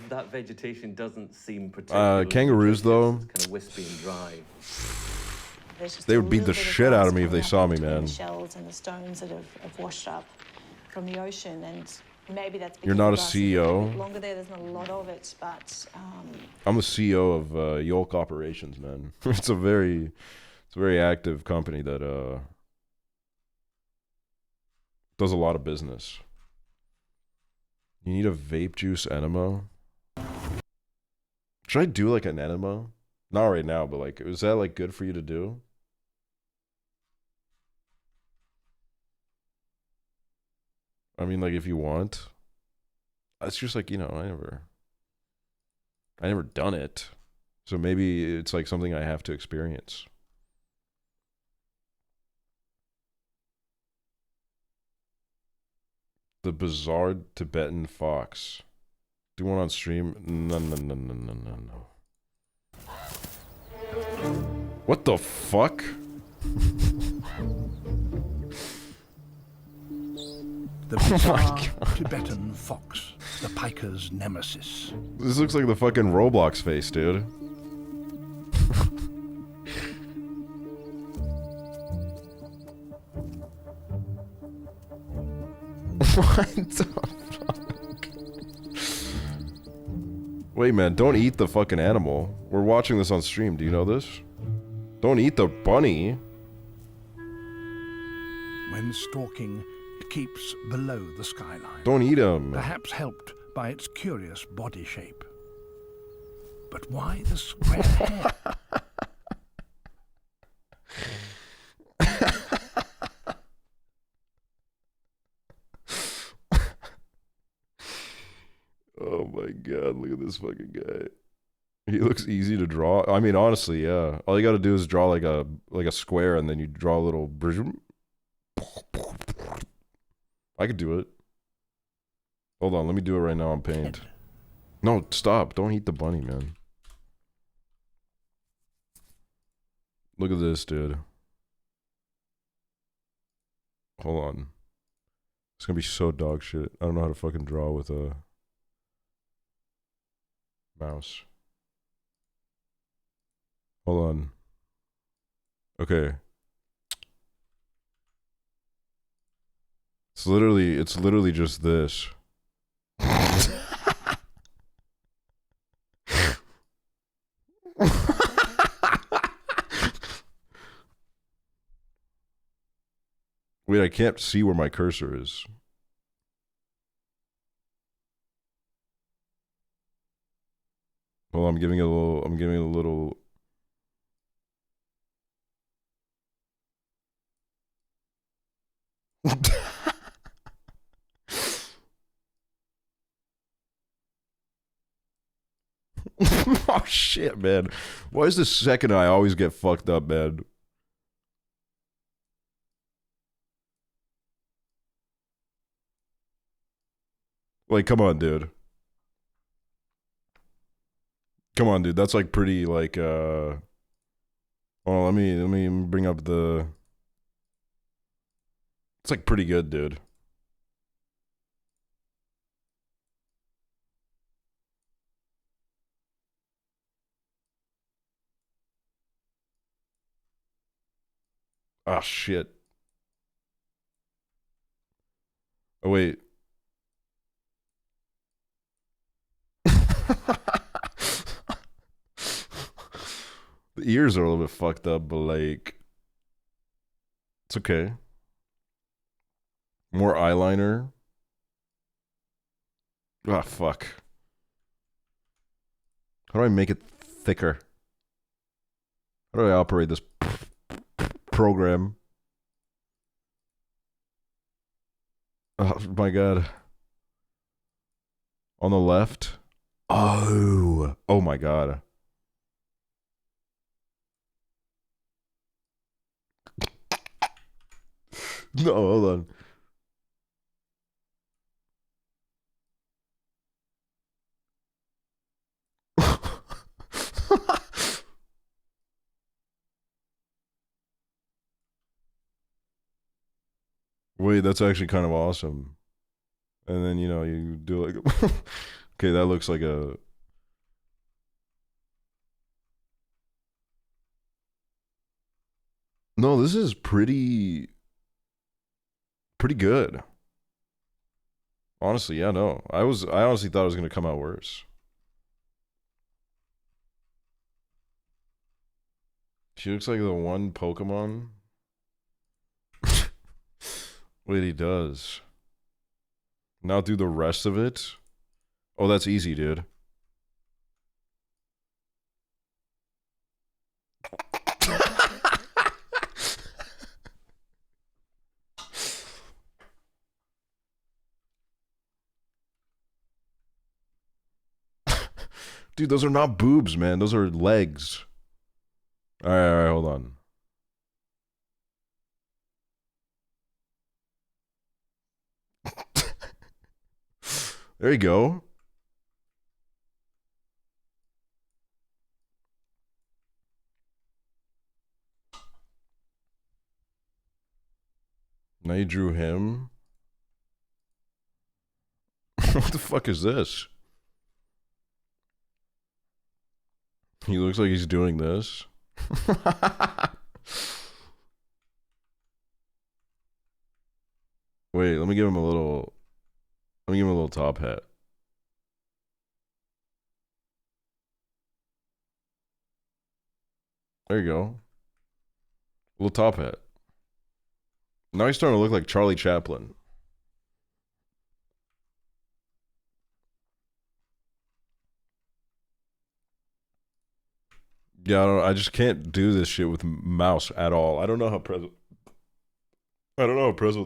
that vegetation doesn't seem particularly... Kangaroos, though, kind of wispy and dry. they would beat the shit out of me if they saw me, man. The shells and the stones that have washed up from the ocean, and maybe that's because You're not a the grass is CEO? little bit longer there's not a lot of it, but I'm the CEO of Yolk Operations, man. It's a very active company that does a lot of business. You need a vape juice enema? Should I do like an enema? Not right now, but like, is that like good for you to do? I mean, like, if you want. It's just like, you know, I never done it. So maybe it's like something I have to experience. The bizarre Tibetan fox. Do one on stream? No. What the fuck? The bizarre Tibetan fox, the piker's nemesis. This looks like the fucking Roblox face, dude. What the fuck? Wait, man, don't eat the fucking animal. We're watching this on stream. Do you know this? Don't eat the bunny. When stalking, it keeps below the skyline. Don't eat him. Perhaps helped by its curious body shape. But why the square head? Oh my god, look at this fucking guy. He looks easy to draw. I mean, honestly, yeah. All you gotta do is draw like a square and then you draw a little bridge. I could do it. Hold on, let me do it right now on Paint. No, stop. Don't eat the bunny, man. Look at this, dude. Hold on. It's gonna be so dog shit. I don't know how to fucking draw with a mouse. Hold on. Okay. It's literally just this. Wait, I can't see where my cursor is. Well, I'm giving it a little. Oh shit, man. Why is the second eye always get fucked up, man? Like, come on, dude. Come on, dude. That's like pretty like oh, let me bring up the. It's like pretty good, dude. Ah, shit. Oh, wait. The ears are a little bit fucked up, but like, it's okay. More eyeliner. Ah, fuck. How do I make it thicker? How do I operate this program? Oh my god. On the left? Oh. Oh my god. No, hold on. Wait, that's actually kind of awesome. And then, you know, you do like... Okay, that looks like a... No, this is pretty good. Honestly, yeah, no. I honestly thought it was going to come out worse. She looks like the one Pokemon. Wait, he does. Now do the rest of it. Oh, that's easy, dude. Dude, those are not boobs, man. Those are legs. All right, hold on. There you go. Now you drew him. What the fuck is this? He looks like he's doing this. Wait, let me give him a little top hat. There you go. Little top hat. Now he's starting to look like Charlie Chaplin. Yeah, I just can't do this shit with mouse at all. I don't know how Prezzo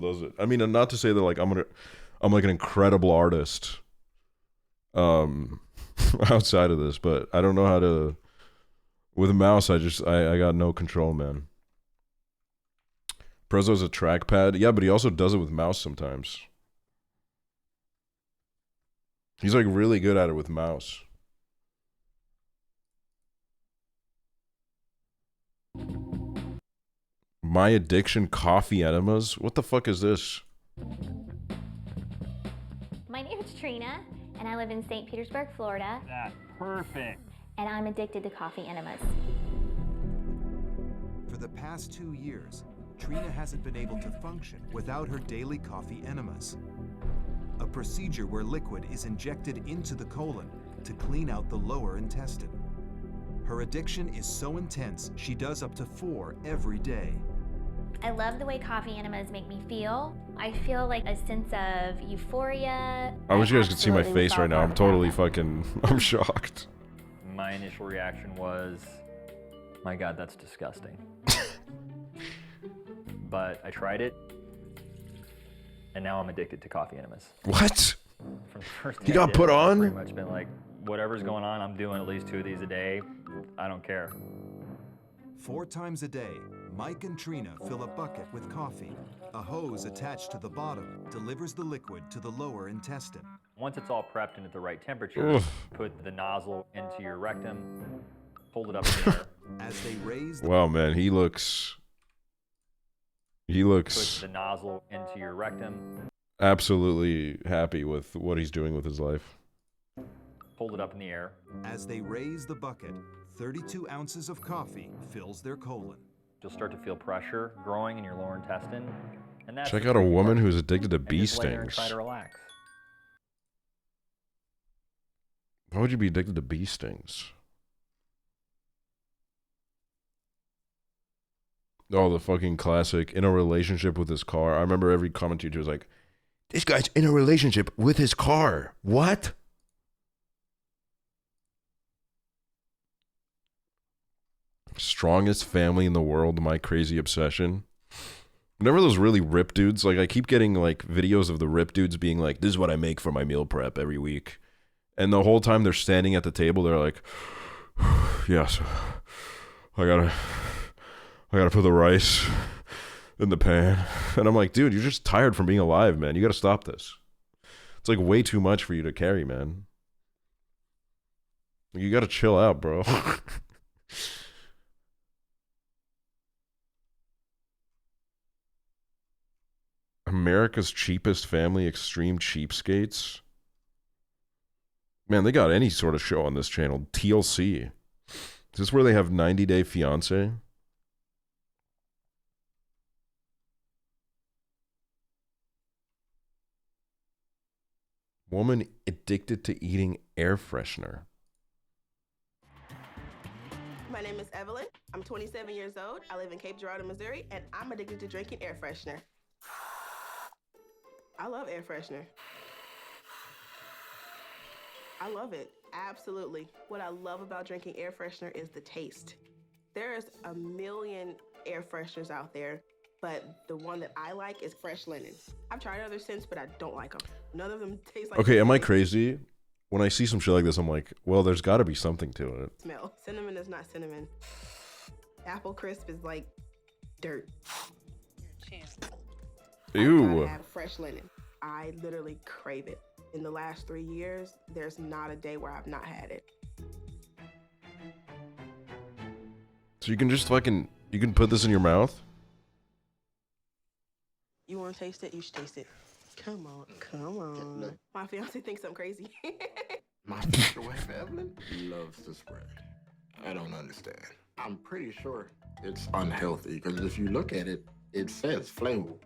does it. I mean, not to say that like I'm like an incredible artist outside of this, but I don't know how to with a mouse. I got no control, man. Prezzo's a trackpad. Yeah, but he also does it with mouse sometimes. He's like really good at it with mouse. My addiction coffee enemas? What the fuck is this? My name is Trina, and I live in St. Petersburg, Florida. That's perfect. And I'm addicted to coffee enemas. For the past 2 years, Trina hasn't been able to function without her daily coffee enemas. A procedure where liquid is injected into the colon to clean out the lower intestine. Her addiction is so intense, she does up to 4 every day. I love the way coffee enemas make me feel. I feel like a sense of euphoria. I wish you guys could see my face right now. I'm totally fucking... I'm shocked. My initial reaction was, my God, that's disgusting. But I tried it, and now I'm addicted to coffee enemas. What? From the first day You got put on? I've pretty much been like, whatever's going on, I'm doing at least 2 of these a day. I don't care. 4 times a day, Mike and Trina fill a bucket with coffee. A hose attached to the bottom delivers the liquid to the lower intestine. Once it's all prepped and at the right temperature, put the nozzle into your rectum, hold it up in the air. As they raise the Wow, man, he looks Put the nozzle into your rectum, absolutely happy with what he's doing with his life. hold it up in the air. As they raise the bucket, 32 ounces of coffee fills their colon. You'll start to feel pressure growing in your lower intestine. And that's Check out a woman who's addicted to bee just lay there and stings. try to relax. Why would you be addicted to bee stings? Oh, the fucking classic, in a relationship with his car. I remember every comment teacher was like, this guy's in a relationship with his car. What? Strongest family in the world, my crazy obsession. Whenever those really ripped dudes, like I keep getting like videos of the ripped dudes being like, this is what I make for my meal prep every week. And the whole time they're standing at the table, they're like, yes, I gotta put the rice in the pan. And I'm like, dude, you're just tired from being alive, man. You gotta stop this. It's like way too much for you to carry, man. You gotta chill out, bro. America's cheapest family, extreme cheapskates. Man, they got any sort of show on this channel. TLC. Is this where they have 90 Day Fiance? Woman addicted to eating air freshener. My name is Evelyn. I'm 27 years old. I live in Cape Girardeau, Missouri, and I'm addicted to drinking air freshener. I love air freshener. I love it, absolutely. What I love about drinking air freshener is the taste. There's a million air fresheners out there, but the one that I like is fresh linen. I've tried other scents, but I don't like them. None of them taste like Okay, am I crazy? When I see some shit like this, I'm like, well, there's got to be something to it. Smell. Cinnamon is not cinnamon. Apple crisp is like dirt. Ew. I have fresh linen. I literally crave it. In the last 3 years, there's not a day where I've not had it. So you can just fucking, you can put this in your mouth? You want to taste it? You should taste it. Come on, come on. My fiance thinks I'm crazy. My future wife, Evelyn, loves to spray. I don't understand. I'm pretty sure it's unhealthy because if you look at it, it says flammable.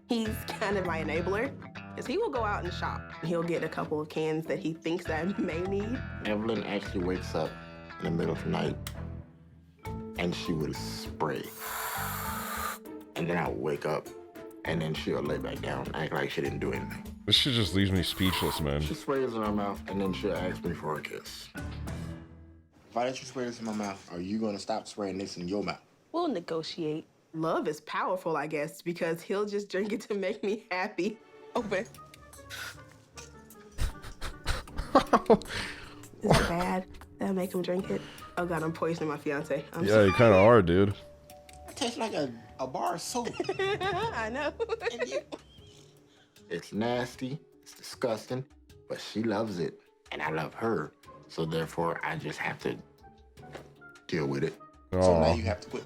He's kind of my enabler, because he will go out and shop. He'll get a couple of cans that he thinks I may need. Evelyn actually wakes up in the middle of the night and she would spray. And then I would wake up and then she'll lay back down, act like she didn't do anything. This shit just leaves me speechless, man. She sprays in her mouth and then she'll ask me for a kiss. If I let you spray this in my mouth, are you gonna stop spraying this in your mouth? We'll negotiate. Love is powerful, I guess, because he'll just drink it to make me happy. Open. Is it bad that I make him drink it? Oh God, I'm poisoning my fiance. I'm Yeah, you kind of are, dude. It tastes like a bar of soap. I know. It's nasty, it's disgusting, but she loves it, and I love her. So therefore, I just have to deal with it. So now you have to quit.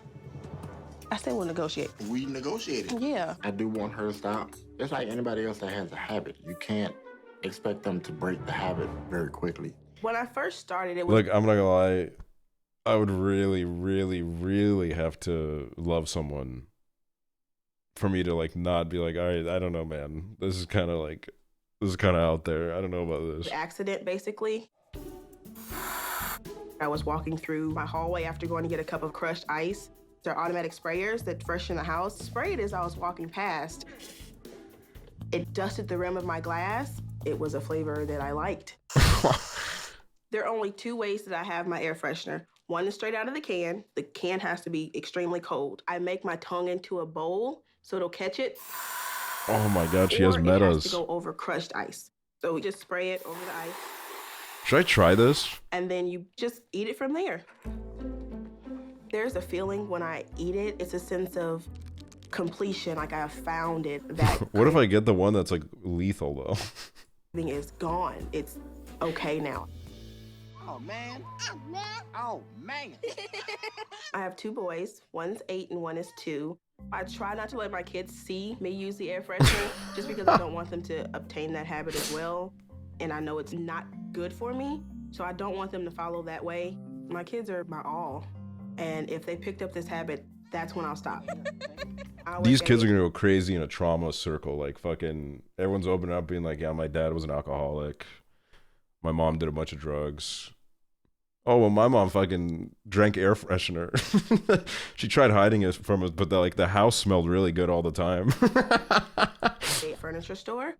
I still will negotiate. We negotiated. Yeah. I do want her to stop. Just like anybody else that has a habit. You can't expect them to break the habit very quickly. When I first started, it was Look, I'm not gonna lie. I would really, really, really have to love someone for me to like not be like, all right, I don't know, man. This is kind of out there. I don't know about this. an accident, basically. I was walking through my hallway after going to get a cup of crushed ice. They're automatic sprayers that freshen the house. Sprayed as I was walking past. It dusted the rim of my glass. It was a flavor that I liked. There are only two ways that I have my air freshener. One is straight out of the can. The can has to be extremely cold. I make my tongue into a bowl so it'll catch it. Oh my God, she has Or it metas. has to go over crushed ice. So we just spray it over the ice, Should I try this? and then you just eat it from there. There's a feeling when I eat it. It's a sense of completion, like I have found it. That What if I get the one that's like lethal though? thing is gone. It's okay now. Oh, man. Oh, man. I have two boys. One's 8 and one is 2. I try not to let my kids see me use the air freshener just because I don't want them to obtain that habit as well. And I know it's not good for me, so I don't want them to follow that way. My kids are my all. And if they picked up this habit, that's when I'll stop. These kids are gonna go crazy in a trauma circle. Like fucking everyone's opening up being like, yeah, my dad was an alcoholic. My mom did a bunch of drugs. Oh, well, my mom fucking drank air freshener. She tried hiding it from us, but the house smelled really good all the time. A furniture store.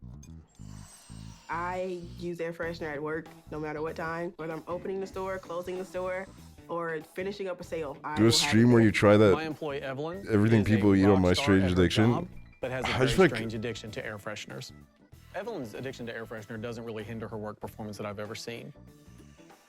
I use air freshener at work no matter what time, whether I'm opening the store, closing the store, or finishing up a sale. Do a stream where you try My that employee Evelyn everything is a people eat on rock My star Strange at her Addiction. job, but has a I very just like- strange addiction to air fresheners. Evelyn's addiction to air freshener doesn't really hinder her work performance that I've ever seen.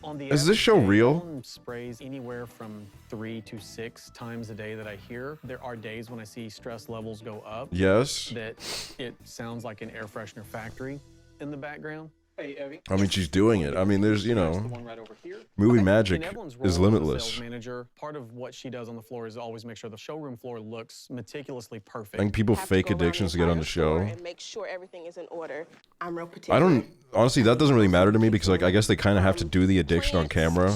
On the Is this average show day, real? Evelyn sprays anywhere from 3 to 6 times a day that I hear. There are days when I see stress levels go up. Yes. That it sounds like an air freshener factory in the background. Hey, Evie. I mean, she's doing it. I mean, there's, you know, The one right over here. movie In magic Evelyn's role is as a limitless. sales manager, part of what she does on the floor is always make sure the showroom floor looks meticulously perfect. I think people fake addictions to get on the show. And make sure everything is in order. I'm real particular. I don't, honestly, that doesn't really matter to me because, like, I guess they kind of have to do the addiction on camera.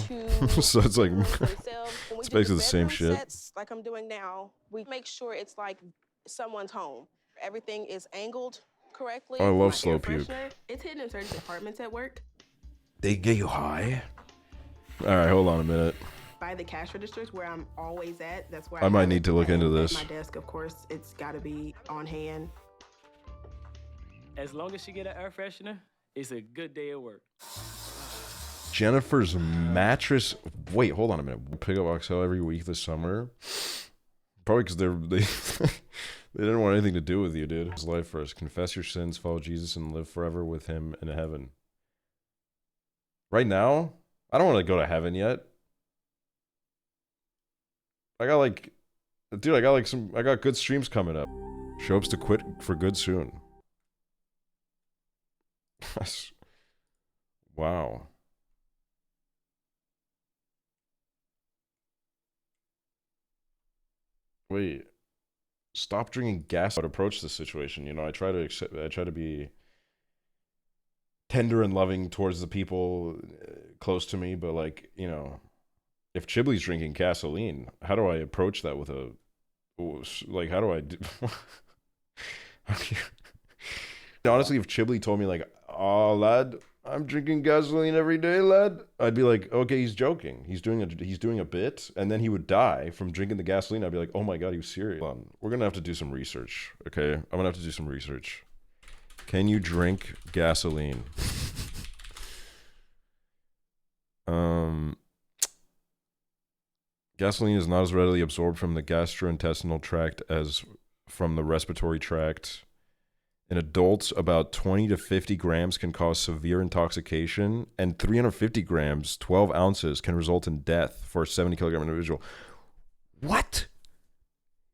So it's like, it's basically the same shit. Sets, like I'm doing now, we make sure it's like someone's home. Everything is angled correctly. I love My slow air puke. freshener, it's hidden in certain departments at work. They get you high? All right, hold on a minute. By the cash registers where I'm always at, that's where I might have need it. to look into And this. At my desk, of course, it's got to be on hand. As long as she get an air freshener, it's a good day at work. Jennifer's mattress. Wait, hold on a minute. We'll pick up Aksel every week this summer. Probably because they didn't want anything to do with you, dude. His life first. Confess your sins, follow Jesus, and live forever with him in heaven. Right now, I don't want to go to heaven yet. I got good streams coming up. She hopes to quit for good soon. Wow. Wait. Stop drinking gas. I would approach this situation. You know, I try to be tender and loving towards the people close to me, but, like, you know, if Chibley's drinking gasoline, how do I approach that with a, like, how do I do? Honestly, if Chibley told me, like, oh, lad, I'm drinking gasoline every day, lad, I'd be like, okay, he's joking. He's doing a bit, and then he would die from drinking the gasoline. I'd be like, oh my God, he was serious. Hold on. We're gonna have to do some research, okay? I'm gonna have to do some research. Can you drink gasoline? Gasoline is not as readily absorbed from the gastrointestinal tract as from the respiratory tract. In adults, about 20 to 50 grams can cause severe intoxication, and 350 grams, 12 ounces, can result in death for a 70-kilogram individual. What?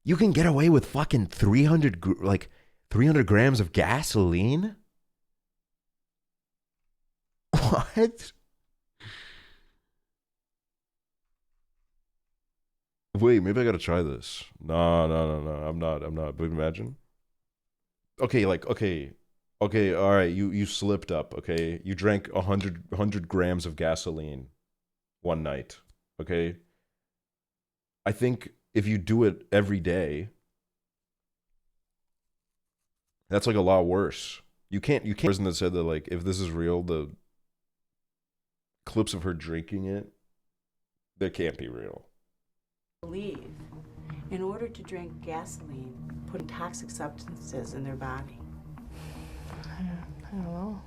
You can get away with fucking 300 grams of gasoline? What? Wait, maybe I gotta try this. No, I'm not. But imagine. Okay, all right, you slipped up, okay? You drank 100 grams of gasoline one night, okay? I think if you do it every day, that's like a lot worse. You can't. Person that said that, like, if this is real, the clips of her drinking it, they can't be real. Believe, in order to drink gasoline, put toxic substances in their body. I don't know.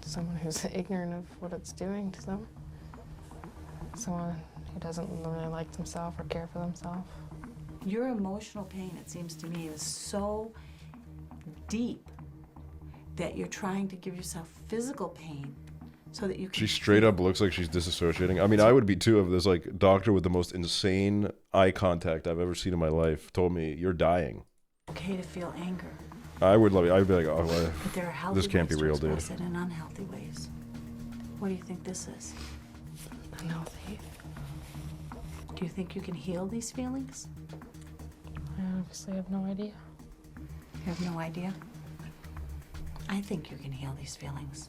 Someone who's ignorant of what it's doing to them. Someone who doesn't really like themselves or care for themselves. Your emotional pain, it seems to me, is so deep that you're trying to give yourself physical pain so that you can... She straight up looks like she's disassociating. I mean, I would be too if this, like, doctor with the most insane eye contact I've ever seen in my life told me, you're dying. Okay to feel anger. I would love it. I'd be like, oh, But there are healthy this can't be ways to real, dude. express it in unhealthy ways. What do you think this is? Unhealthy. Do you think you can heal these feelings? I obviously have no idea. You have no idea? I think you can heal these feelings.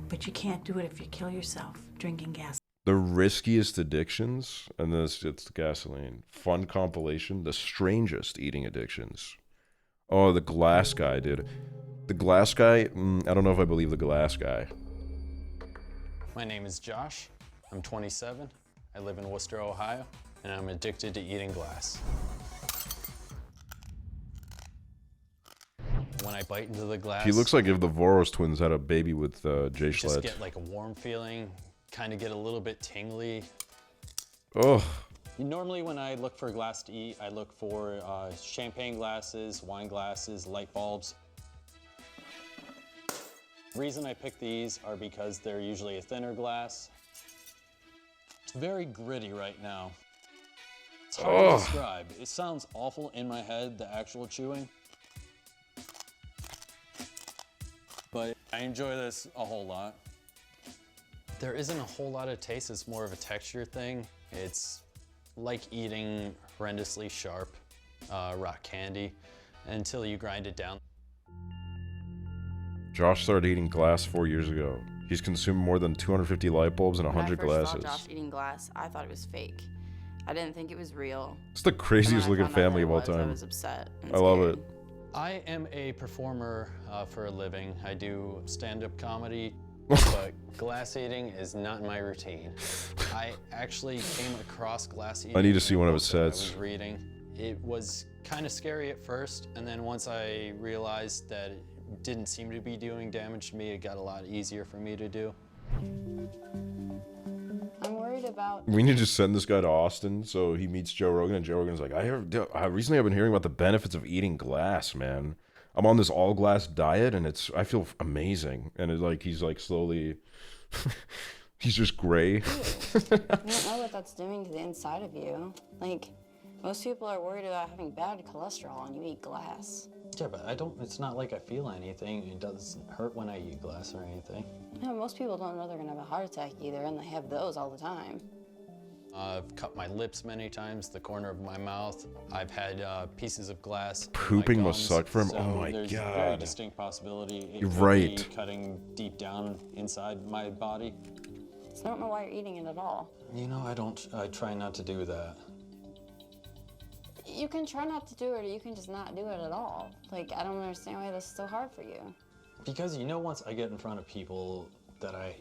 But you can't do it if you kill yourself drinking gas. The riskiest addictions, and this it's gasoline. Fun compilation, the strangest eating addictions. Oh, the glass guy, dude. The glass guy, I don't know if I believe the glass guy. My name is Josh. I'm 27. I live in Worcester, Ohio, and I'm addicted to eating glass. When I bite into the glass, He looks like if the Voros twins had a baby with Jay just Schlett. get like a warm feeling, kind of get a little bit tingly. Oh, Normally when I look for glass to eat, I look for champagne glasses, wine glasses, light bulbs. The reason I pick these are because they're usually a thinner glass. It's very gritty right now. It's hard to describe. It sounds awful in my head, the actual chewing. but I enjoy this a whole lot. There isn't a whole lot of taste, it's more of a texture thing. It's like eating horrendously sharp rock candy until you grind it down. Josh started eating glass 4 years ago. He's consumed more than 250 light bulbs and 100 When I first glasses. saw Josh eating glass, I thought it was fake. I didn't think it was real. It's the craziest looking family of all I time. was upset. And I love scared. it. I am a performer for a living. I do stand-up comedy, but glass eating is not my routine. I actually came across glass eating. I need to see in a one of his book that I sets. was reading. It was kind of scary at first, and then once I realized that it didn't seem to be doing damage to me, it got a lot easier for me to do. I'm worried about. We need to send this guy to Austin so he meets Joe Rogan, and Joe Rogan's like, recently I've been hearing about the benefits of eating glass, man. I'm on this all glass diet, and I feel amazing. And he's like slowly, he's just gray. You don't know what that's doing to the inside of you. Like, most people are worried about having bad cholesterol, and you eat glass. Yeah, but it's not like I feel anything. It doesn't hurt when I eat glass or anything. No, most people don't know they're gonna have a heart attack either, and they have those all the time. I've cut my lips many times, the corner of my mouth. I've had pieces of glass. Pooping in my must gums, suck for him. so Oh my there's a very God. distinct possibility it You're could right. be cutting deep down inside my body. So I don't know why you're eating it at all. You know, I try not to do that. You can try not to do it, or you can just not do it at all. Like, I don't understand why this is so hard for you. Because, you know, once I get in front of people that I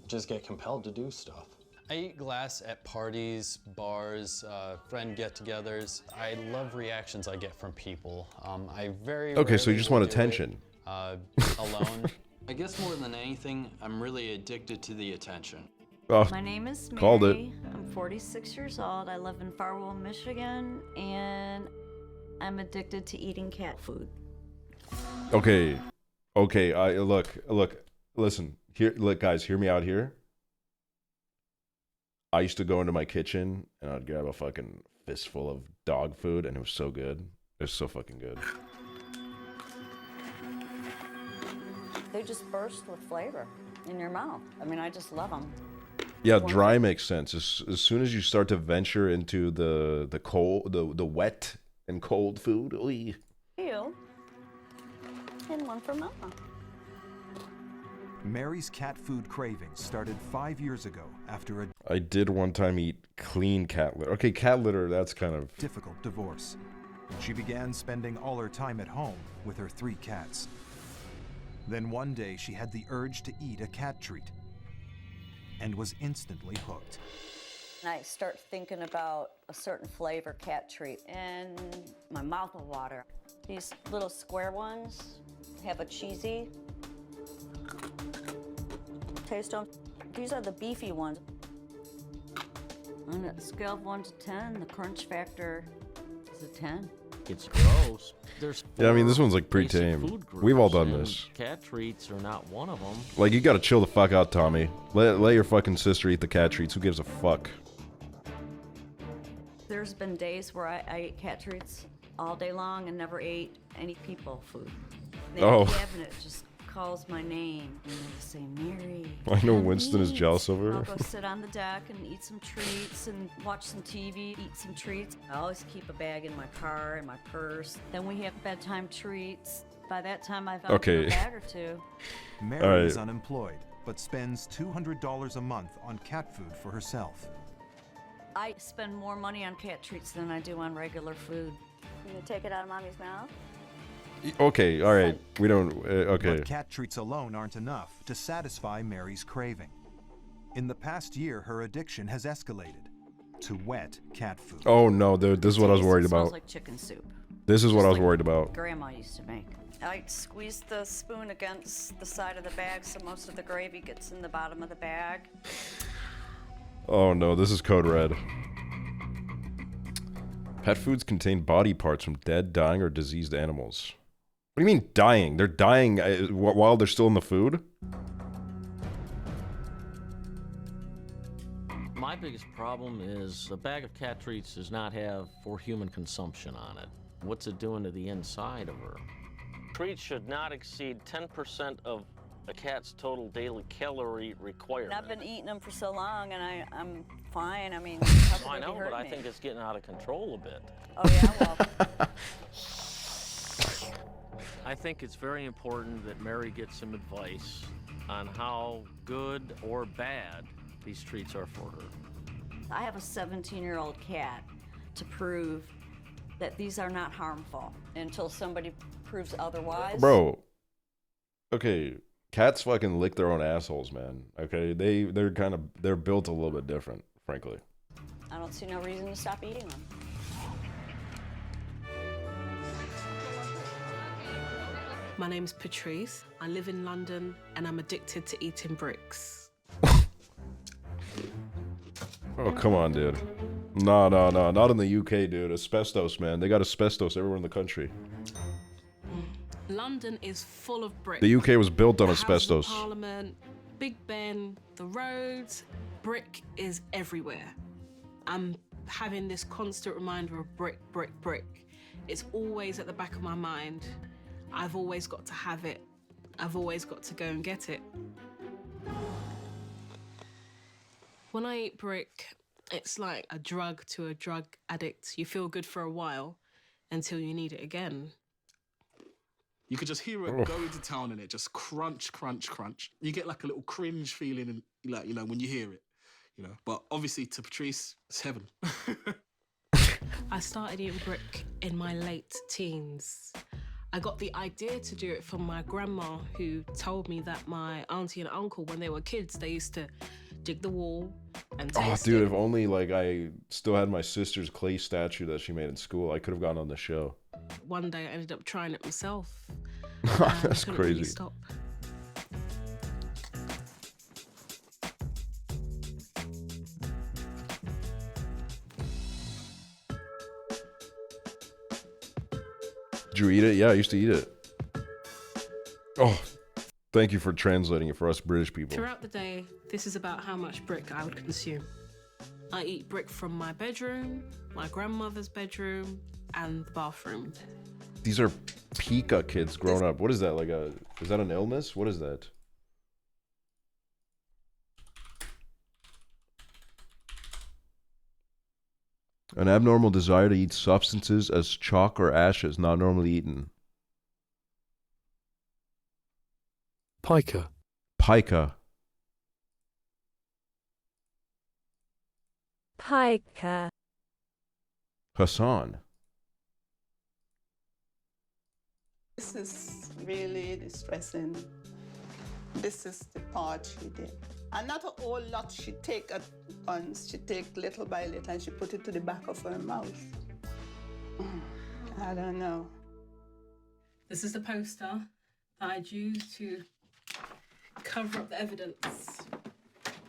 just get compelled to do stuff. I eat glass at parties, bars, friend get-togethers. I love reactions I get from people. I very Okay, so you rarely just will want do it, attention. alone. I guess more than anything, I'm really addicted to the attention. Oh, My name is Mary. called it. I'm 46 years old. I live in Farwell, Michigan, and I'm addicted to eating cat food. Okay. Listen. Look, guys, hear me out here. I used to go into my kitchen and I'd grab a fucking fistful of dog food, and it was so good. It was so fucking good. They just burst with flavor in your mouth. I mean, I just love them. Yeah, dry makes sense. As soon as you start to venture into the cold, the wet and cold food, oy. You and one for Mama. Mary's cat food cravings started 5 years ago after a I did one time eat clean cat litter. Okay, cat litter, that's kind of... difficult divorce. She began spending all her time at home with her 3 cats. Then one day she had the urge to eat a cat treat and was instantly hooked. And I start thinking about a certain flavor cat treat, and my mouth will water. These little square ones have a cheesy taste on. These are the beefy ones. On a scale of 1 to 10, the crunch factor is a 10. It's gross. There's Yeah, I mean, this one's like pretty basic tame. food We've all groups, done and this. Cat treats are not one of them. Like, you gotta chill the fuck out, Tommy. Let your fucking sister eat the cat treats. Who gives a fuck? There's been days where I ate cat treats all day long and never ate any people food. The cabinet just calls my name and they say, Mary. I know come Winston is eat." jealous of I'll her. go sit on the deck and eat some treats and watch some TV, eat some treats. I always keep a bag in my car, in my purse. Then we have bedtime treats. By that time, I've Okay. a bag or two. Mary All right. is unemployed, but spends $200 a month on cat food for herself. I spend more money on cat treats than I do on regular food. Can you take it out of Mommy's mouth? Okay, all right. We don't... okay. But cat treats alone aren't enough to satisfy Mary's craving. In the past year, her addiction has escalated to wet cat food. Oh, no, dude. This is what I was worried Smells about. like chicken soup. This is what Just I was like worried about. Grandma used to make. I squeeze the spoon against the side of the bag so most of the gravy gets in the bottom of the bag. Oh, no. This is code red. Pet foods contain body parts from dead, dying, or diseased animals. What do you mean dying? They're dying while they're still in the food? My biggest problem is a bag of cat treats does not have for human consumption on it. What's it doing to the inside of her? Treats should not exceed 10% of a cat's total daily calorie requirement. I've been eating them for so long, and I'm fine. I mean, I know, but I think it's getting out of control a bit. Oh yeah, well. I think it's very important that Mary gets some advice on how good or bad these treats are for her. I have a 17-year-old cat to prove that these are not harmful until somebody proves otherwise. Bro. Okay, cats fucking lick their own assholes, man. Okay, they're built a little bit different, frankly. I don't see no reason to stop eating them. My name's Patrice. I live in London and I'm addicted to eating bricks. Oh, come on, dude. No, not in the UK, dude. Asbestos, man. They got asbestos everywhere in the country. London is full of bricks. The UK was built on The House of asbestos. Parliament, Big Ben, the roads, brick is everywhere. I'm having this constant reminder of brick, brick, brick. It's always at the back of my mind. I've always got to have it. I've always got to go and get it. When I eat brick, it's like a drug to a drug addict. You feel good for a while until you need it again. You could just hear it go into town and it just crunch, crunch, crunch. You get like a little cringe feeling, and like, you know, when you hear it, you know. But obviously to Patrice, it's heaven. I started eating brick in my late teens. I got the idea to do it from my grandma, who told me that my auntie and uncle, when they were kids, they used to dig the wall and taste Oh, dude, it. if only like I still had my sister's clay statue that she made in school, I could have gone on the show. One day I ended up trying it myself. That's couldn't really crazy. stop. Did you eat it? Yeah, I used to eat it. Oh, thank you for translating it for us British people. Throughout the day, this is about how much brick I would consume. I eat brick from my bedroom, my grandmother's bedroom, and the bathroom. These are Pika kids grown up. What is that? Is that an illness? What is that? An abnormal desire to eat substances as chalk or ashes not normally eaten. Pica. Pica. Pica. Hassan. This is really distressing. This is the part she did. And not a whole lot she take at once. She take little by little and she put it to the back of her mouth. I don't know. This is the poster that I'd use to cover up the evidence.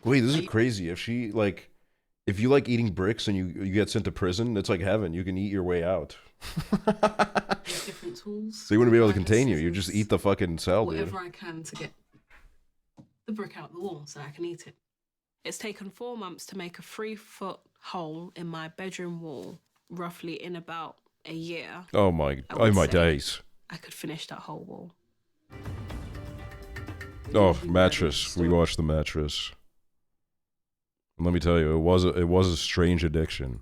Wait, this is crazy. If she if you like eating bricks and you get sent to prison, it's like heaven. You can eat your way out. Different tools. So you wouldn't be able to contain you. You just eat the fucking cell, dude. Whatever I can to get the brick out the wall so I can eat it. It's taken 4 months to make a 3-foot hole in my bedroom wall, roughly in about a year. Oh my days. I could finish that whole wall. Oh, mattress. We watched the mattress. And let me tell you, it was a strange addiction.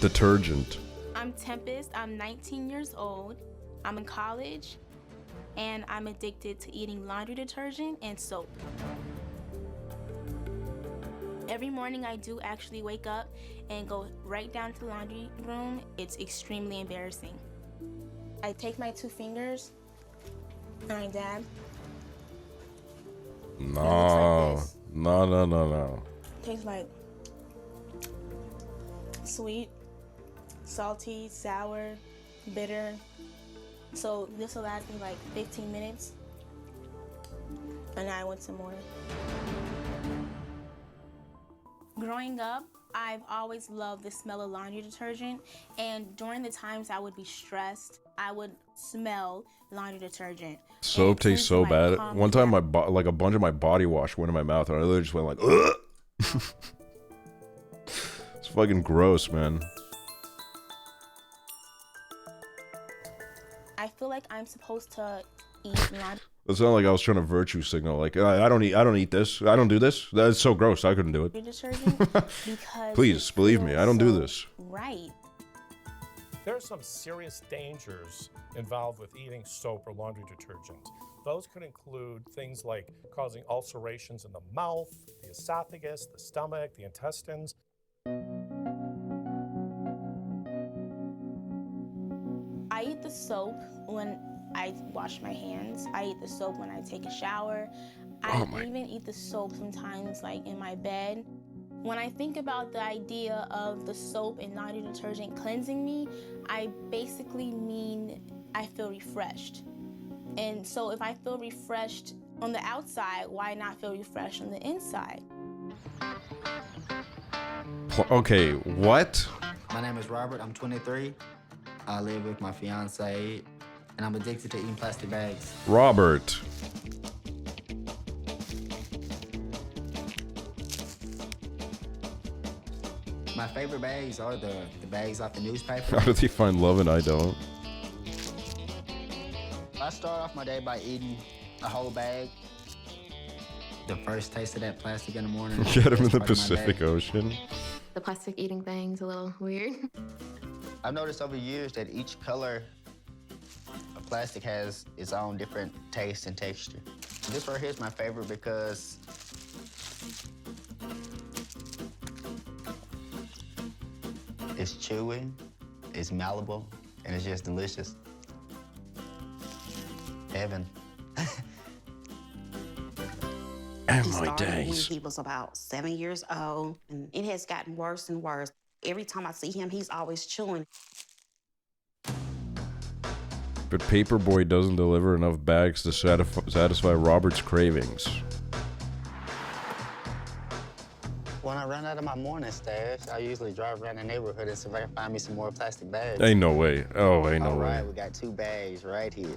Detergent. I'm Tempest. I'm 19 years old. I'm in college, and I'm addicted to eating laundry detergent and soap. Every morning I do actually wake up and go right down to the laundry room. It's extremely embarrassing. I take my 2 fingers and I dab. No. No. Tastes like sweet, salty, sour, bitter. So this will last me like 15 minutes. And I want some more. Growing up, I've always loved the smell of laundry detergent. And during the times I would be stressed, I would smell laundry detergent. Soap tastes so bad. One time, a bunch of my body wash went in my mouth, and I literally just went like, ugh. It's fucking gross, man. I feel like I'm supposed to eat laundry It sounded like I was trying to virtue signal. Like I don't eat this. I don't do this. That's so gross. I couldn't do it. detergent because Please believe me. I don't do this. right. There are some serious dangers involved with eating soap or laundry detergent. Those could include things like causing ulcerations in the mouth, the esophagus, the stomach, the intestines. I eat the soap when I wash my hands. I eat the soap when I take a shower. I even eat the soap sometimes like in my bed. When I think about the idea of the soap and laundry detergent cleansing me, I basically mean I feel refreshed. And so if I feel refreshed on the outside, why not feel refreshed on the inside? Okay, what? My name is Robert. I'm 23. I live with my fiance, and I'm addicted to eating plastic bags. Robert. My favorite bags are the bags off the newspaper. How does he find love and I don't? I start off my day by eating a whole bag. The first taste of that plastic in the morning. Get him in the part of my Pacific day. Ocean. The plastic eating thing's a little weird. I've noticed over years that each color of plastic has its own different taste and texture. This right here is my favorite because it's chewy, it's malleable, and it's just delicious. Heaven. Oh He my started when days. he was about 7 years old, and it has gotten worse and worse. Every time I see him, he's always chewing. But Paperboy doesn't deliver enough bags to satisfy Robert's cravings. When I run out of my morning stash, I usually drive around the neighborhood and see if I can find me some more plastic bags. Ain't no way. Oh, ain't no All way. right, we got 2 bags right here.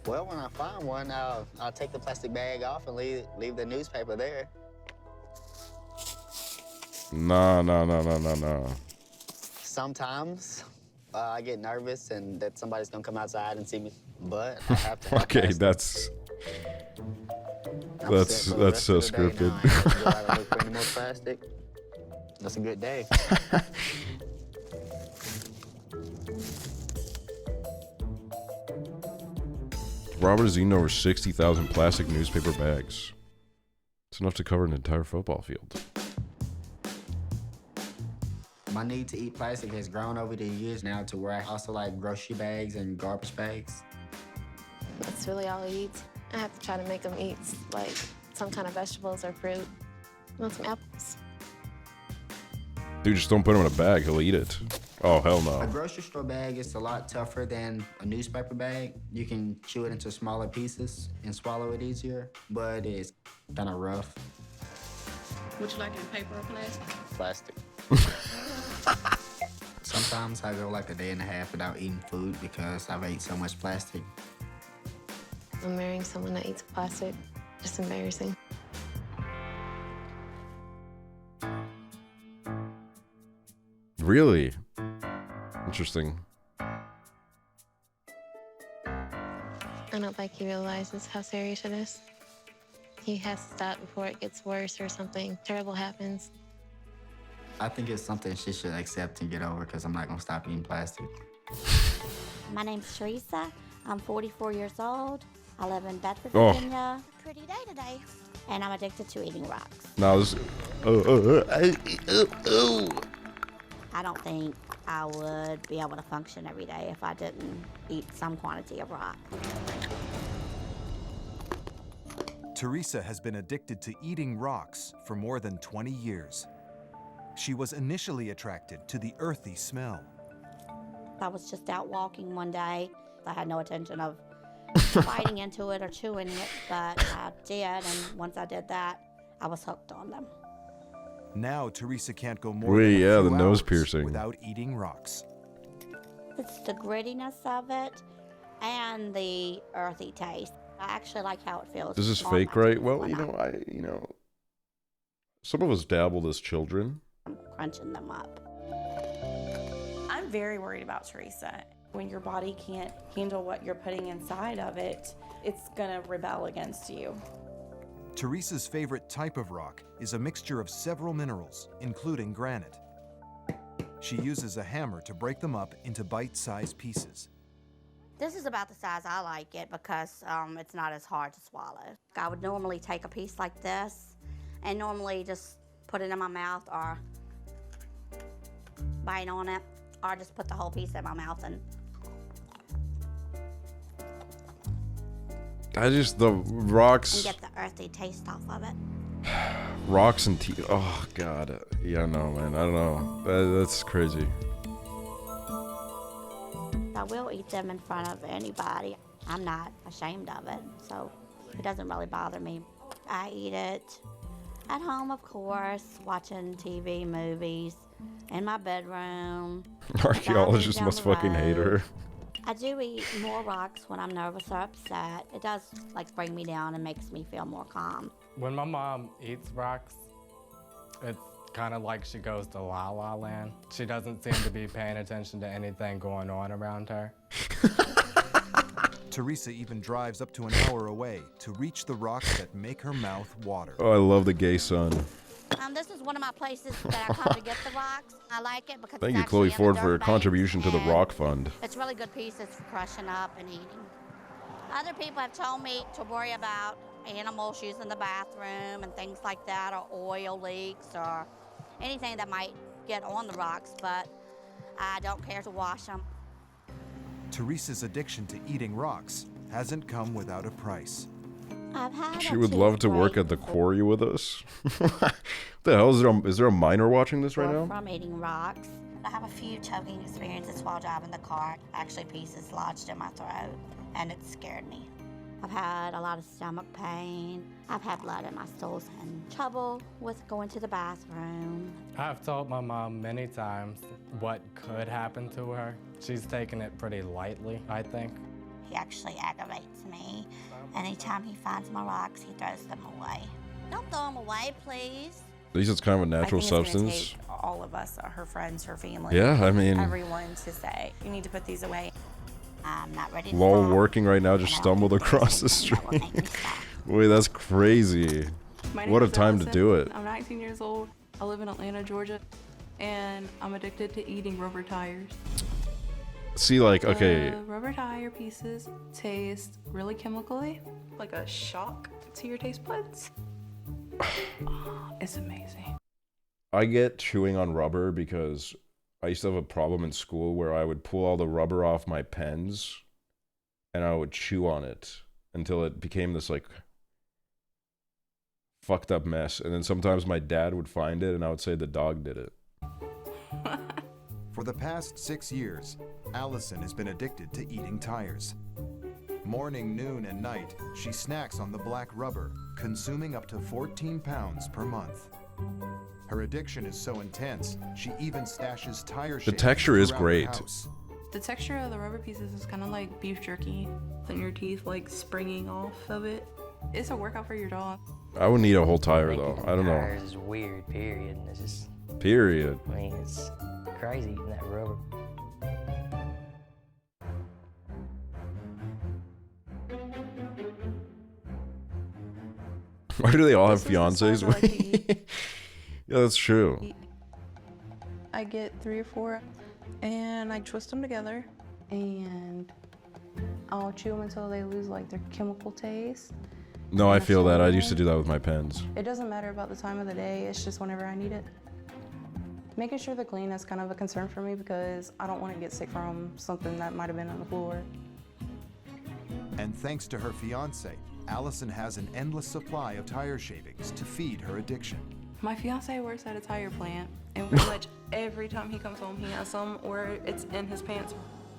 Well, when I find one, I'll take the plastic bag off and leave the newspaper there. Nah. Sometimes I get nervous and that somebody's gonna come outside and see me, but I have to have Okay, plastic. that's I'm set for the rest so of the day scripted. now. I have to go out and look for any more plastic. That's a good day. Robert has eaten over 60,000 plastic newspaper bags. It's enough to cover an entire football field. My need to eat plastic has grown over the years now to where I also like grocery bags and garbage bags. That's really all he eats. I have to try to make him eat like some kind of vegetables or fruit. I want some apples. Dude, just don't put him in a bag. He'll eat it. Oh, hell A no. grocery store bag is a lot tougher than a newspaper bag. You can chew it into smaller pieces and swallow it easier, but it's kind of rough. Would you like it in paper or plastic? Plastic. Sometimes I go like a day and a half without eating food because I've ate so much plastic. I'm marrying someone that eats plastic. Just embarrassing. Really? Interesting. I don't think he realizes how serious it is. He has to stop before it gets worse or something terrible happens. I think it's something she should accept and get over because I'm not going to stop eating plastic. My name's Teresa. I'm 44 years old. I live in Bedford, Oh. Virginia. Pretty day today. And I'm addicted to eating rocks. No, this. I don't think I would be able to function every day if I didn't eat some quantity of rock. Teresa has been addicted to eating rocks for more than 20 years. She was initially attracted to the earthy smell. I was just out walking one day. I had no intention of biting into it or chewing it, but I did, and once I did that, I was hooked on them. Now Teresa can't go more Wait, than a yeah, few the nose hours piercing. without eating rocks. It's the grittiness of it and the earthy taste. I actually like how it feels. This is on fake, my right? teeth Well, when you know, some of us dabbled as children. I'm crunching them up. I'm very worried about Teresa. When your body can't handle what you're putting inside of it, it's gonna rebel against you. Teresa's favorite type of rock is a mixture of several minerals, including granite. She uses a hammer to break them up into bite-sized pieces. This is about the size I like it because it's not as hard to swallow. I would normally take a piece like this and normally just put it in my mouth or bite on it, or just put the whole piece in my mouth and... The rocks. and get the earthy taste off of it. Rocks and tea. Oh, God. Yeah, no, man. I don't know. That's crazy. I will eat them in front of anybody. I'm not ashamed of it, so it doesn't really bother me. I eat it at home, of course, watching TV, movies, in my bedroom. Archaeologists must fucking hate her. I do eat more rocks when I'm nervous or upset. It does like bring me down and makes me feel more calm. When my mom eats rocks, it's kind of like she goes to La La Land. She doesn't seem to be paying attention to anything going on around her. Teresa even drives up to an hour away to reach the rocks that make her mouth water. Oh, I love the gay son. This is one of my places that I come to get the rocks. I like it because Thank it's you, Chloe actually in Ford, the for your dirt contribution to the banks, Rock and Fund. It's really good pieces for crushing up and eating. Other people have told me to worry about animals using the bathroom and things like that, or oil leaks or anything that might get on the rocks, but I don't care to wash them. Teresa's addiction to eating rocks hasn't come without a price. I've had She would love to work at the quarry with us. What the hell? Is there a miner watching this right now? From eating rocks. I have a few choking experiences while driving the car. Actually, pieces lodged in my throat, and it scared me. I've had a lot of stomach pain. I've had blood in my stools and trouble with going to the bathroom. I've told my mom many times what could happen to her. She's taken it pretty lightly, I think. He actually aggravates me. Anytime he finds my rocks, he throws them away. Don't throw them away, please. At least it's kind of a natural I think it's gonna substance. take all of us, her friends, her family. Yeah, I mean- everyone to say, you need to put these away. I'm not ready to While stop. working right now, just stumbled across the street. Wait, that's crazy. My What name a is time to Allison. do it. I'm 19 years old. I live in Atlanta, Georgia, and I'm addicted to eating rubber tires. See, like, okay, Rubber tire pieces taste really chemically, like a shock to your taste buds. It's amazing. I get chewing on rubber because I used to have a problem in school where I would pull all the rubber off my pens and I would chew on it until it became this like fucked up mess. And then sometimes my dad would find it and I would say the dog did it. For the past 6 years, Allison has been addicted to eating tires. Morning, noon, and night, she snacks on the black rubber, consuming up to 14 pounds per month. Her addiction is so intense, she even stashes tire The shavings texture is throughout the great. house. The texture of the rubber pieces is kind of like beef jerky, and your teeth like springing off of it. It's a workout for your jaw. I would need a whole tire though. I don't know. Tires is weird, period. It's just, Period. I mean, it's crazy eating that rubber. Why do they all have This is the fiancés? size I like to eat. Yeah, that's true. I get 3 or 4, and I twist them together, and I'll chew them until they lose like their chemical taste. No, I feel that. I used to do that with my pens. It doesn't matter about the time of the day, it's just whenever I need it. Making sure they're clean is kind of a concern for me because I don't want to get sick from something that might have been on the floor. And thanks to her fiance, Allison has an endless supply of tire shavings to feed her addiction. My fiance works at a tire plant, and pretty much every time he comes home, he has some, or it's in his pants.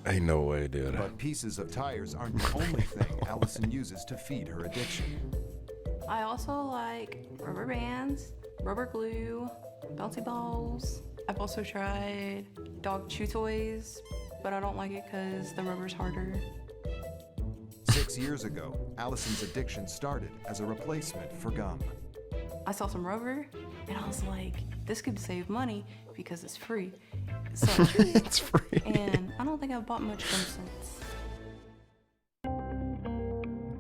Ain't no way, dude. But pieces of tires aren't the only thing Allison uses to feed her addiction. I also like rubber bands, rubber glue, bouncy balls. I've also tried dog chew toys, but I don't like it because the rubber's harder. 6 years ago, Allison's addiction started as a replacement for gum. I saw some rubber, and I was like, this could save money because it's free. So I tried it, It's free. and I don't think I've bought much gum since.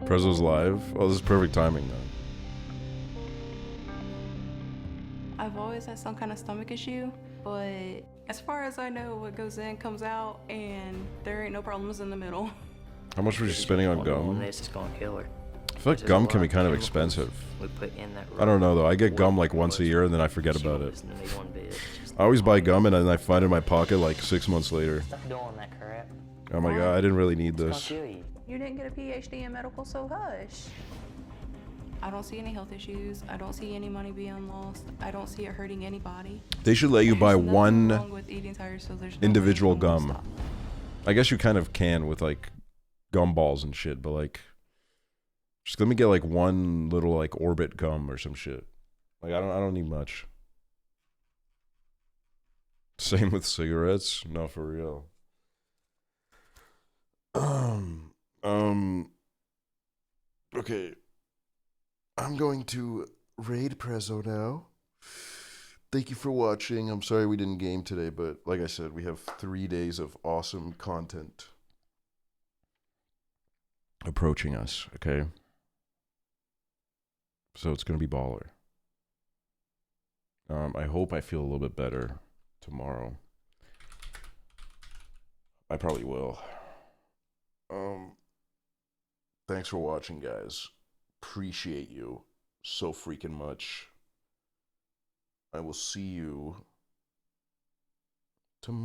Prezzo's live. Oh, this is perfect timing then. I've always had some kind of stomach issue, but as far as I know, what goes in comes out, and there ain't no problems in the middle. How much were you spending on gum? This is gonna kill her. I feel like gum can be kind of expensive. We put in that I don't know though. I get gum like once a year and then I forget about it. I always buy gum and then I find it in my pocket like 6 months later. Stop doing that crap. Oh my god, I didn't really need this. You didn't get a PhD in medical, so hush. I don't see any health issues. I don't see any money being lost. I don't see it hurting anybody. They should let you buy There's nothing one wrong with eating tires, so there's no individual reason to gum. stop. I guess you kind of can with like gum balls and shit, but like just let me get like one little like Orbit gum or some shit. Like I don't need much. Same with cigarettes. No, for real. Okay. I'm going to raid Prezzo now. Thank you for watching. I'm sorry we didn't game today, but like I said, we have 3 days of awesome content approaching us, okay? So it's going to be baller. I hope I feel a little bit better tomorrow. I probably will. Thanks for watching, guys. Appreciate you so freaking much. I will see you tomorrow.